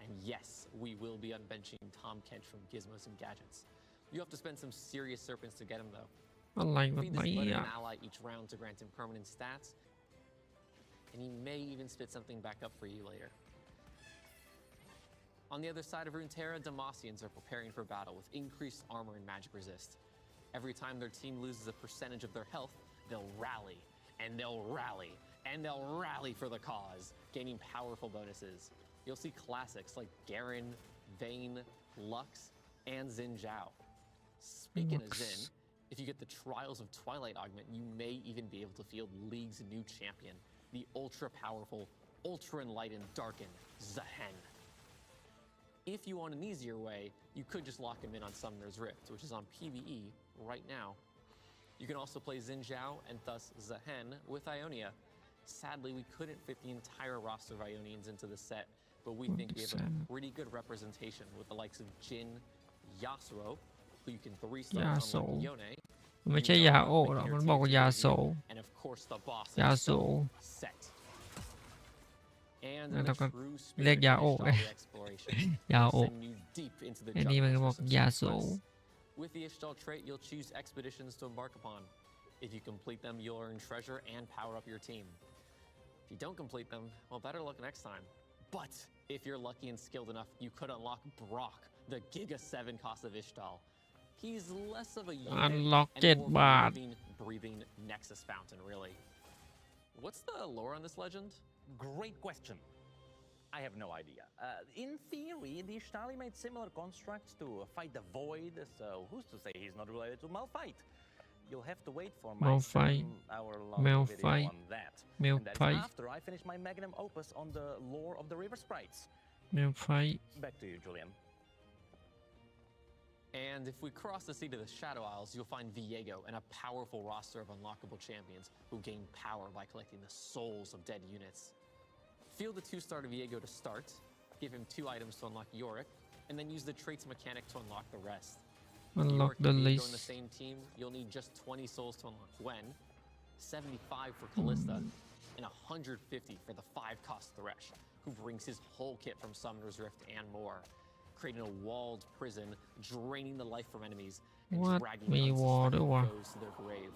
And yes, we will be unbenching Tom Kench from Gizmos and Gadgets. You have to spend some serious Serpents to get him, though.
อะไรแบบ
Feed this
นี้
button
อ่ะ
an ally each round to grant him permanent stats, and he may even spit something back up for you later. On the other side of Runeterra, Demacians are preparing for battle with increased armor and magic resist. Every time their team loses a percentage of their health, they'll rally, and they'll rally, and they'll rally for the cause, gaining powerful bonuses. You'll see classics like Garen, Vayne, Lux, and Xin Zhao. Speaking of Xin, if you get the Trials of Twilight augment, you may even be able to field League's new champion, the ultra-powerful, ultra-enlightened, darkened Zhen. If you want an easier way, you could just lock him in on Summoner's Rift, which is on PvE right now. You can also play Xin Zhao and thus Zhen with Ionia. Sadly, we couldn't fit the entire roster of Ionians into the set, but we think we have a pretty good representation with the likes of Jin, Yasuo, who you can 3-star on Yone,
ไม่ใช่ยาโอหรอกมันบอกว่ายาโซ
and of course the boss
ยาโซ
set. And
แล้วก็
true
เรียก
spirit
ยา
of
โอ
Ishtal exploration
ยาโอ
send you deep into the
อันนี้มันก็
jungle
บอก
for some
ยา
sweet
โซ
quests. With the Ishtal trait, you'll choose expeditions to embark upon. If you complete them, you'll earn treasure and power up your team. If you don't complete them, well, better luck next time. But if you're lucky and skilled enough, you could unlock Brock, the Giga 7 cost of Ishtal. He's less of a unit
Unlock
and
7
more of a
บาท
living, breathing Nexus fountain, really. What's the lore on this legend?
Great question. I have no idea. In theory, the Ishtali made similar constructs to fight the Void, so who's to say he's not related to Malphite? You'll have to wait for my
Malphite.
7-hour-long
Malphite.
video on that. And that is
Malphite.
after I finish my magnum opus on the lore of the River Sprites.
แมวไฟ
Back to you, Julian.
And if we cross the sea to the Shadow Isles, you'll find Viego and a powerful roster of unlockable champions who gain power by collecting the souls of dead units. Field the 2-star to Viego to start, give him 2 items to unlock Yorick, and then use the traits mechanic to unlock the rest.
Unlock
Yorick
the
and Viego
list
in the same team, you'll need just 20 souls to unlock Gwen, 75 for Callista, and 150 for the 5-cost Thresh, who brings his whole kit from Summoner's Rift and more, creating a walled prison, draining the life from enemies, and
What?
dragging
มีวอลด้วย
unsuspecting
วะ
foes to their grave.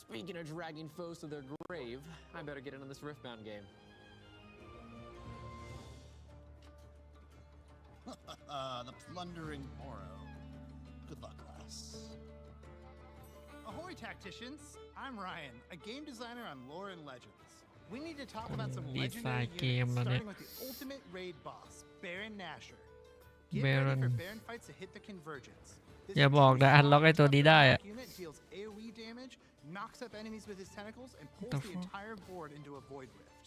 Speaking of dragging foes to their grave, I better get in on this Riftbound game.
The plundering Oro. Good luck, lass.
Ahoy, tacticians! I'm Ryan, a game designer on Lore and Legends. We need to talk about some
Design
legendary
game
units,
แล้วเนี่ย
starting with the ultimate raid boss, Baron Nashor. Get ready
Baron
for Baron fights to hit the convergence. This
อย่าบอกนะ อันล็อกไอ้ตัวนี้ได้อะ
unit deals AoE damage, knocks up enemies with his tentacles, and pulls
the
the
fuck?
entire board into a void rift.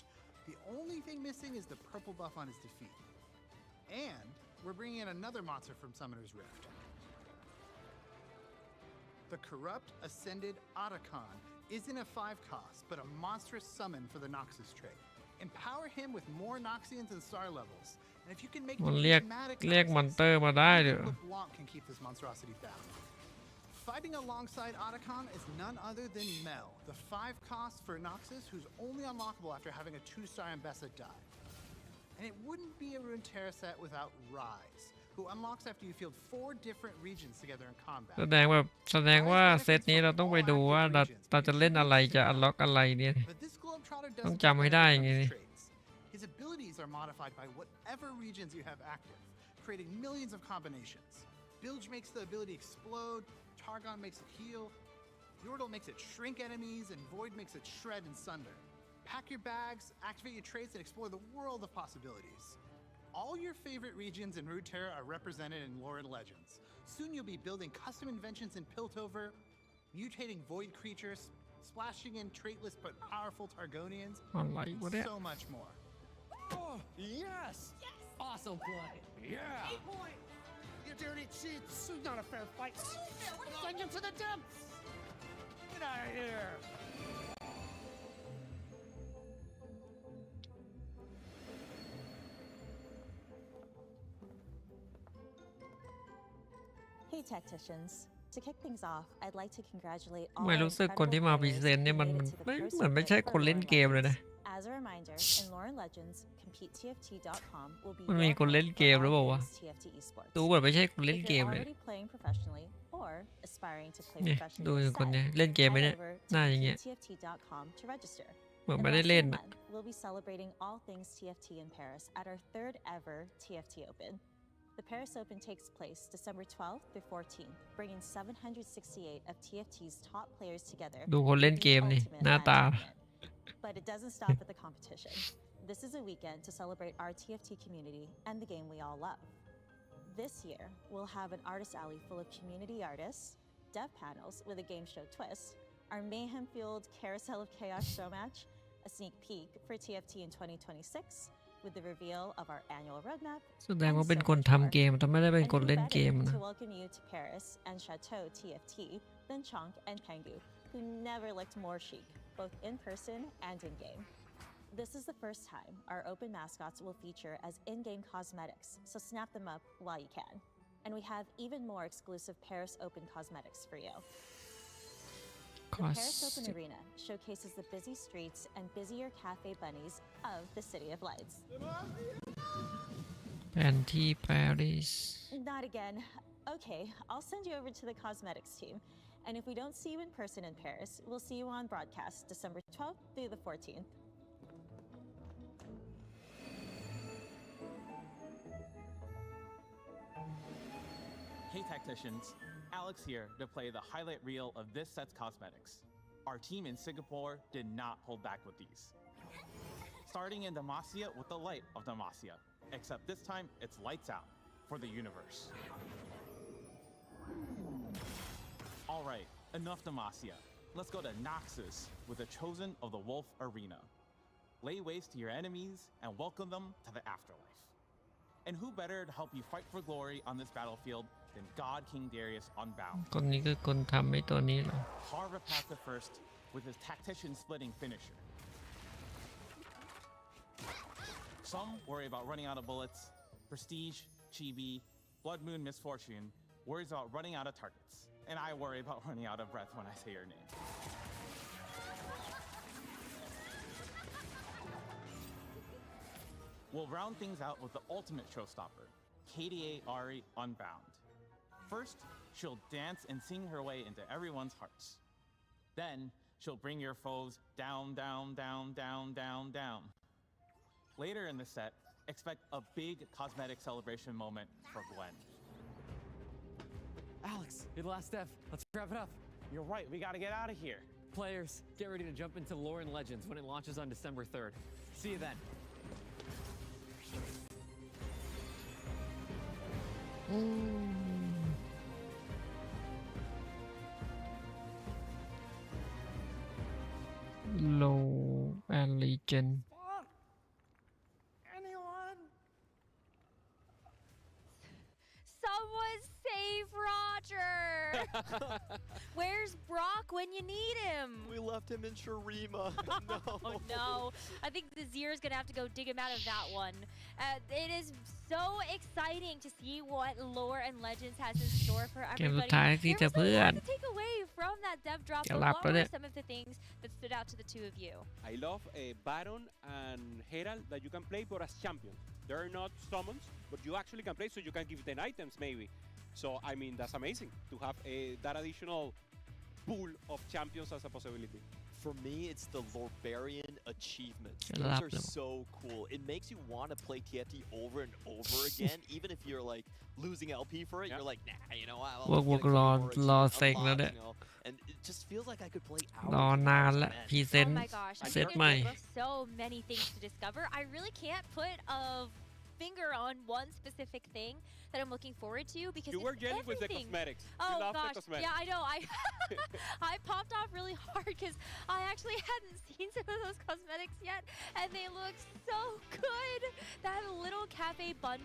The only thing missing is the purple buff on his defeat. And we're bringing in another monster from Summoner's Rift. The Corrupt Ascended Otacon isn't a 5-cost, but a monstrous summon for the Noxus trait. Empower him with more Noxians and star levels. And if you can make
มัน
him
เรียก
charismatic
เรียก
Noxus,
มอนเตอร์มาได้เดี๋ยว
even LeBlanc can keep this monstrosity bound. Fighting alongside Otacon is none other than Mel, the 5-cost for Noxus who's only unlockable after having a 2-star Ambessa die. And it wouldn't be a Runeterra set without Rise, who unlocks after you field 4 different regions together in combat.
แสดงว่าเซตนี้เราต้องไปดูว่าเราจะเล่นอะไรจะอันล็อกอะไรเนี่ย
But this Globetrotter doesn't
ต้อง
get
จำให้ได้
better
ไง
from
นี่
his traits. His abilities are modified by whatever regions you have active, creating millions of combinations. Bilge makes the ability explode, Targon makes it heal, Yordle makes it shrink enemies, and Void makes it shred and sunder. Pack your bags, activate your traits, and explore the world of possibilities. All your favorite regions in Runeterra are represented in Lore and Legends. Soon you'll be building custom inventions in Piltover, mutating Void creatures, splashing in traitless but powerful Targonians,
อะไร
and
วะเนี่ย
so much more.
Oh, yes!
Awesome play.
Yeah!
You dirty cheats! Not a fair fight. Send him to the depths!
Get out of here!
Hey tacticians. To kick things off, I'd like to congratulate all
ไม่
our
รู้สึกคนที่
incredible
มาพรี
players
เซนต์เนี่ย
who
มัน
made it to the
ไม่
pro
เหมือนไม่
circuit
ใช่
for
คนเล่น
Lore and
เกมเลยนะ
Legends. As a reminder, in Lore and Legends, CompeteTFT.com will be
มันมี
your
คนเล่น
home
เก
for
มหรือเปล่า
all
วะ
things TFT esports.
ดูเหมือนไม่ใช่คนเล่น
If
เกม
you're
เลย
already playing professionally or aspiring to play
เนี่ย
professionally
ดูอย่างคนเนี้ย
instead,
เล่นเกมไหม
head
เนี่ย
over
หน้า
to
อย่างเงี้ย
CompeteTFT.com to register.
เหมือน
In
ไม่
the
ได้
rest of
เล่น
the
อะ
month, we'll be celebrating all things TFT in Paris at our 3rd ever TFT Open. The Paris Open takes place December 12th through 14th, bringing 768 of TFT's top players together
ดูคนเล่น
for
เก
the
มนี่
ultimate
หน้า
live
ตา
tournament. But it doesn't stop at the competition. This is a weekend to celebrate our TFT community and the game we all love. This year, we'll have an artist alley full of community artists, dev panels with a game show twist, our mayhem-fueled Carousel of Chaos show match, a sneak peek for TFT in 2026, with the reveal of our annual roadmap,
แสดง
and
ว่าเป็น
so
คน
much
ทำ
more.
เกมแต่ไม่ได้เป็น
And
คน
who
เล่นเก
better
มนะ
to welcome you to Paris and Chateau TFT than Chonk and Pengu, who never looked more chic, both in person and in game. This is the first time our open mascots will feature as in-game cosmetics, so snap them up while you can. And we have even more exclusive Paris Open cosmetics for you. The Paris Open Arena showcases the busy streets and busier cafe bunnies of the City of Lights.
แผนที่ปารีส
Not again. Okay, I'll send you over to the cosmetics team. And if we don't see you in person in Paris, we'll see you on broadcast December 12th through the 14th.
Hey Tacticians, Alex here to play the highlight reel of this set's cosmetics. Our team in Singapore did not hold back with these. Starting in Demacia with the light of Demacia, except this time it's lights out for the universe. Alright, enough Demacia. Let's go to Noxus with the Chosen of the Wolf Arena. Lay waste to your enemies and welcome them to the afterlife. And who better to help you fight for glory on this battlefield than God King Darius Unbound.
คนนี้คือคนทำให้ตัวนี้เหรอ
Harva passed it first with his tactician splitting finisher. Some worry about running out of bullets. Prestige, Chibi, Blood Moon Misfortune worries about running out of targets. And I worry about running out of breath when I say your name. We'll round things out with the ultimate showstopper, KDA Ari Unbound. First, she'll dance and sing her way into everyone's hearts. Then, she'll bring your foes down, down, down, down, down, down. Later in the set, expect a big cosmetic celebration moment for Gwen.
Alex, you're the last step. Let's wrap it up.
You're right, we gotta get out of here.
Players, get ready to jump into Lore and Legends when it launches on December 3rd. See you then.
Low and Legend.
Anyone?
Someone save Roger! Where's Brock when you need him?
We left him in Shurima. No.
Oh no. I think the Zier's gonna have to go dig him out of that one. It is so exciting to see what Lore and Legends has in store for
เกมสุด
everybody.
ท้ายที่จะ
There was
เพื่อ
a
น
lot to take away from that dev drop,
จะ
but
รับ
what
แล้ว
were
เนี่ย
some of the things that stood out to the two of you?
I love Baron and Herald that you can play but as champions. They're not summons, but you actually can play so you can give them items maybe. So I mean that's amazing to have that additional pool of champions as a possibility.
For me, it's the Lorbarian achievements.
I
Those
love
are
them.
so cool. It makes you want to play TFT over and over again, even if you're like losing LP for it. You're like, nah, you know what? I'll
Work,
get a
work,
couple
run,
more
run,
achievements
sec,
unlocked,
let it.
you know, and it just feels like I could play
รอ
hours.
นานละ
Man.
พรีเซน
Oh
ต์
my gosh, I
เซต
think
ใหม่
there's so many things to discover. I really can't put a finger on one specific thing that I'm looking forward to because
You were
it's
jelly with the
everything.
cosmetics.
Oh
you love
gosh,
the cosmetics.
yeah, I know. I popped off really hard because I actually hadn't seen some of those cosmetics yet, and they look so good. That little cafe bun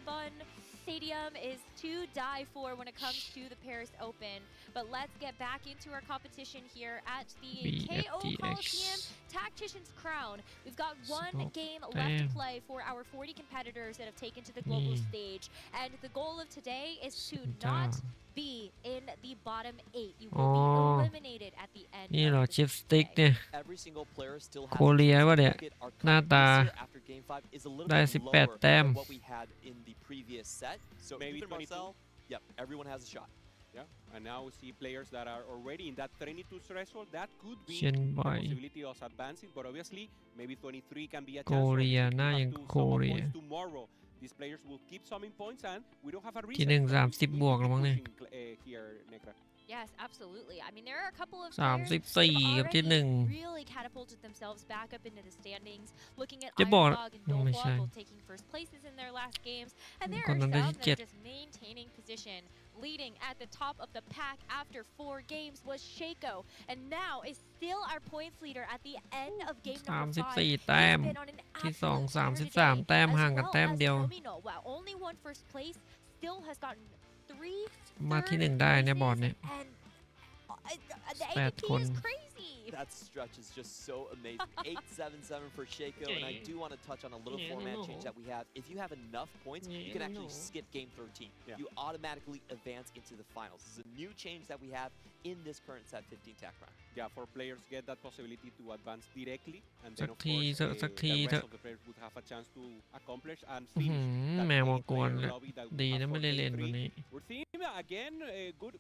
stadium is to die for when it comes to the Paris Open. But let's get back into our competition here at the KO Coliseum Tactician's Crown. We've got one game left to play for our 40 competitors that have taken to the global stage. And the goal of today is to not be in the bottom 8. You will be eliminated at the end
นี่เหรอ
of
ชิป
this
สติ๊ก
day.
เนี่ย
Every single player still has
โคเรีย
a chance
วะ
to
เนี่ย
make it. Our
หน้า
cut
ตา
this year after game 5 is a little
ได้
bit
18
lower
แต้ม
than what we had in the previous set. So
Maybe
even
22.
Marcel, yep, everyone has a shot.
Yeah, and now we see players that are already in that 32 threshold. That could be
เชียน
the
บ่อย
possibility of advancing, but obviously maybe 23 can be a
โค
chance. So
เรีย
if
หน้า
you
ยัง
have to
โค
summon
เรีย
points tomorrow, these players will keep summing points, and we don't have a
ที่
reason
หนึ่ง
that we
30 บวกแล้วมั้งเนี่ย
pushing, here, Nekra.
Yes, absolutely. I mean, there are a couple of
34 กับที่หนึ่ง
really catapulted themselves back up into the standings. Looking at
จะบอก
Iron Dog and
ไม่
Dolph
ใช่
both taking first places in their last games, and there
คน
are
นั้
some
นได้
that
ที่
are
7
just maintaining position. Leading at the top of the pack after 4 games was Shaco, and now is still our points leader at the end of game number 5.
34 แต้ม
He's been on an
ที่
absolute
2
tear
33
today,
แต้ม
as
ห่างกัน
well
แต้ม
as
เดียว
Tomino. While only won first place, still has gotten 3
มาที่หนึ่งได้เนี่ยบอร์ดเนี่ย
and the
8
AVP
คน
is crazy.
That stretch is just so amazing. 8-7-7 for Shaco, and I do want to touch on a little format change that we have. If you have enough points, you can actually skip game 13. You automatically advance into the finals. This is a new change that we have in this current set 15 TAC round.
Yeah, for players get that possibility to advance directly, and then of course the rest of the players would have a chance to accomplish and finish that
แมวมากวน
player lobby that
ดี
we
นะ
have
ไม่
for
ได้เล่น
game
วัน
3.
นี้
We're seeing again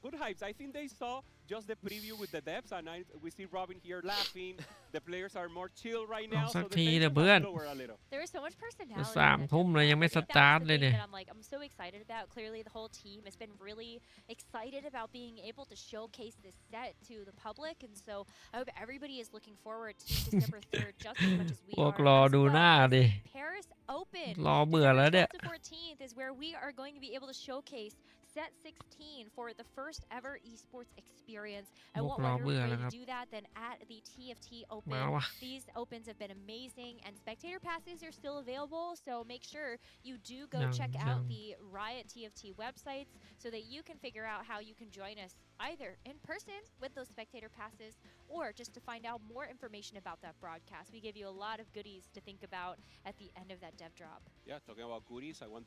good hypes. I think they saw just the preview with the depths, and we see Robin here laughing. The players are more chill right now, so the tension has lowered a little.
There is so much personality.
3 ทุ่มเลยยังไม่สตาร์ทเลยเนี่ย
I'm so excited about. Clearly, the whole team has been really excited about being able to showcase this set to the public, and so I hope everybody is looking forward to December 3rd just as much as we
พวก
are.
รอดูหน้าดิ
Paris Open.
รอเบื่อแล้วเนี่ย
December 12th to 14th is where we are going to be able to showcase Set 16 for the first ever esports experience. And what better way to do that than at the TFT Open? These opens have been amazing, and spectator passes are still available, so make sure you do go check out the Riot TFT websites so that you can figure out how you can join us either in person with those spectator passes or just to find out more information about that broadcast. We give you a lot of goodies to think about at the end of that dev drop.
Yeah, talking about goodies, I want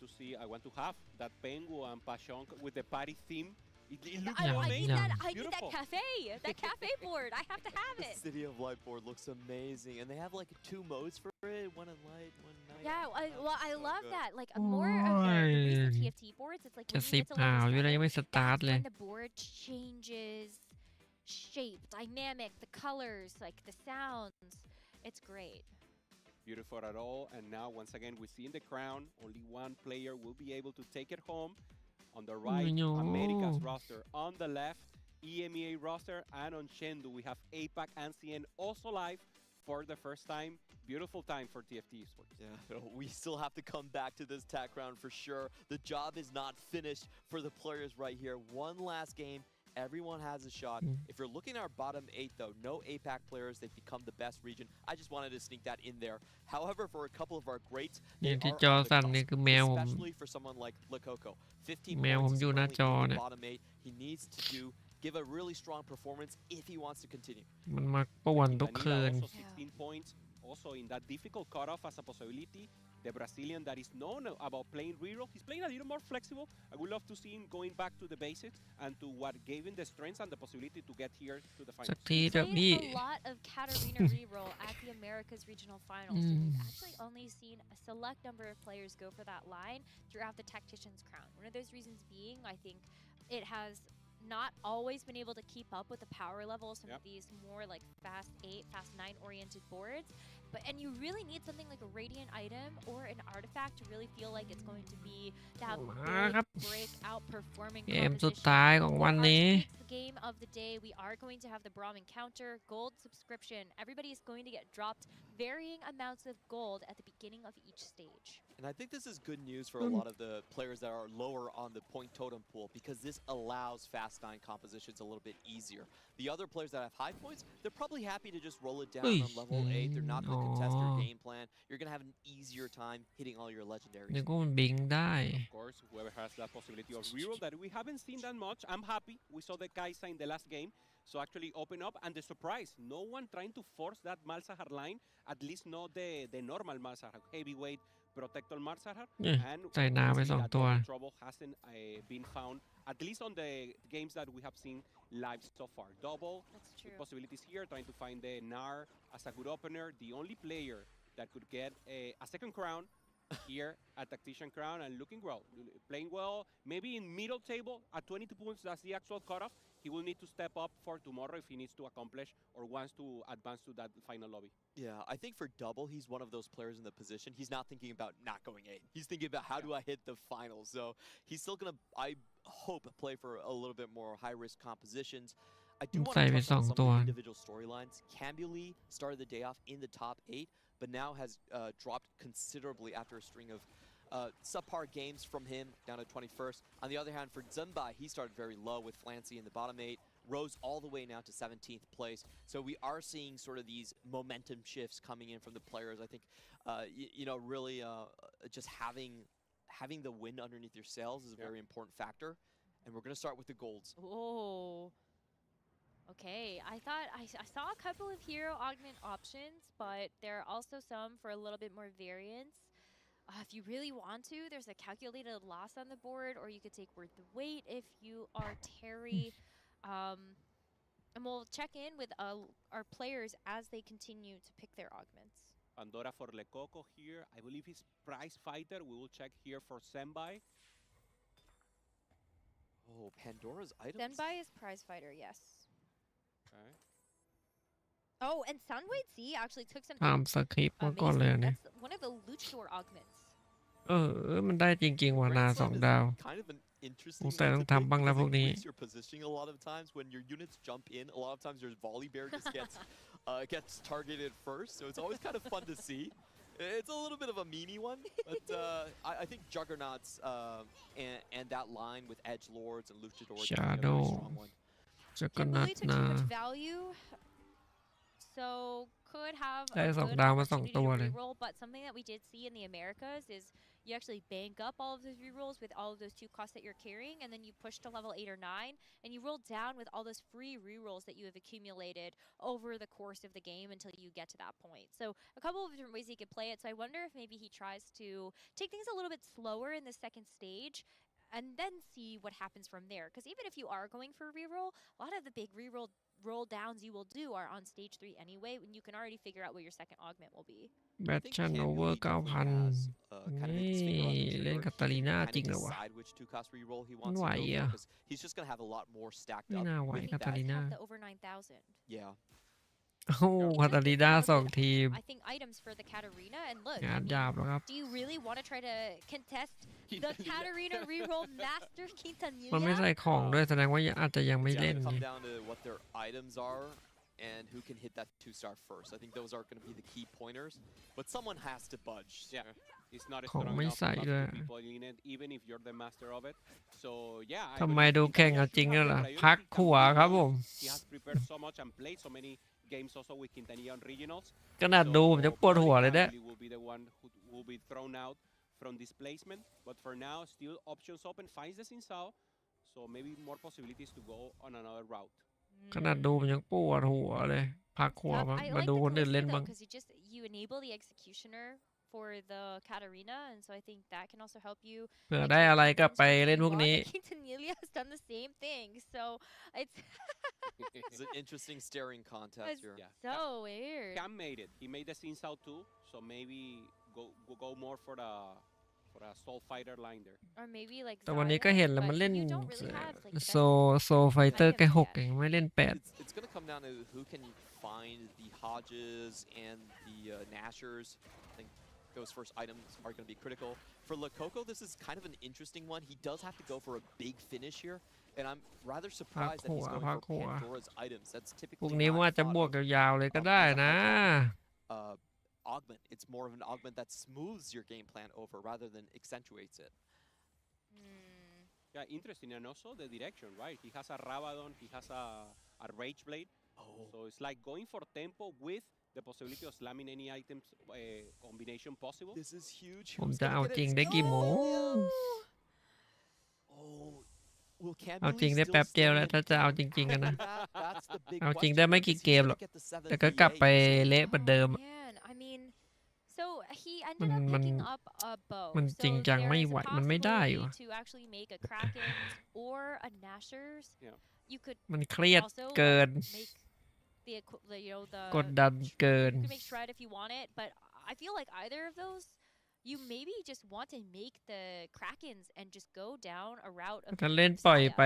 to have that Pengu and Pashon with the party theme. It looks amazing.
I need that cafe board. I have to have it.
The City of Light board looks amazing, and they have like 2 modes for it, one in light, one night.
Yeah, I love that. Like more of the recent TFT boards, it's like when you get to level 7, when the board changes shape, dynamic, the colors, like the sounds. It's great.
Beautiful at all, and now once again we see in the crown only one player will be able to take it home. On the right, America's roster. On the left, EMEA roster. And on Chengdu, we have APAC and CN also live for the first time. Beautiful time for TFT Esports.
Yeah, we still have to come back to this TAC round for sure. The job is not finished for the players right here. One last game. Everyone has a shot. If you're looking at our bottom 8, though, no APAC players. They've become the best region. I just wanted to sneak that in there. However, for a couple of our greats, they are on the cusp, especially for someone like Lakoko. 15 points in the bottom 8. He needs to give a really strong performance if he wants to continue.
มันมาป่วนทุกคืน
Also 16 points. Also in that difficult cutoff as a possibility. The Brazilian that is known about playing reroll, he's playing a little more flexible. I would love to see him going back to the basics and to what gave him the strength and the possibility to get here to the finals.
สักทีเถอะพี่
a lot of Katarina reroll at the Americas Regional Finals. And we've actually only seen a select number of players go for that line throughout the Tactician's Crown. One of those reasons being, I think it has not always been able to keep up with the power level of some of these more like fast 8, fast 9 oriented boards. And you really need something like a radiant item or an artifact to really feel like it's going to be that big breakout performing
เกมสุดท้ายของวันนี้
the game of the day. We are going to have the Braum encounter, gold subscription. Everybody is going to get dropped varying amounts of gold at the beginning of each stage.
And I think this is good news for a lot of the players that are lower on the point totem pool, because this allows fast 9 compositions a little bit easier. The other players that have high points, they're probably happy to just roll it down on level 8. They're not going to contest your game plan. You're going to have an easier time hitting all your legendaries.
นึกว่ามันบิงได้
Of course, whoever has that possibility of reroll that we haven't seen that much. I'm happy. We saw the Kaisa in the last game. So actually open up, and the surprise, no one trying to force that Malzahar line, at least not the normal Malzahar, heavyweight Protector Malzahar. And
ใส่น้ำไป2 ตัว
trouble hasn't been found, at least on the games that we have seen live so far. Double with possibilities here, trying to find the Nar as a good opener. The only player that could get a second crown here at Tactician Crown, and looking well, playing well. Maybe in middle table at 22 points, that's the actual cutoff. He will need to step up for tomorrow if he needs to accomplish or wants to advance to that final lobby.
Yeah, I think for double, he's one of those players in the position. He's not thinking about not going 8. He's thinking about how do I hit the finals. So he's still going to, I hope, play for a little bit more high-risk compositions. I do want to touch on some of the individual storylines. Cambuli started the day off in the top 8, but now has dropped considerably after a string of subpar games from him down to 21st. On the other hand, for Zumba, he started very low with Flancy in the bottom 8, rose all the way now to 17th place. So we are seeing sort of these momentum shifts coming in from the players. I think, you know, really just having the wind underneath your sails is a very important factor. And we're going to start with the golds.
Oh. Okay, I thought I saw a couple of hero augment options, but there are also some for a little bit more variance. If you really want to, there's a calculated loss on the board, or you could take worth the wait if you are Terry. And we'll check in with our players as they continue to pick their augments.
Pandora for Lecoco here. I believe he's prize fighter. We will check here for Senbai.
Oh, Pandora's items.
Senbai is prize fighter, yes.
Okay.
Oh, and Sunwade C actually took some
ตามสคริปต์มาก่อนเลยเนี่ย
That's one of the luchador augments.
มันได้จริงๆว่ะนา2 ดาว
Kind of an
ส
interesting
งสัย
one
ต้อ
to
งทำ
pick
บ้างแล้ว
because
พว
it
กนี้
increases your positioning a lot of times. When your units jump in, a lot of times your volley bear just gets targeted first, so it's always kind of fun to see. It's a little bit of a meanie one, but I think Juggernauts and that line with Edge Lords and Luchadors is a very
Shadow
strong one.
Didn't really took too much value, so could have a good opportunity to reroll. But something that we did see in the Americas is you actually bank up all of those rerolls with all of those 2 costs that you're carrying, and then you push to level 8 or 9, and you roll down with all those free rerolls that you have accumulated over the course of the game until you get to that point. So a couple of different ways he could play it. So I wonder if maybe he tries to take things a little bit slower in the second stage and then see what happens from there. Because even if you are going for a reroll, a lot of the big roll downs you will do are on stage 3 anyway, when you can already figure out what your second augment will be.
แบทชั่นโอเวอร์ 9,000 นี่เล่นกับตาลีน่าจริงเหรอวะ มันไหวอ่ะ
He's just gonna have a lot more stacked
ไม่
up.
น่าไหวกับตาลีน่า
The over 9,000.
Yeah.
โอ้คาตาลีน่า2 ทีม
I think items for the Katarina, and look,
งานหยาบแล้วครับ
do you really want to try to contest the Katarina reroll master Quintanilla?
มันไม่ใส่ของด้วยแสดงว่าอาจจะยังไม่เล่น
It's
ไง
gonna come down to what their items are and who can hit that 2-star first. I think those are going to be the key pointers, but someone has to budge.
Yeah, it's not
ของ
strong
ไม่
enough
ใส่
to
ด้วย
have 2 people in it, even if you're the master of it. So yeah, I
ทำไม
believe
ดู
Quintanilla
แข่งเอา
should
จริง
have
ด้วย
the
ล่ะ
priority.
พัก
Can
ขัว
be
ครับผม
He has prepared so much and played so many games also with Quintanilla on regionals.
ขนาดดูผมจะปวดหัวเลยเนี่ย
Probably will be the one who will be thrown out from this placement. But for now, still options open. Finds the Sinsao, so maybe more possibilities to go on another route.
ขนาดดูผมยังปวดหัวเลยพักขัว
I
มา
like
ดู
the
คนอื่น
Callisto
เล่น
though,
บ้าง
because you enable the executioner for the Katarina, and so I think that can also help you.
เผื่อได้อะไรกลับไปเล่นพวกนี้
Quintanilla has done the same thing, so it's
It's an interesting staring contest
it's
here.
so weird.
Cam made it. He made the Sinsao too, so maybe go more for a soul fighter line there.
Or maybe like
แต่วันนี้
Zaya,
ก็เห็นแล้ว
but
มันเล่น
you don't really have like the
โซ
best
ไฟเตอร์แค่
items
6
yet.
เองไม่เล่น
It's going to come down to who can find the Hodges and the Nashers. I think those first items are going to be critical. For Lecoco, this is kind of an interesting one. He does have to go for a big finish here, and I'm rather surprised that he's going for Pandora's items. That's
พวก
typically
นี้ว่า
not
จะบวก
thought
ยาวๆเลยก็ได้นะ
of, augment. It's more of an augment that smooths your game plan over rather than accentuates it.
Yeah, interesting, and also the direction, right? He has a Rabadon, he has a Rage Blade, so it's like going for tempo with the possibility of slamming any items combination possible.
This is huge.
ผม
Who's
จะ
gonna
เอา
get
จริง
it?
ได้กี่โมง
Oh, will
เอาจริง
Camille
ได้
still
แป๊บเดียว
stay
แล้วถ้าจะเอาจริงๆกันนะ
That's the big
เอาจริง
question
ได้ไม่
because
กี่
he's
เกมหรอก
gonna get the 7th
แต่ก็กลับไป
VA.
เละเหมือนเดิม
Man, I mean, so he ended up picking up a bow.
มัน
So
จริงจัง
there
ไม่
is
ไหว
a
มันไม่ได้อยู่
possibility to actually make a Kraken or a Nashers.
Yeah.
You could
มันเครียด
also
เกิน
make the you know the
กดดันเกิน
you can make shred if you want it, but I feel like either of those, you maybe just want to make the Krakens and just go down a route of
ถ้าเล่นปล่อยไป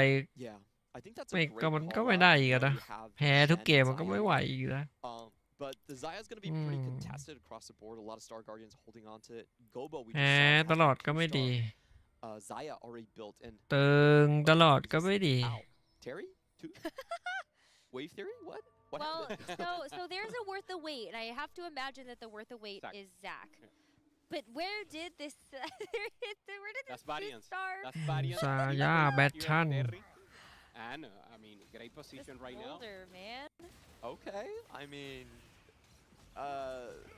Yeah, I think that's
ไม่
a
ก็
great
มันก็
call
ไม่
out.
ได้
You
อีกอะ
know,
นะ
you have
แพ้ทุก
Shen
เกมมันก็
Zaya
ไม่ไหว
here.
อยู่นะ
But the Zaya's going to be pretty contested across the board. A lot of Star Guardians holding on to it. Gobo, we
แพ้
just saw
ต
has
ลอ
a
ดก็ไม่ดี
2-star. Zaya already built and
ตึงตลอดก็ไม่ดี
Ow. Terry? Wave theory? What? What
well,
happened?
so there's a worth the wait, and I have to imagine that the worth the wait
Zach.
is Zach. But where did this where did
That's
this
variance.
star?
That's variance.
Zaya,
Here
bad
at
chan.
Terry. And I mean, great
This
position right now.
boulder, man.
Okay, I mean,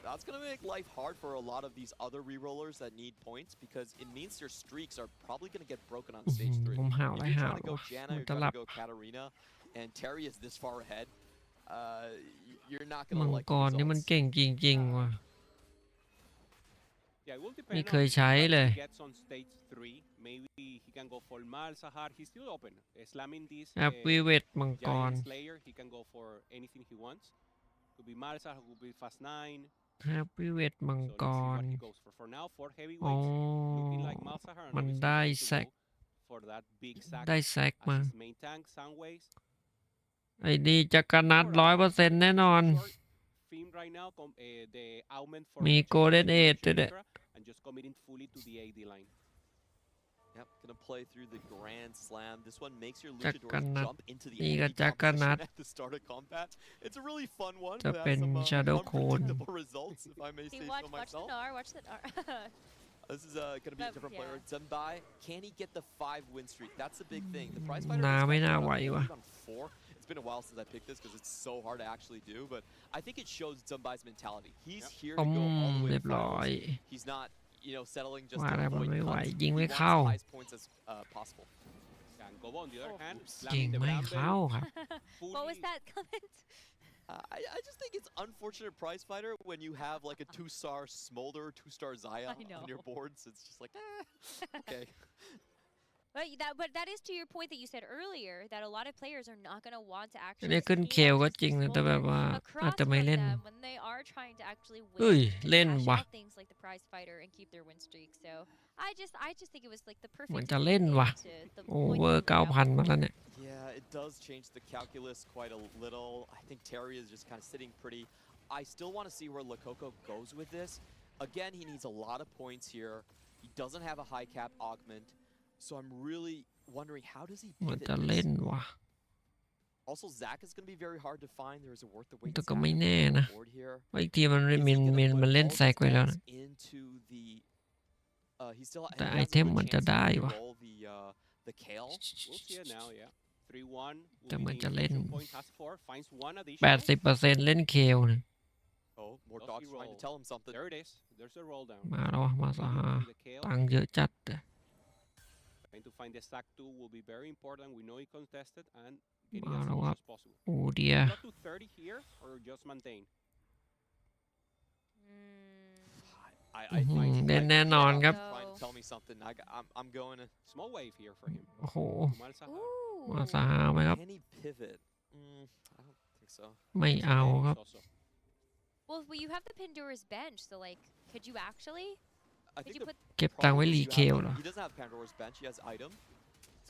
that's going to make life hard for a lot of these other rerollers that need points because it means your streaks are probably going to get broken on stage 3.
ผมห่าว
If
ไร
you're
ห่าว
trying to go
วะ
Janna,
มัน
you're
จะห
trying
ลั
to
บ
go Katarina, and Terry is this far ahead, you're not
มั
gonna
ง
like
ก
the
รนี่มัน
results.
เก่งจริงๆว่ะ
Yeah, it will
ไม่
depend
เค
on
ยใช้เลย
what he gets on stage 3. Maybe he can go for Malzahar. He's still open. Slamming this
แอปวิเวทมังกร
Giant Slayer, he can go for anything he wants. Could be Malzahar, could be Fast 9.
แอปวิเวทมัง
So
ก
let's see
ร
what he goes for. For now, 4
อ๋อ
heavyweights, looking like Malzahar. And
มัน
obviously
ได้
he's
แซ
going
ก
to go for that big sack
ได้แซก
as
มา
his main tank, Soundwaves.
ไอ้นี่จักรนัด 100% แน่นอน
Theme right now, the augment for
มี
Lucha
Golden
Extra
Age ด้วย
and just committing fully to the AD line.
Yep, gonna play through the Grand Slam. This one makes your
Jack
luchadors
Nut.
jump into the
Ni
enemy
ga Jack
composition
Nut.
at the start of combat. It's a really fun one.
จะ
That
เป็น
has some
Shadow Clone
unpredictable results, if I may
Hey,
say so
watch the
myself.
Nar, watch the Nar.
This is gonna be a
But,
different
yeah.
player. Zumbai, can he get the 5-win streak? That's the big thing. The prize fighter
นา
is
ไม่น่า
currently
ไหว
on
ว่ะ
4. It's been a while since I picked this because it's so hard to actually do, but I think it shows Zumbai's mentality. He's here to go all the way
เรี
to
ยบร้อย
finals. He's not, settling just
ว่า
to
แล้วมัน
avoid
ไม่ไหว
cuts.
ยิง
He
ไม่
wants
เข้า
the highest points as possible.
And Gobo, on the other hand,
ยิง
slamming the
ไม่
Bramble,
เข้าครับ
What was that comment?
I just think it's unfortunate prize fighter when you have like a 2-star Smolder, 2-star Zaya
I know.
on your boards. It's just like, okay.
But that is to your point that you said earlier that a lot of players are not going to want to
อันนี้
actually
ขึ้น
scheme
เคล
up
ก็
just
จริง
to
นะแต่แบบว่า
smolder
อาจจะ
across
ไม่
from
เล่น
them when they are trying to actually
เฮ้ย
win
เล่น
and
ว่ะ
cash out things like the prize fighter and keep their win streak. So I just think it was like the
เหมือน
perfect
จะเล่น
ending
ว่ะ
to the
โอ
point
เวอ
that
ร์
we laid out
9,000 มาแล้วเนี่ย
Yeah, it does change the calculus quite a little. I think Terry is just kind of sitting pretty. I still want to see where Lakoko goes with this. Again, he needs a lot of points here. He doesn't have a high cap augment. So I'm really wondering, how does he
เหมือน
pivot
จะเล่น
this?
ว่ะ
Also, Zach is going to be very hard to find. There is a worth the wait
แต่ก็
Zach
ไม่แน่นะ
board here.
ว่าอีกทีมัน
Is he
มัน
gonna
มัน
put
มันเล่น
all
แซก
his
ไปแล้ว
eggs
นะ
into the he still
แต่
he
ไอ
has a
เทม
good
เหมือนจะ
chance to
ได้ว่ะ
re-roll the Kale.
We'll see it now, yeah. 3-1.
แต่
will
เหมื
be
อน
the
จะเล่น
inflection point, has 4, finds 1 additional.
80% เล่นเคลนะ
Oh, more
Does
dogs
he
trying to
roll?
tell him something.
There it is. There's a roll down.
มาแล้วว่ะมาสหา
Through the Kale.
ตังค์เยอะจัดเลย
Trying to find the stack 2 will be very important. We know he contested and
มา
getting as
แล้ว
much
ว่า
as possible.
โอ้เดีย
Not to 30 here or just maintain?
I
อื้อหือ
think
เล่นแน่นอนครับ
trying to tell me something. I'm going to.
Small wave here for him.
โอ้โห
Malzahar.
มาสหาไหมครับ
Can he pivot? I don't think so.
ไม่เอาครับ
Also.
Well, you have the Pandora's bench, so like, could you actually?
I
Could
think
you
the
put?
เก็บตังค์ไว้
problem is
รี
you
เคล
have-
เหรอ
He doesn't have Pandora's bench. He has item.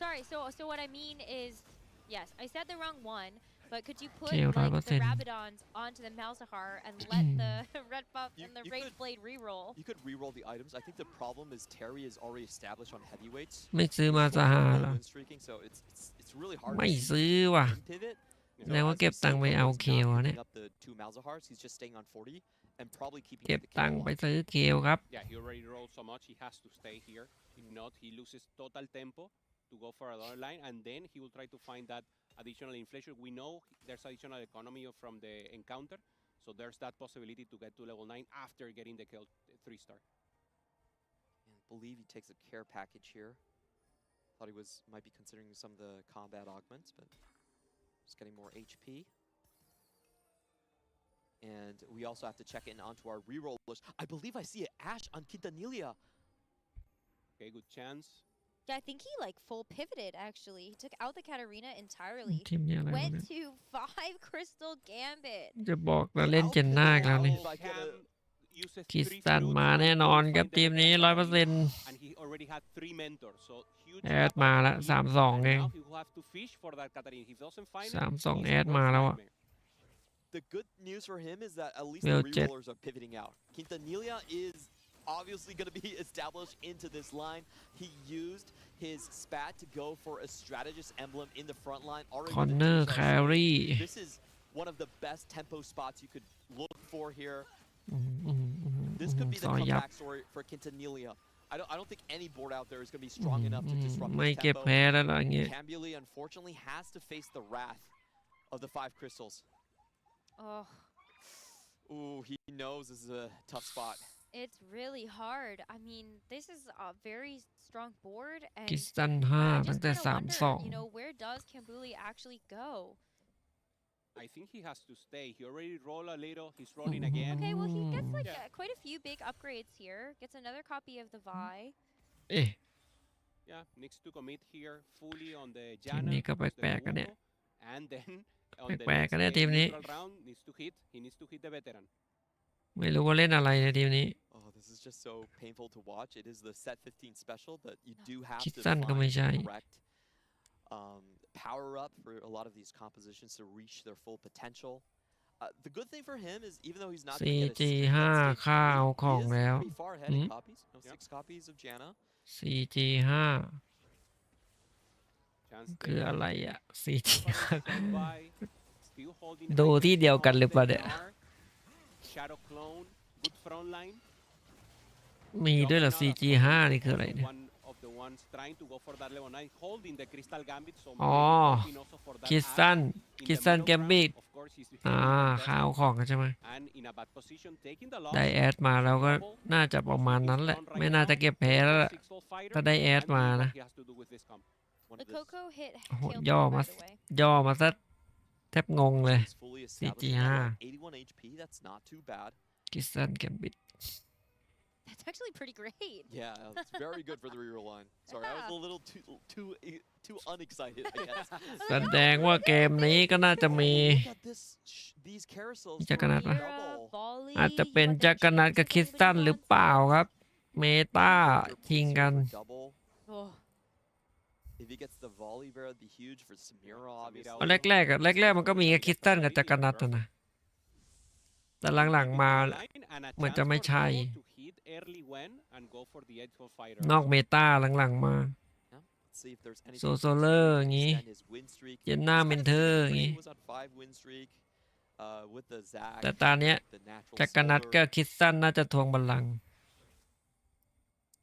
Sorry. So what I mean is, yes, I said the wrong one. But could you put
Okay,
like the
100%.
Rabadons onto the Malzahar and let the red buff and the
you
Rage
could-
Blade reroll?
You could re-roll the items. I think the problem is Terry is already established on heavyweights.
ไม่ซื้อมาสหาเหรอ
Win streaking, so it's really hard.
ไม่
to
ซื้อว่ะ
pivot.
แสดงว่าเก็บตังค์ไปเอาเคลอะเนี่ย
Up the 2 Malzahars. He's just staying on 40 and probably keeping
เก็บ
the
ตังค์
Kale
ไป
alive.
ซื้อเคลครับ
Yeah, he already rolled so much. He has to stay here. If not, he loses total tempo to go for another line, and then he will try to find that additional inflation. We know there's additional economy from the encounter, so there's that possibility to get to level 9 after getting the kill 3-star.
And I believe he takes a care package here. Thought he might be considering some of the combat augments, but just getting more HP. And we also have to check in onto our rerollers. I believe I see an Ash on Quintanilla.
Okay, good chance.
Yeah, I think he like full pivoted actually. He took out the Katarina entirely.
ทีมนี้อะไรวะ
Went
เนี่ย
to 5 Crystal Gambit.
จะบอกเราเล่นเจนหน้าอีกแล้วนี่
Uses
คริส
3
ตัน
flutes
มาแน่นอนครับ
to
ทีม
find
นี้
the
100%
and he already had 3 mentors, so huge
แอด
gap
มาละ
of lead,
3-2
and
เอง
now he will have to fish for that Katarina. If he doesn't find it,
3-2
he's
แอด
worst
มาแล้วอะ
nightmare.
The good news for him is that at least
Well,
the
Jet.
rerollers are pivoting out. Quintanilla is obviously going to be established into this line. He used his spat to go for a strategist emblem in the front line. Already with a
คอนเนอร์
2-star
แครี่
swing. This is one of the best tempo spots you could look for here. This could be the
ซอยยับ
comeback story for Quintanilla. I don't think any board out there is going to be strong enough to disrupt
ไม่
this
เก็บ
tempo.
แพ้แล้วล่ะอย่างเงี้ย
Cambuly unfortunately has to face the wrath of the 5 crystals.
Oh,
Ooh, he knows this is a tough spot.
it's really hard. I mean, this is a very strong board,
คริ
and
สตัน
I
5 ตั้ง
just
แต่
kind of wonder,
3-2
you know, where does does Kambuli actually go?
I think he has to stay. He already rolled a little. He's rolling again.
Okay, well he gets like quite a few big upgrades here. Gets another copy of the Vi.
เอ๊ะ
Yeah, needs to commit here fully on the
ทีม
Jana
นี้ก็
plus
แปล
the
กๆกันเนี่ย
Uno, and then on the
แปลกๆ
next
กันเนี่ยทีมนี้
neutral round needs to hit. He needs to hit the veteran.
ไม่รู้ว่าเล่นอะไรในทีมนี้
Oh, this is just so painful to watch. It is the set 15 special, but you do have
คิด
to
สั้น
find
ก็ไม่ใช่
the correct power up for a lot of these compositions to reach their full potential. The good thing for him is even though he's not going to get a
CG5
sneak on stage
ข้าว
3,
ของ
he is
แล้ว
pretty far ahead in copies. No, 6 copies of Jana.
CG5
Chance
คือ
there.
อะไรอ่ะ CG5
Standby. Still holding
ดู
high
ที่เดียวกันหรือเปล่า
on the
เนี่ย
NR. Shadow clone. Good front line.
มีด้วยเหรอ
Juggernaut as
CG5
well,
นี่คืออะไร
also
เนี่ย
one of the ones trying to go for that level 9, holding the crystal gambit. So
อ๋อ
maybe hoping also for that
คิด
axe
สั้น
in
คิด
the
สั้น
middle
แกมบิด
ground. Of course, he's
อ่า
heavily
ข้าว
contested
ของใช่ไหม
and in a bad position, taking the loss.
ได้แอดมาแล้วก็น่าจะประมาณนั้นแหละ ไม่น่าจะเก็บแพ้แล้วล่ะ ถ้าได้แอดมานะ
He has to do with this comp.
One
The
of this
Coco hit
โอ้โห
killed
ย่อ
him
มา
by the way.
ย่อมาซะแทบงงเลย
is fully established.
CG5
81 HP, that's not too bad.
คิดสั้นแกมบิด
That's actually pretty great.
Yeah, it's very good for the reroll line. Sorry, I was a little too unexcited, I guess.
แสดงว่าเกมนี้ก็น่าจะมี
Look at this, these carousels
จักรนัดปะ
Mira,
double.
volley,
อาจจะเป็น
you want
จั
that
กรนัด
chance
กับ
to
คิด
really
สั้น
want
หรือเปล่า
some.
ครับ เมตา
Another
ชิง
place
กัน
here for double.
Oh.
If he gets the volley bear, it'd be huge for Samira, obviously.
ตอนแรกๆอะแรกๆมันก็มีแค่คิดสั้นกับจักรนัดอะนะ แต่หลังๆมา เหมือนจะไม่ใช่ นอกเมตาหลังๆมา
Let's see if there's anything
โซโซเลอร์อย่างงี้
extend his win streak.
เจนน่าเมนเทอร์อย่าง
He
งี้
was on 5 win streak with the Zag,
แต่ตอนเนี้ย
the natural
จักรนัด
silver.
ก็คิดสั้นน่าจะทวงบัลลังก์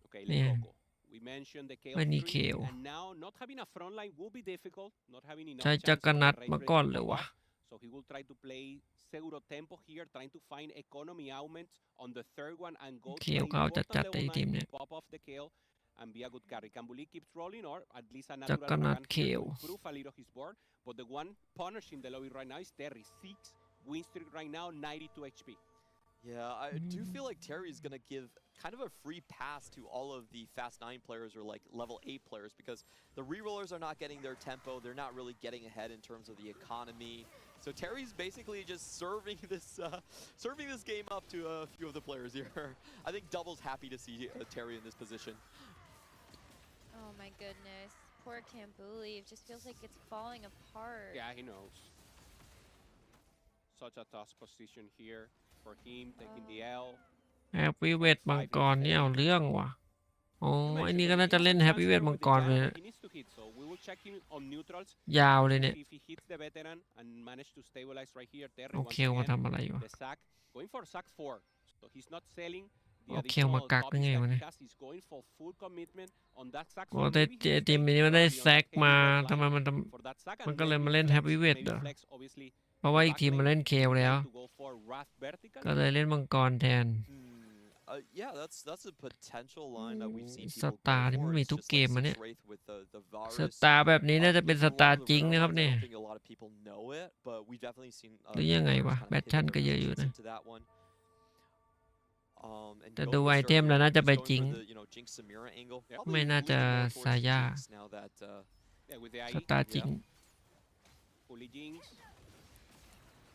Okay,
Yeah.
let's go. We mentioned the KO
ไม่มี
3,
เคล
and now not having a front line will be difficult. Not having enough
ใช้
chance
จักร
for
นัด
the Ray
มา
Ray
ก่อน
to
เลย
pop
วะ
up. So he will try to play seguro tempo here, trying to find economy augment on the third one and go
เค
to
ล
an
เขาจะ
important
จัดแต่
level
ทีม
9
เนี่ย
to pop off the KO and be a good carry. Kambuli keeps rolling, or at least a
จัก
natural
รนัด
Huracan
เค
here
ล
to improve a little his board. But the one punishing the lobby right now is Terry. 6 win streak right now, 92 HP.
Yeah, I do feel like Terry is going to give kind of a free pass to all of the Fast 9 players or like level 8 players because the rerollers are not getting their tempo. They're not really getting ahead in terms of the economy. So Terry's basically just serving this game up to a few of the players here. I think Double's happy to see Terry in this position.
Oh my goodness. Poor Kambuli. It just feels like it's falling apart.
Yeah, he knows. Such a tough position here for him, taking the L.
แฮปปี้เวทมังกรนี่เอาเรื่องว่ะอ๋อไอ้นี่ก็น่าจะเล่นแฮปปี้เวทมังกรไป
He needs to hit, so we will check him on neutrals.
ยาวเลยเนี่ย
If he hits the veteran and manage to stabilize right here, Terry
เอา
once
เคลมา
again,
ทำอะไรวะ
the sack, going for sack 4. So he's not selling the
เอาเคล
additional
มากักได้
copies
ไง
that
วะ
he
เนี่ย
has. He's going for full commitment on that sack
โอ้
4.
แต่
Maybe he
ทีม
stays
นี้มันได้
probably on
แซก
that
มา
heavy
ทำไม
line
มัน
for that sack,
มัน
and
ก็เลย
maybe
มาเล่น
flex,
แฮปปี้เวท
maybe
เหรอ
flex, obviously,
เพราะว่าอีก
back
ทีมมา
lane
เล่นเคลแล้ว
to go for Wrath vertical.
ก็เลยเล่นมังกรแทน
Yeah, that's a potential line that we've seen
ส
people
ตาร์
go
นี่มัน
for.
มี
It's
ทุก
just
เก
like
มมาเนี่ย
Six Wraith with the Varus.
สตาร์แบบนี้น่าจะเป็นสตาร์จริงนะครับเนี่ย
I don't think a lot of people know it, but we've definitely seen
หรือยังไงวะ
kind of
แบทชั่น
pivot
ก็
their
เยอะอยู่
positions
นะ
into that one. And
แต่
go
ดู
for
ไอ
start
เทม
here,
แล้วน่าจะ
just
ไป
going
จริง
for the, Jinx Samira angle. Probably
ไม่น่าจะ
leaning more towards
ซาย่า
Jinx now that,
Yeah, with the
ส
IE,
ตาร์จริง
fully Jinx.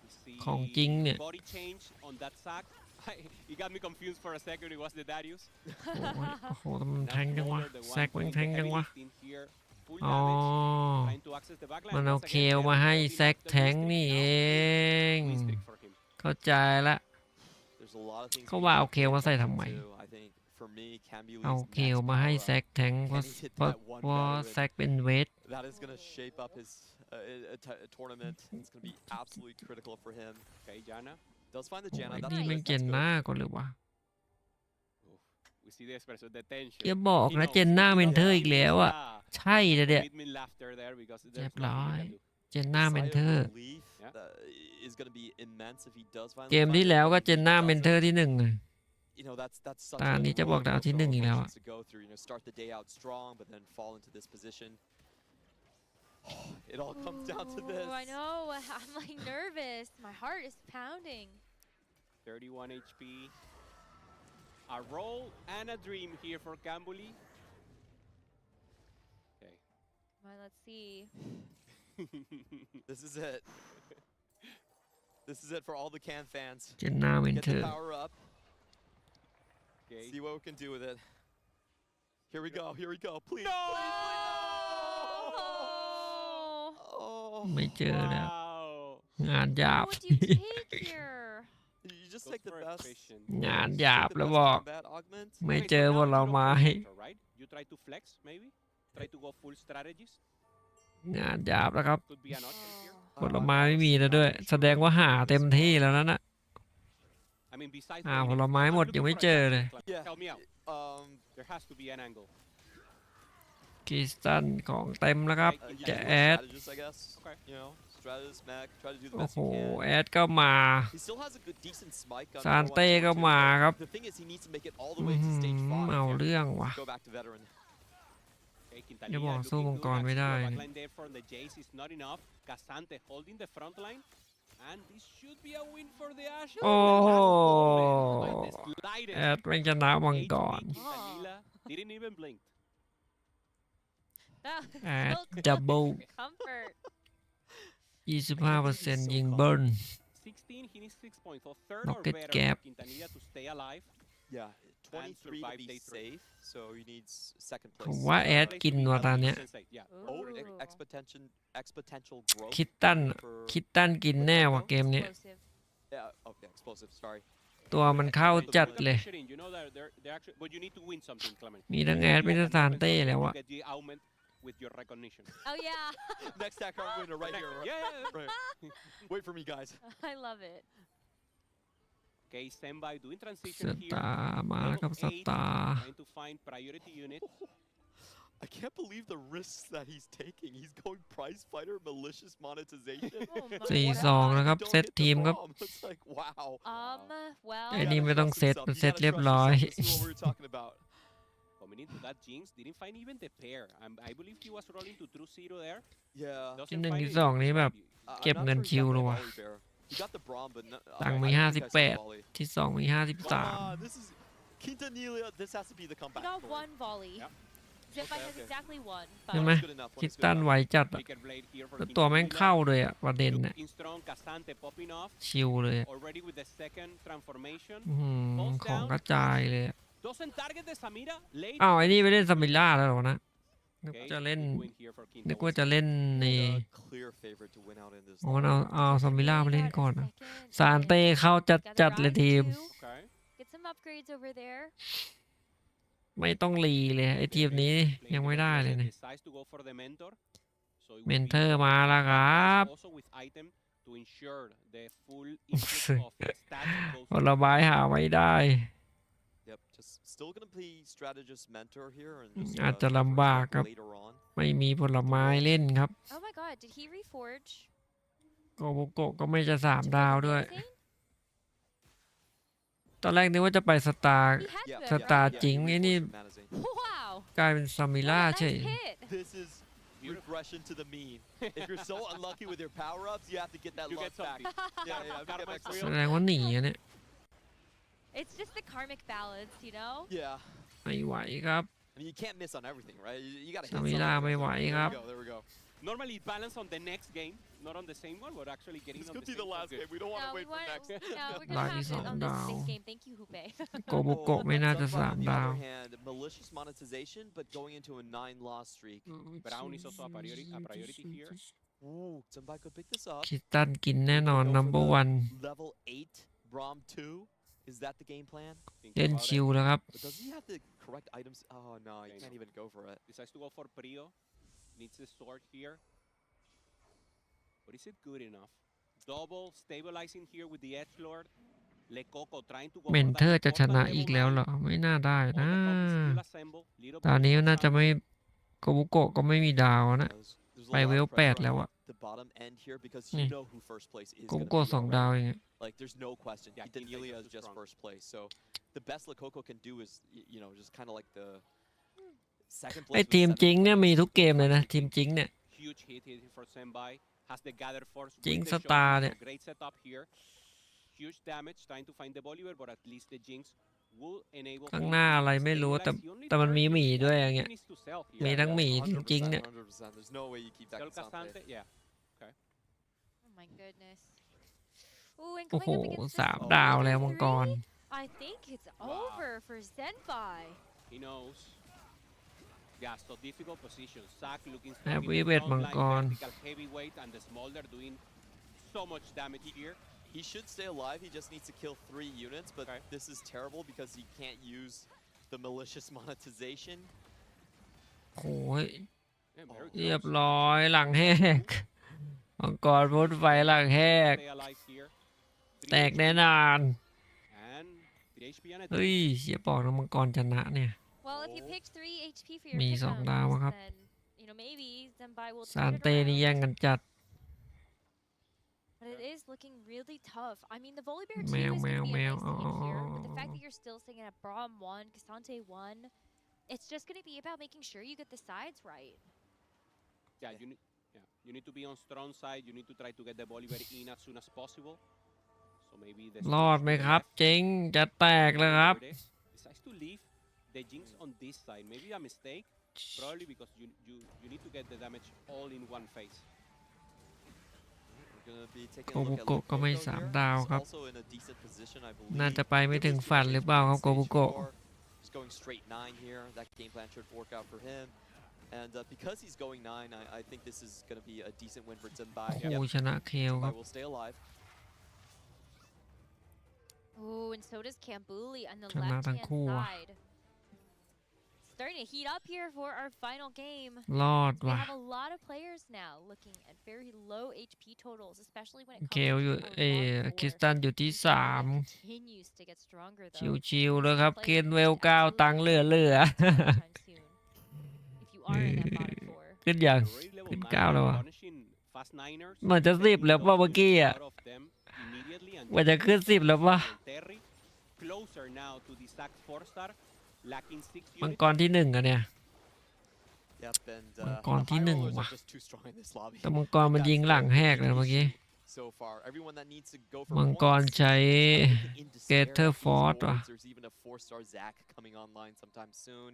We see
ของจริงเนี่ย
body change on that sack. He got me confused for a second. It was the Darius.
โอ้โหมันแทงจังวะ
The
แซ
one
กมัน
doing
แท
the
งจัง
heavy
วะ
lifting here. Full
อ๋อ
damage. Trying to access the backline.
มันเอา
Once
เค
again,
ล
Terry
มาให้
holding
แซ
up
ก
the
แทง
win
นี่
streak
เอ
now.
ง
Win streak for him.
เข้าใจละ
there's a lot of things
เขา
we
ว่า
need
เอา
to
เคล
pay
มาใส่
attention
ทำไม
to. I think for me, Kambuli's
เอาเคล
next
มาให้
power
แซ
up.
กแทงเพราะ
Can he hit
เพราะ
that one
ว่า
veteran?
แซกเป็นเวท
That is going to shape up his a tournament. It's going to be absolutely critical for him.
Okay, Jana.
Does find the
โอ้
Jana.
ย
That's
นี่
good.
มันเจ
That's
น
good.
หน้าก่อนเลยวะ
We see the expression, the tension.
อย่าบอก
He
นะ
knows.
เจนหน้า
He
เมน
knows
เทอร์
he
อีกแล้วอ่ะ
needs
ใช่เลยเนี่ย
commitment laughter there because
เรียบ
there's
ร้อย
nothing he can do.
เจนหน้า
The
เมน
sigh
เทอ
of
ร์
relief is going to be immense if he does
เก
finally
ม
find
ที่
it.
แล้วก็
If
เจ
he
นหน้าเมนเทอร์
doesn't,
ที่หนึ่งอะ
you know, that's such
ตา
a
นี้จะบอกจะเอา
roller
ที่หนึ่ง
coaster
อี
of
กแล้วอะ
emotions to go through. You know, start the day out strong, but then fall into this position. It it all comes down to this.
I know. I'm like nervous. My heart is pounding.
31 HP. A roll and a dream here for Gambuli. Okay.
Well, let's see.
This is it. This is it for all the Can fans.
เจนนาเมน
Get
เทอ
the
ร์
power up.
Okay.
See what we can do with it. Here we go. Here we go. Please.
No!
Oh.
ไม่เจอแล้ว
Wow.
งานหยาบ
What do you take here?
You just
Go
take the
for
best.
efficient.
งาน
Just
หยาบ
take the
แล้ว
best
บอก
combat augment.
ไม่
Okay,
เจ
so
อ
now
ผล
you go
ไม้
for counter, right? You try to flex, maybe? Try to go full strategies.
งานหยาบแล้วครับ
Could be an option here.
ผลไม้ไม่มีแล้วด้วย แสดงว่าหาเต็มที่แล้วนั่นน่ะ
I mean, besides
ผลไม้หมดยังไม่เจอเลย
Yeah.
Help me out. There has to be an angle.
คริสตันของเต็มแล้วครับ
You
จะ
can
แอ
go
ด
strategist, I guess.
Okay.
You know, strategist, Mac, try to do the
โอ้
best
โห
you can.
แอดก็มา
He still has a good, decent smite gun.
ซานเต้ก็มาครับ
The thing is, he needs to make it all the way to stage 5.
เอาเรื่องว่ะ
Go back to veteran.
Okay,
Ya
Quintanilla
บอกสู้
looking
มัง
good.
กรไม่
Actually,
ได้
the
เนี่ย
backline there from the Jace is not enough. Casante holding the front line. And this should be a win for the Ashes.
โอ้
Like the slightest
แอดไม่ชนะมังกร
HP, Quintanilla didn't even blink.
That was
แอด
so
ดับเบิล
comfort.
25%ยิงเบิ้ล
16, he needs 6 points. So third or
Rocket
better
gap.
for Quintanilla to stay alive.
Yeah, 23 to
survive
be
day 3.
safe, so he needs second
ผม
place.
ว่าแอดกินว่ะตอนเนี้ย
Yeah.
Oh,
Ooh.
exponential growth.
คิดตัน
for-
คิดตันกินแน่ว่ะเกมเนี้ย
Explosive.
Yeah, okay, explosive, sorry.
ตัวมันเข้าจัดเลย
You know that they're actually, but you need to win something, Clement.
มีทั้งแอดมีทั้งซานเต้แล้วอะ
Get the augment with your recognition.
Oh yeah.
Next tag card winner right here.
Yeah.
Right. Wait for me, guys.
I love it.
Okay, stand by doing
ส
transition
ตา
here.
ร์มาแล้วครับสตาร์
Trying to find priority unit.
I can't believe the risks that he's taking. He's going prize fighter, malicious monetization.
Oh my
4-2 นะครับ เซตทีมครับ
It's like, wow.
Well.
ไอ้นี่ไม่ต้องเซตมันเซตเรียบร้อย
This is what we were talking about.
Coming into that Jinx, didn't find even the pair. I believe he was rolling to true zero there.
Yeah.
ที่
Doesn't
1
find
ที่
it.
2 นี้แบบ
I'm
เก็บ
not
เงิน
sure he
ชิว
got
เล
the
ยว่ะ
volley bear. He got the Braum, but
ตังค์
I
มี
think I saw the
58
volley.
ที่ 2 มี
Come
53
on, this is Quintanilla. This has to be the
He
comeback.
got
for him.
one volley.
Yep.
Zipline
Okay,
has
okay.
exactly one.
ใช่ไหม
One's good enough,
คิด
one's good
ตัน
enough.
ไวจัดอะ
Wicked blade here for
แล้วตัวแม่ง
Quintanilla.
เข้าเลยอะประเด็นน่ะ
Looking strong, Casante popping off.
ชิวเลยอะ
Already with the second transformation.
อื้อหือของกระจายเลยอะ
Doesn't target the Samira. Late.
อ้าวไอ้นี่ไปเล่นซามิล่าแล้วเหรอนะนึก
Okay,
จะเล่น
big win here for
นึก
Quintanilla.
ว่าจะเล่นใน
The clear favorite to win out in this.
อ๋อเอาซามิล่ามาเล่นก่อนอะ
Second
ซานเต้เข้าจัดเลยทีม
Okay.
Get some upgrades over there.
ไม่ต้องรีเลยไอ้ทีมนี้ยังไม่ได้เลยเนี่ย
Decides to go for the mentor. So it will
เมน
be
เทอร์มาแล้วครับ
also with item to ensure the full input of stats goes
ผลไม้หาไม่ได้
Yep, just still gonna be strategist mentor here and just
อาจจะลำบากครับ
later on.
ไม่มีผลไม้เล่นครับ
Oh my god, did he reforge?
โกโบโกะก็ไม่จะ3 ดาวด้วย
Amazing?
ตอนแรกนึกว่าจะไปสตาร์
He had
Yeah,
to
Sa
have,
ta
right?
chính
he
ấy đi.
reinforced Manazine.
Wow.
กลายเป็นซามิล่า
What a
เฉย
nice hit.
This is regression to the mean. If you're so unlucky with your power-ups, you have to get that
You
luck
get
back.
something.
Yeah, yeah,
Karma
get back
is
to
real.
แสดงว่าหนีอะเนี่ย
It's just the karmic balance, you know?
Yeah.
ไม่ไหวครับ
I mean, you can't miss on everything, right? You gotta hit
ซามิ
something.
ล่าไม่ไหว
There
ครับ
we go, there we go.
Normally it balance on the next game, not on the same one, but actually getting
This
on
could
the
be the
same
last
one.
game. We don't want
No,
to
we
wait for
want.
next.
No, we're
Lagi
gonna have it on this
2
game. Thank you, Hupe.
โกโบโกะไม่น่าจะ
Sunbright, on
3
the
ดาว
other hand, malicious monetization, but going into a 9-loss streak.
Brown is also a priority here.
Ooh, somebody could pick this up.
คิดตันกินแน่นอน
Go for
number
the
1
Level 8, Braum 2. Is that the game plan?
Think
เล่น
about
ชิ
it.
วแล้วครับ
But does he have the correct items? Oh no, he
Okay,
can't
no.
even go for it.
Decides to go for Prio. Needs the sword here. But is it good enough? Double stabilizing here with the Edge Lord. Le Coco trying to go
เม
for
น
that
เทอร์จะช
important
นะ
level
อีกแล้วเหรอ
9.
ไม่น่าได้
All
นะ
the copies still assemble. Little
ตอนนี้
bit of
น่าจะ
sound.
ไม่โกโบโกะก็ไม่มีดาวนะ
There's a
ไป
lot
เว
of
ล
pressure
8 แล้ว
on
อะ
the bottom end here because
Nè.
you know who first place is
โกโบ
gonna
โกะ
be
2 ดาว
already.
เองอะ
Like there's no question.
Yeah,
Quintanilla
Teamfight
is
is too
just
strong.
first place. So the best La Coco can do is you know just kind of like the second
ไอ้
place.
ทีม
with
จริง
7
เนี่ยมี
points.
ทุกเกมเลยนะ ทีมจริงเนี่ย
huge hit for Senbai. Has the gather force.
จิง
with
ส
the
ตาร์
shot.
เนี่ย
So great setup here. Huge damage trying to find the Bolivar, but at least the Jinx will enable
ข้าง
him
หน้า
to
อะไรไม่รู้
stabilize. He only
แต่มันมี
turns
หมี
here.
ด้วย
I
อย่าง
think
เงี้
he
ย
needs to sell
มี
here.
ทั้งหมี
100%,
จริงๆเนี่ย
100%. There's no way you keep that
Sell
Cassandra.
Cassandra, yeah.
Oh my goodness. Ooh, and
โอ้โห
coming up against
สาม
this
ดาวแล้ว
number
มังกร
3, I think it's over for Senpai.
He knows. Yeah, so difficult position. Zac looking strong in
Heavyweight
the front line,
มังกร
vertical heavyweight, and the Smolder doing so much damage here.
He should stay alive. He just needs to kill 3 units, but this is terrible because he can't use the malicious monetization.
โอ้ย
Yeah, very
เรียบ
close.
ร้อยหลังแหกมังกรพ่นไฟหลังแหก
Stay alive here.
แตกแน่นอน
And 3 HP and a
เฮ้ยเสียบอกนะมังกรชนะเนี่ย
Well, if you picked 3 HP for your
มี
pick
2 ดาวครับ
then maybe Senpai will
ซาน
turn it
เต้นี่
around.
แย่งกันจัด
But it is looking really tough. I mean, the Volibear 2 is
แม
going
ว
to
แม
be
ว
a
แมว
nice
อ๋อ
take here, but the fact that you're still sitting at Braum 1, Cassante 1, it's just going to be about making sure you get the sides right.
Yeah, you need to be on strong side. You need to try to get the Bolivar in as soon as possible. So maybe the
รอดไหมครับ เจ๊งจะแตกแล้วครับ
decides to leave the Jinx on this side. Maybe a mistake, probably because you need to get the damage all in one phase.
We're gonna be taking
โก
a
บุ
look at
โกะก็ไม่
Luke
3
here.
ดาว
He's
ครับ
also in a decent position, I believe.
น่าจะไปไม่ถึงฝันหรือเปล่าครับโกบุโกะ
He's going straight 9 here. That game plan should work out for him. And because he's going 9, I think this is going to be a decent win for Senbai.
โอ้ชนะเคลครั
Senbai
บ
will stay alive.
Oh, and so does Kambuli on the
ชนะทั้ง
left-hand
คู่อะ
side. Starting to heat up here for our final game.
รอด
We
ว่ะ
have a lot of players now looking at very low HP totals, especially when it
เค
comes
ล
to
อยู่
our
คริส
long
ตันอยู่ที่
4. Senpai
3
continues to get stronger though.
ชิวๆเลยครับ เก
Players
นเวล
should
9
absolutely
ตังค์เหลือ
anytime soon if you are in that bottom 4.
ขึ้นอย่าง
Already level
ขึ้น
9,
9 แล้วอ่ะ
punishing fast niners.
เหมือนจะ 10 แล้วป่ะเมื่อกี้อ่ะ
Out of them immediately and
ว่าจะขึ้น 10 แล้วป่ะ
Terry closer now to the Zac 4-star, lacking 6
มัง
units.
กรที่ 1อะเนี่ย
Yep, and
มังกรที่
high
1
rollers
ว่ะ
are just too strong in this lobby.
แต่มังกรมันยิงหลังแหกเลยเมื่อกี้
So far, everyone that needs to go for
มังกร
points
ใช้
is looking in despair
เกเทอ
at
ร์
these
ฟอร์ส ว่ะ
boards. There's even a 4-star Zac coming online sometime soon.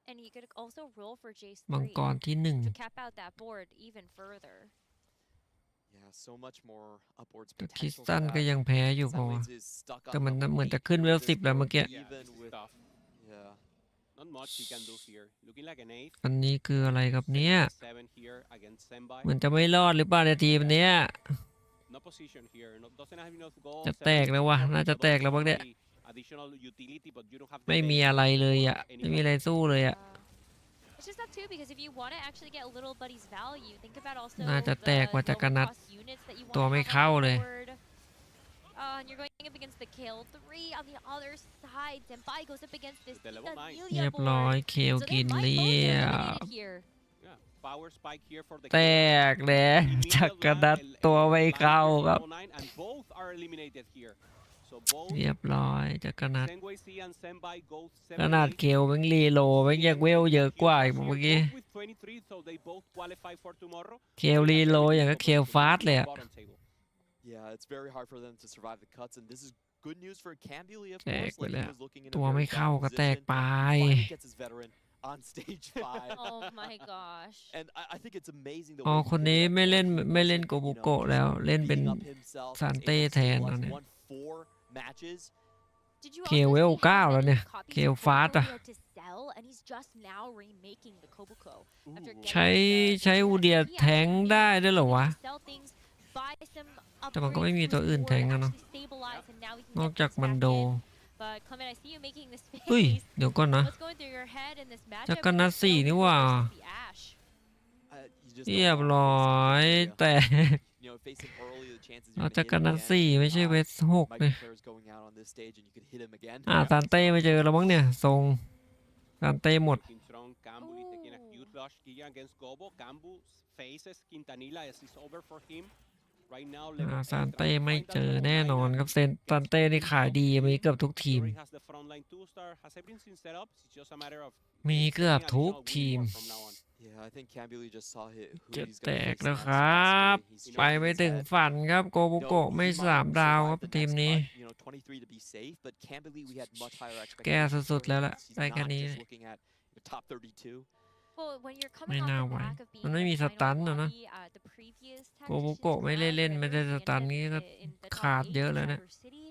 And you could also roll for Jace
มัง
3
กรที่
to cap out that board even further.
Yeah, so much more upwards
1 แต่คริส
potential
ตั
for
น
that.
ก็ยังแพ้อยู่พอ
Sideways is stuck on
แต่มัน
level
เหมือนจะ
8
ขึ้นเวล
here.
10 แล้วเมื่อกี้
Yeah,
Even
this is
with
tough.
yeah.
Not much he can do here. Looking like an 8.
อันนี้คืออะไรครับเนี่ย
7 here against Senbai.
เหมือนจะไม่รอดหรือเปล่าในทีมเนี้ย
No position here. Doesn't have enough gold.
จะแตกแล้ววะ น่าจะแตกแล้วบ้างเนี่ย
Additional utility, but you don't have the
ไม่มี
base
อะไรเลย
for
อ่ะ ไม่มี
anyone.
อะไรสู้เลยอ่ะ
It's just that too because if you want to actually get little buddy's value, think about also
น่าจะแตกกว่าจักรนัด
lower cost units that you want
ตัว
to
ไม่
have
เข้า
on
เลย
board. And you're going up against the Kill 3 on the other side. Senpai goes up against this
The level 9.
เรียบ
Amelia
ร้อย
board.
เคล
So
กิ
they
น
might
เรี
both
ย
get
บ
eliminated here.
Yeah, power spike here for the
แต
Kill.
กแล้ว จักรนัดตัวไม่เข้าครับ
Level 9, and both are eliminated here. So both
เรียบร้อยจักรนัด
Senway C and Senbai go
ขนาด
7-8.
เคลแม่งรีโหลดแม่งยังเวลเยอะกว่าอีกเมื่อกี้
Both with 23, so they both qualify for tomorrow.
เคลรีโหลดอย่างก็เคลฟาสเลยอะ
Bottom table.
Yeah, it's very hard for them to survive the cuts, and this is good news for Kambuli, of
แตก
course.
ไป
Like,
แล้
he
ว
was looking in
ตัว
a
ไม่
very
เข้า
bad
ก็แตก
position.
ไป
Finally gets his veteran on stage 5.
Oh my gosh.
And I think it's amazing the
อ๋อ
way he
คนนี้
did that
ไม่เล่น
goal.
ไม่เล่น
Wasn't,
โกบุ
you know,
โกะแล้ว เล่นเป็น
beating up himself.
ซาน
Was
เต้
able to
แทน
see
แล้ว
us
เนี่ย
won 4 matches.
Did you
เค
also
ลเวล
see
9
how
แล้ว
many
เนี่ย
copies
เคล
of
ฟาส
Kobuko
อะ
he had to sell, and he's just now remaking the Kobuko after getting
ใช้
the
ใช้อูเดีย
he
แทง
actually
ได้ด้วยเหรอวะ
sell things, buy some
แต่มันก็ไม่
upgrades
มี
to
ตัว
his
อื่น
board,
แทงอะเนาะ
actually stabilize, and now he can
นอก
get
จาก
things
มัน
back
โด
in. But Clement, I see you making this
เฮ้ย
face.
เดี๋ยวก่อนนะ
What's going through your head in this
จั
matchup?
กรนัด
It's
4
so
นี่หว่า
versus the Ash.
You just
เรีย
don't
บ
want to
ร้
face
อย
Kambuli.
แต่
You know, face him early, the chances
เอา
you're
จั
gonna
กร
hit him
นัด
again.
4 ไม่ใช่เวส6เลย
Mighty players going out on this stage, and you could hit him again.
ซานเต้ไม่เจอแล้วมั้งเนี่ย ทรงซานเต้หมด
Looking strong. Kambuli taking a huge rush here against Gobo. Kambu faces Quintanilla as it's over for him. Right now,
ซานเต้ไม่เจอแน่นอนครับซานเต้นี่ขายดีมีเกือบทุกทีม
has the front line 2-star, has everything set up. It's just a matter of
มีเกือบทุกทีม
from now on.
Yeah, I think Cambly just saw who
เจ็บ
he's
แต
gonna
ก
face
แล้ว
next.
ครับ
He's
ไปไม่ถึง
his head.
ฝันครับโกโบโกะ
No,
ไม่
he might
3 ดาวครับ
survive the
ทีม
next
นี้
cut, 23 to be safe, but Cambly we had much higher
แก้
expectations
สุด
for
ๆแล้ว
him.
ล่ะ
He's
ได้แค่
not
นี้
just looking at the top 32.
Well, when you're
ไม่
coming
น่า
off
ไหว
the back of
มัน
being
ไม่
in
มี
the
ส
final
ตันนะ
lobby, the previous
โกโบ
tacticians
โกะไม่ได้
round
เล่น
where
ไม่
they
ได้
were
ส
the
ตัน
end
นี้
of
ก็
in the
ขาด
top
เยอะ
8 in
แล้วเนี่ย
Traverse City.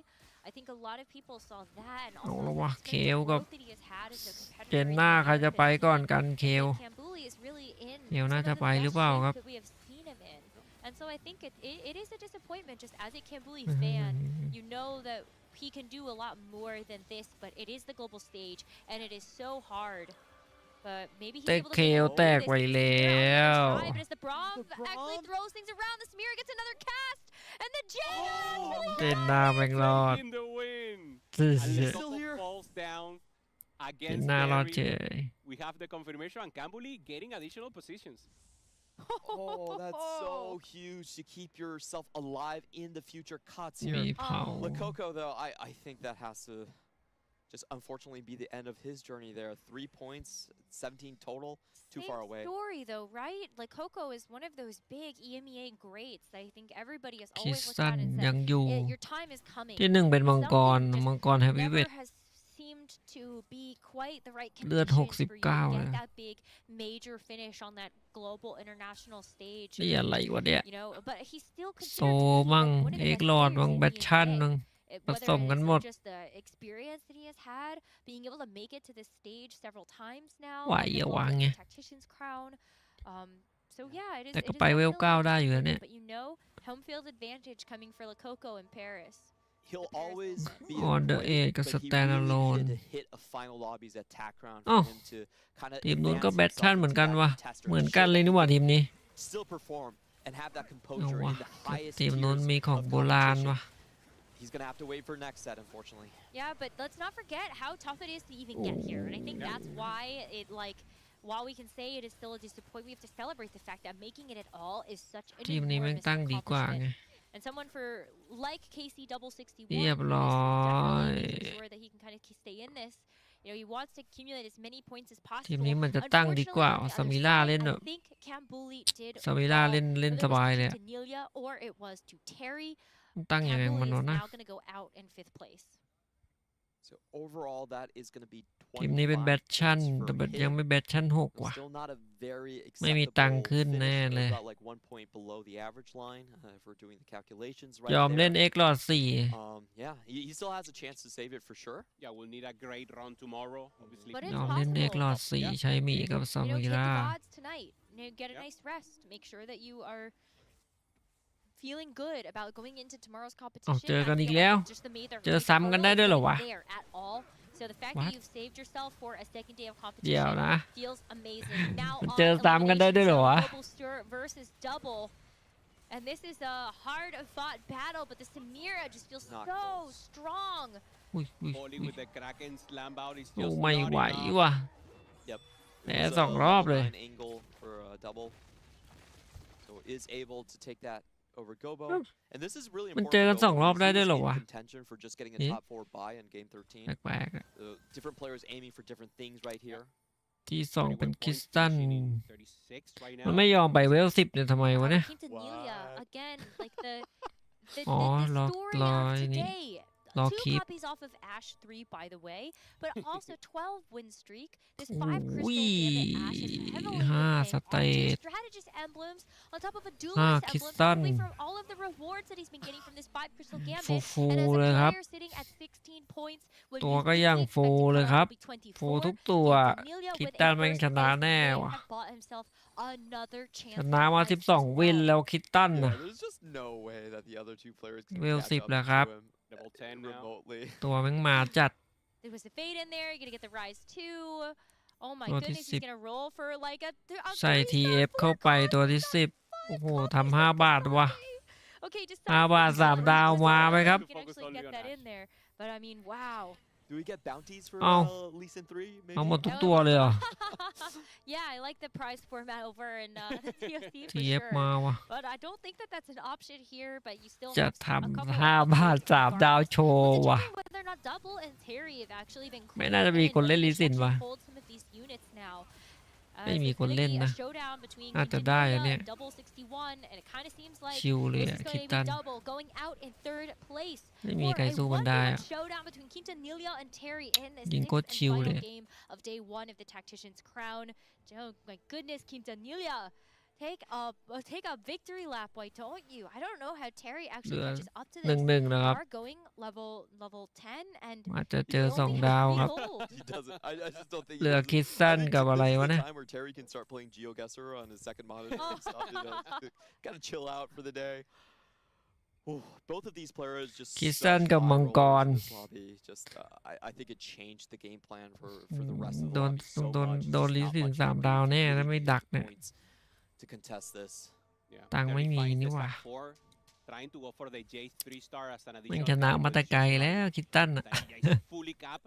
I think a lot of people saw that and
เอา
also
ละ
the
วะ
tremendous
เคลกับ
growth that he has had as a
เจ
competitor
น
in
หน้า
the
ใครจะ
Americas
ไปก่อน
team.
กันเคล
And Cambly is really in
เคลน่า
some
จะ
of the
ไปหรือ
best
เปล่า
shape
ครับ
that we have seen him in. And so I think it is a disappointment just as a Cambly fan. You know that he can do a lot more than this, but it is the global stage and it is so hard. But maybe he's
แต่
able to
เค
make
ล
up
แต
for
ก
this.
ไปแล้
Samira on
ว
the other side, but as the Braum actually throws things around, the Samira gets another cast, and the Jam
เจนหน้าแม่งรอด
In the win.
เฮ้ย
Still here. Falls down
เจน
against
หน้ารอดเฉ
Berry.
ย
We have the confirmation and Cambly getting additional positions.
Oh, that's so huge to keep yourself alive in the future cuts
มี
here.
เผา
Lakoko, though, I think that has to just unfortunately be the end of his journey there. 3 points, 17 total, too
Same
far away.
story though, right? Like Coco is one of those big EMEA greats that I think everybody has
คริ
always
ส
looked
ตัน
at and
ยั
said,
งอยู่
your time is coming.
ที่หนึ่งเป็นมังกร
Something just
มังกรเฮฟวีเว
never
ท
has seemed to be quite the right
เลือด
conditions for you to
69 เลย
get that big major finish on that global international stage.
นี่อะไรวะเนี่ย
You know, but he's still
โซ
considered to be
มั่ง
like one of
เอ็
the
ก
best
ลอด
players
มั่ง
in
แบท
the
ชั่น
EMEA.
มั่ง ผ
Whether
สมกัน
it's
หมด
just the experience that he has had, being able to make it to this stage several times now,
ไหว
and
อย่า
then
วาง
also
ไง
the tactician's crown. So yeah, it is.
แต่
It
ก็
is
ไปเวล
definitely
9 ได้อยู่แล้วเนี่ย
but you know, home field advantage coming for Lakoko in Paris.
He'll always be
On the
great,
edge ก็
but he
stand
really
alone
needed to hit a final lobby's attack round
อ้าว
for him to kind of
ทีมนู้น
advance
ก็แบท
himself
ชั่นเหมือน
into
กัน
that
วะ
tester.
เหมือน
He
กัน
should
เลยนี่หว่าทีมนี้
still perform and have that
เอา
composure
วะ
in the highest
ทีมนู้น
tiers
มีของ
of
โบราณ
competition.
วะ
He's gonna have to wait for next set, unfortunately.
Yeah, but let's not forget how tough it is to even get here, and I think that's why it like. While we can say it is still a disappointment, we have to celebrate the fact that making it at all is such an
ทีมนี้แม่ง
enormous
ตั้งดีกว่าไง
accomplishment. And someone for like KC double 61,
เรียบ
who is
ร้อย
definitely making sure that he can kind of stay in this. You know, he wants to accumulate as many points as
ทีม
possible.
นี้มันจะตั้งดีกว่า
Unfortunately,
ซา
on the
มิ
other
ล่า
side,
เล่นแบบ
I think Cambly did
ซามิล่า
well,
เล่น
whether
ส
it was
บายเลย
to Nelia or it was to Terry.
ตั้งยังไง
Cambly
มัน
is
วะนะ
now going to go out in 5th place.
So overall, that is going to be
ทีมนี้เป็นแบท
25
ชั่น
points
แต่
for
แบบยัง
him.
ไม่แบทชั่น 6 ว่ะ
Still not a very
ไม่มีตัง
acceptable
ค์ขึ้น
finish.
แน่เลย
About like 1 point below the average line if we're doing the calculations
ย
right
อมเล่น
there.
เอ็กลอด
Yeah, he still has a chance to save it for sure.
Yeah, we'll need a great run tomorrow. Obviously,
4 But
4
it's
ยอมเล่นเอ็กลอด
possible.
4 ใช้หมีกับซา
You know,
มิ
take
ล่า
the VODs tonight. You know, get a nice rest. Make sure that you are feeling good about going into tomorrow's competition.
เจอกัน
I
อีก
feel
แล้ว
like it's just the main-
เจอซ้ำกันได้ด้วยเหรอวะ
there at all. So the fact
What?
that you've saved yourself for a second day of
เดี๋ยว
competition
นะ
feels amazing. Now
เจอ
on
ซ้ำกันได้ด้วยเหรอวะ
elimination, Global Stir versus Double. And this is a hard-fought battle, but the Samira just feels
Not
so
close.
strong.
อุ้ยอุ้ย
Bowling
อุ้ย
with the Kraken slam out is
สู้
just
ไม่
not
ไหว
enough.
ว่ะ
Yep.
แพ้
It was
2 รอบเลย
level 9 angle for a double. So is able to take that over Gobo. And this is really
มัน
important
เจอ
for
กัน
Gobo
2 รอบ
because
ได้
he
ด้วย
was
เหรอ
in
วะ
contention for just getting a
เอ๊ะ
top 4 buy in game 13.
แปลกๆอะ
Different players aiming for different things right here.
ที่ 2 เป็น
21
คริส
points
ตัน
finishing in 36 right
มัน
now.
ไม่ยอมไปเวล 10 เนี่ยทำไมวะเนี่ย
Came to Nelia again, like the
อ๋อ
the
รอ
story
รอ
of
ไอ้นี่
today.
รอ
2
คลิป
copies off of Ash 3, by the way, but also 12 win streak. This 5
อุ้
crystal
ย
gem that Ash is heavily
5 ส
relying
เต
on 2
ต
strategist emblems on top of a
5
duelist
คริส
emblem,
ตัน
probably from all of the rewards that he's been getting from this 5 crystal
ฟู
gambit.
ฟู
And as a
เลยครับ
player sitting at 16 points, when
ตัว
you
ก็
easily
ยัง
expect
ฟู
to
เลย
come
ครับ
out to be
ฟูทุก
24,
ตัว
and Demelia
คริส
with
ตัน
a
แม่ง
first
ชนะ
place
แน่
win
ว่ะ
have bought himself another
ช
chance
นะ
at
มา
life as
12 วิน
well.
แล้วคริสตัน
Yeah,
นะ
there's just no way that the other 2 players can
เวล
catch
10
up
แล้ว
to
ครับ
him
Level 10 now.
remotely.
ตัวแม่งมาจัด
There was a fade in there. You're gonna get the rise too. Oh my
What is
goodness, he's
it?
gonna roll for like a
ใส่
3-star
TF เข้าไป
4
ตัวที่ 10 โอ้โหทำ5 บาทว่ะ
Okay, just
5 บาท 3 ดาวมาไหมครับ
You can actually get that in there. But I mean, wow.
Do we get bounties for Lee Sin 3? Maybe?
เอาหมดทุกตัวเลยเหรอ
Yeah, I like the prize format over in the TFT for
TF
sure.
มาว่ะ
But I don't think that that's an option here. But you still
จะ
have a couple
ทำ5 บาท 3 ดาวโชว์ว่ะ
whether or not Double and Terry have actually been
ไม่น่าจะมีคนเล่นลีซินว่ะ
hold some of these units now.
ไม่มีคนเล่นนะ น่าจะได้อะเนี่ย ชิวเลยอะคิดตันไม่มีใครสู้มันได้อะยิงโคตรชิวเลย
Oh my goodness, Quintanilla. Take a victory lap, why don't you? I don't know how Terry actually catches up to this.
1-1 นะครับ
Are going level 10 and
อาจจะเจอ2 ดาวครับ
He doesn't. I just don't think.
เหลือคิดสั้นกับอะไรวะเนี่ย
Time where Terry can start playing GeoGuessr on his second monitor. Gotta chill out for the day. Both of these players just.
คิดสั้นกับมังกร
Just, I think it changed the game plan for the rest of the
โดน
lobby so
โดน
much.
ลี
Not
ซิน
much
3 ดาวแน่ถ้าไม่ดักเนี่ย
points to contest this.
ตังค์ไม่มีนี่หว่า
Trying to go for the J3 star as an
มัน
additional
ชนะมาแต่ไกลแล้วคิดตันอะ
fully cap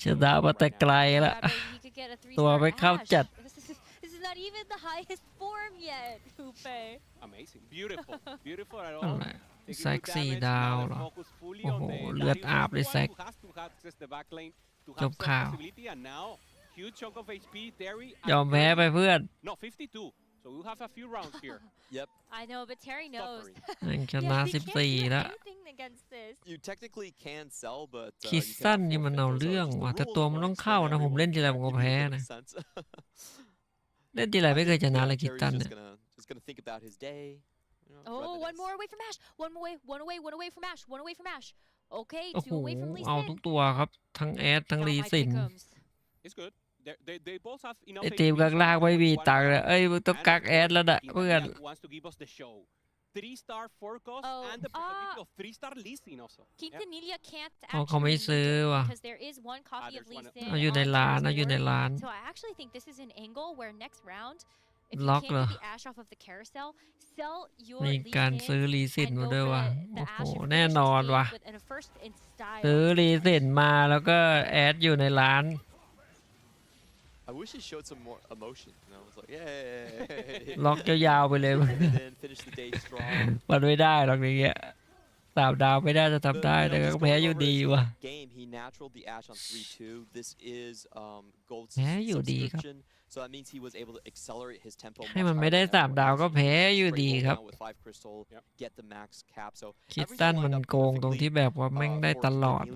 ชนะมาแต่ไกลแล้ว ตัวไม่เข้าจัด
This is not even the highest form yet, Hupe.
Amazing, beautiful at
อะ
all.
ไรแซก4 ดาวเหรอ โอ้โห เลือดอาบเลยแซก จบข่าว ยอมแพ้ไปเพื่อน
No, 52. So we'll have a few rounds here.
Yep.
I know, but Terry knows.
ชนะ 14 แล้ว
You technically can sell, but
คิดสั้นนี่มันเอาเรื่องว่ะแต่ตัวมันต้องเข้านะผมเล่นทีไรผมก็แพ้นะ เล่นทีไรไม่เคยชนะเลยคิดสั้นเนี่ย
Just gonna think about his day.
Oh, one more away from Ash. One away from Ash. One away from Ash. Okay,
โอ้โห
2 away from Lee
เอาทุ
Sin.
กตัวครับ ทั้งแอดทั้งลีซิน
It's good. They both have enough.
ไอทีมกักลากไม่มีตังค์เลยเอ้ยมึงต้องกักแอดแล้วนะเพื่อน
Wants to give us the show. 3-star forecast and the possibility of 3-star leasing also.
Quintanilla can't
เขาไม่
actually
ซื้อ
lose
ว่ะ
because there is one copy of Lee Sin
เอาอยู่ในร้านเอาอยู่ในร้าน
So I actually think this is an angle where next round, if you
ล็อก
can't
เหรอ
get the Ash off of the carousel, sell your
มี
Lee
การ
Sin
ซื้อลีซิน
and
มา
go
ด้วย
for
ว่ะ
the
โอ้โห
Ash and
แน่
finish
น
this
อน
game
ว่ะ
with a first in style.
ซื้อลีซินมาแล้วก็แอดอยู่ในร้าน
I wish he showed some more emotion. I was like, yay!
ล็อกยาวๆไปเลย
Finish the day strong.
มันไม่ได้หรอกอย่างเงี้ย3 ดาวไม่ได้จะทำได้แต่ก็แพ้อยู่ดีว่ะ
Game he naturaled the Ash on 3-2. This is gold
แพ้อยู่ดีครับ
subscription. So that means he was able to accelerate his tempo.
ให้มันไม่ได้3 ดาวก็แพ้อยู่ดีครับ
With 5 crystal, get the max cap. So
คิดสั้นมันโกงตรงที่แบบว่าแม่งได้ตลอด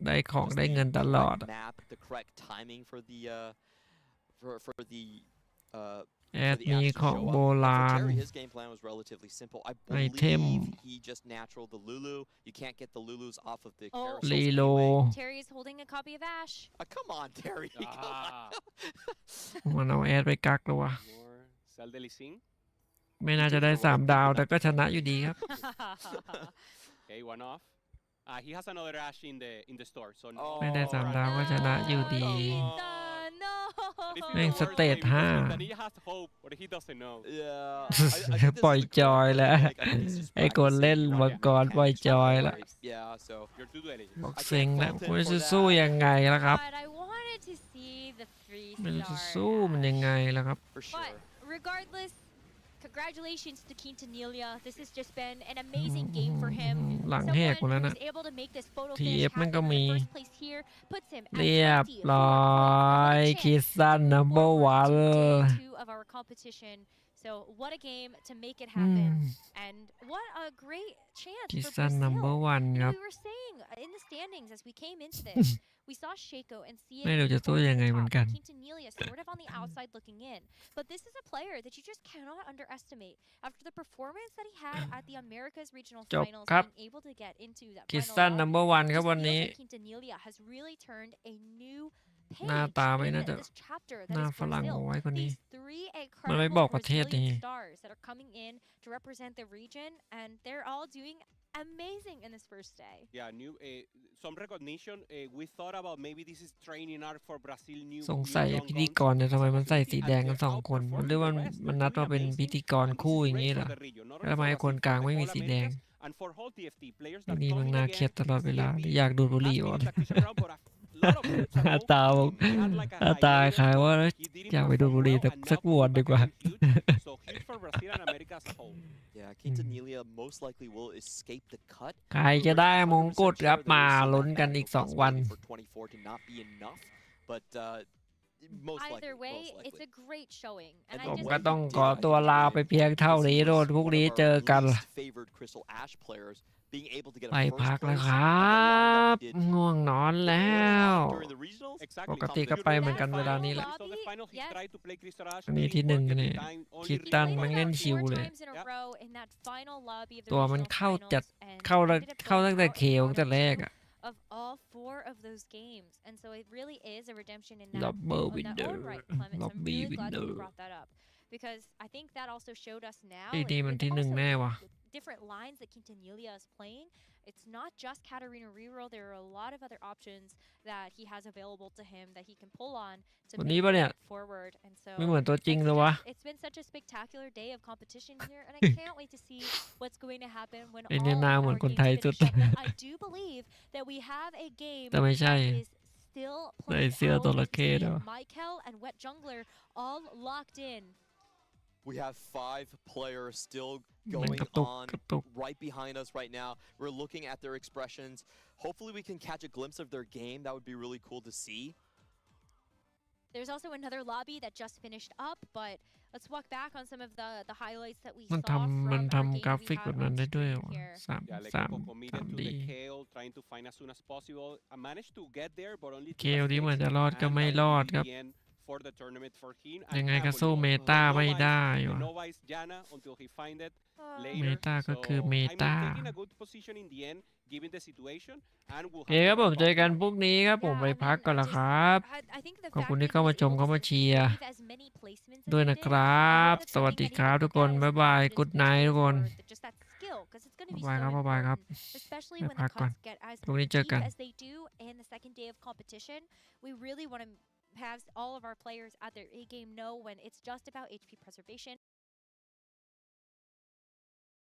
ได้ของได้เงินตลอด
map the correct timing for the for the
แอดมีของโบราณ
his game plan was relatively simple. I
ไอเทม
believe he just naturaled the Lulu. You can't get the Lulus off of the carousel.
ลีโล
Terry is holding a copy of Ash.
Come on, Terry.
มันเอาแอดไปกักแล้ววะ
Sell the Lee Sin.
ไม่น่าจะได้3 ดาวแต่ก็ชนะอยู่ดีครับ
Okay, one off. He has another Ash in the store. So
ไม่ได้3 ดาวก็ชนะอยู่ดี แม่งสเตจ 5
Quintanilla has hope, but he doesn't know.
Yeah.
ปล่อยจอยแล้วไอ้คนเล่นมังกรปล่อยจอยแล้ว
Yeah, so
you're too late.
บอกเซ็งแล้วไม่รู้จะสู้ยังไงแล้วครับ
But I wanted to see the 3-star
ไม่รู้จะสู้มันยังไงแล้วครับ
for
But
sure.
regardless, congratulations to Quintanilla. This has just been an amazing game for him.
หลังแหกหมด
Someone
แล้ว
who
นะ
was able to make this photo
TF
finish
มันก็
happen
มี
in the first place here puts him at
เรียบ
20
ร้อยคิดสั้น number 1
day 2 of our competition. So what a game to make it happen, and what a great chance
คิด
for
สั้น number
Brazil.
1 ครับ
We were saying in the standings as we came into this, we saw Shaco and Sia
ไม่รู้จะสู้ยังไงเหมือนกัน
Quintanilla sort of on the outside looking in. But this is a player that you just cannot underestimate. After the performance that he had at the Americas Regional
จบ
Finals,
ครับ
being able to get into that
คิด
final
สั้น
round,
number 1 ครับ
just
วัน
feels
นี้
like Quintanilla has really turned a new
หน้า
page
ตาไม่
in
น่าจะ
this chapter
หน้า
that is
ฝรั่ง
Brazil.
เอาไว้คนนี้
These 3
มันไม่
incredible
บอกประเทศนี้
Brazilian stars that are coming in to represent the region, and they're all doing amazing in this first day.
Yeah, new some recognition. We thought about maybe this is training art for Brazil. New
สงสัย
young
พิธี
guns.
กรเนี่ยทำไมมันใส่สีแดงกัน2 คนมันหรือว่ามันนัดมาเป็นพิธีกรคู่อย่างนี้เหรอแล้วทำไมคนกลางไม่มีสีแดง
And And for whole TFT players
ที
that
นี้มัน
coming
น่าเครียด
again,
ตลอดเวลา
CFT
อยากดูดบุห
has
รี่
been
ก่อน
in tactician round, but a lot of games
หน้า
ago,
ตาบอก
he had like
หน้า
a
ตา
hiatus.
คล้ายว่า
He didn't
อยากไปดูด
perform
บุหรี่
well,
สัก
and
สัก
now
มวน
coming
ดี
back
กว่า
again huge. So huge for Brazil and America as a whole.
Yeah, Quintanilla most likely will escape the cut.
ใครจะได้มงกุฎครับมาลุ้นกันอีก2 วัน
For 24 to not be enough, but most likely.
Either way,
most
it's
likely.
a great showing. And I
ผม
just
ก็
think
ต้อง
that
ขอตัวลาไปเพียงเท่านี้โดนพรุ่งนี้เจอกัน
One of our least favored Crystal Ash players being able to get a
ไป
first
พักแล้ว
place
คร
on
ั
the line
บ
that he did
ง่วงนอนแล้ว
during the regionals.
exactly.
ปกติก็ไปเหมือนกันเวลานี้แหละ
So the final he tried to play Crystal Ash.
อันนี้
didn't
ที่หนึ่ง
work
เนี่
every
ย
time, only
คิดตัน
replay
มันเล่น
four
ชิวเลย
times in a row in that final lobby of the
ตัวมัน
regional
เข้าจัด
finals, and
เข้า
ended up
เข้า
going
ตั้งแต่
out
เค
in
ตั้งแต่
round
แร
two
กอะ
of all 4 of those games, and so it really is a redemption in
ล็อ
that
บเบอร์
on
วิน
that
เดอ
own
ร์
right, Clement.
ล็
So
อบ
I'm
บี้
really
วิน
glad
เด
that
อ
you
ร์
brought that up because I think that also showed us now
ไอ้นี่มัน
with
ที่หนึ่ง
also
แน่
with
ว่ะ
different lines that Quintanilla is playing. It's not just Katarina reroll. There are a lot of other options that he has available to him that he can pull on to
วัน
make
นี้ปะเนี่ย
it forward. And so
ไม่เหมือนตัวจริงเลยวะ
it's been such a spectacular day of competition here, and I can't wait to see what's going to happen when
ไอ้
all
เนี่ย
of
หน้า
our
เหมือนคน
games
ไทย
finish
สุด
up. But I do believe that we have a game
แต่ไม่ใช่
that is still
ใส่
playing
เสื้อ
out.
จ
We
ระ
can
เข้
see
ด้วย
Michael and Wet Jungler all locked in.
We have 5 players still
มัน
going
กระตุก
on
กระตุก
right behind us right now. We're looking at their expressions. Hopefully we can catch a glimpse of their game. That would be really cool to see.
There's also another lobby that just finished up, but let's walk back on some of the highlights that we
มัน
saw
ทำมัน
from our
ทำ
game
กรา
we
ฟิก
had
แบบนั้น
on
ได้ด้วยเหร
stream
อ
here.
Yeah, like
3
committed to
3D
the KO, trying to find as soon as possible. I managed to get there, but only
เค
to
ลที่เหมือนจะรอดก็
and
ไม่
that
ร
will
อด
be
ครับ
the end for the tournament for him.
ยัง
And
ไงก็
Napoli,
สู้เม
the
ตาไม่ได้
the
ว่ะ
novice Jana until he find it
เม
later.
ตาก็คือ
So
เม
I mean,
ตา
taking a good position in the end, given the situation, and we'll
โอเค
have
ครับ
to
ผม
wrap
เจอ
up
กัน
here.
พรุ่งนี้ครับ ผมไป
Yeah, I
พัก
mean,
ก่อนละ
just
ครับ
I think the
ขอบ
fact
คุณ
that
ที่
he
เข้ามา
was
ชม
able
เข้า
to
มาเชียร์
save as many placements as
ด้วย
he
นะ
did,
ครับ
that's
สวัส
something
ดี
that he
ครับ
can
ทุก
look
คน
at
บ๊ายบาย
as
กุดไนท์ทุกคน
for just that skill, because it's going to be
บ๊ายบายครับ
so
บ๊ายบายครับ
important, especially
ไป
when
พั
the
กก่อน
cuts get as
พรุ่งนี้เจอ
deep
กัน
as they do in the second day of competition. We really want to have all of our players at their A game know when it's just about HP preservation.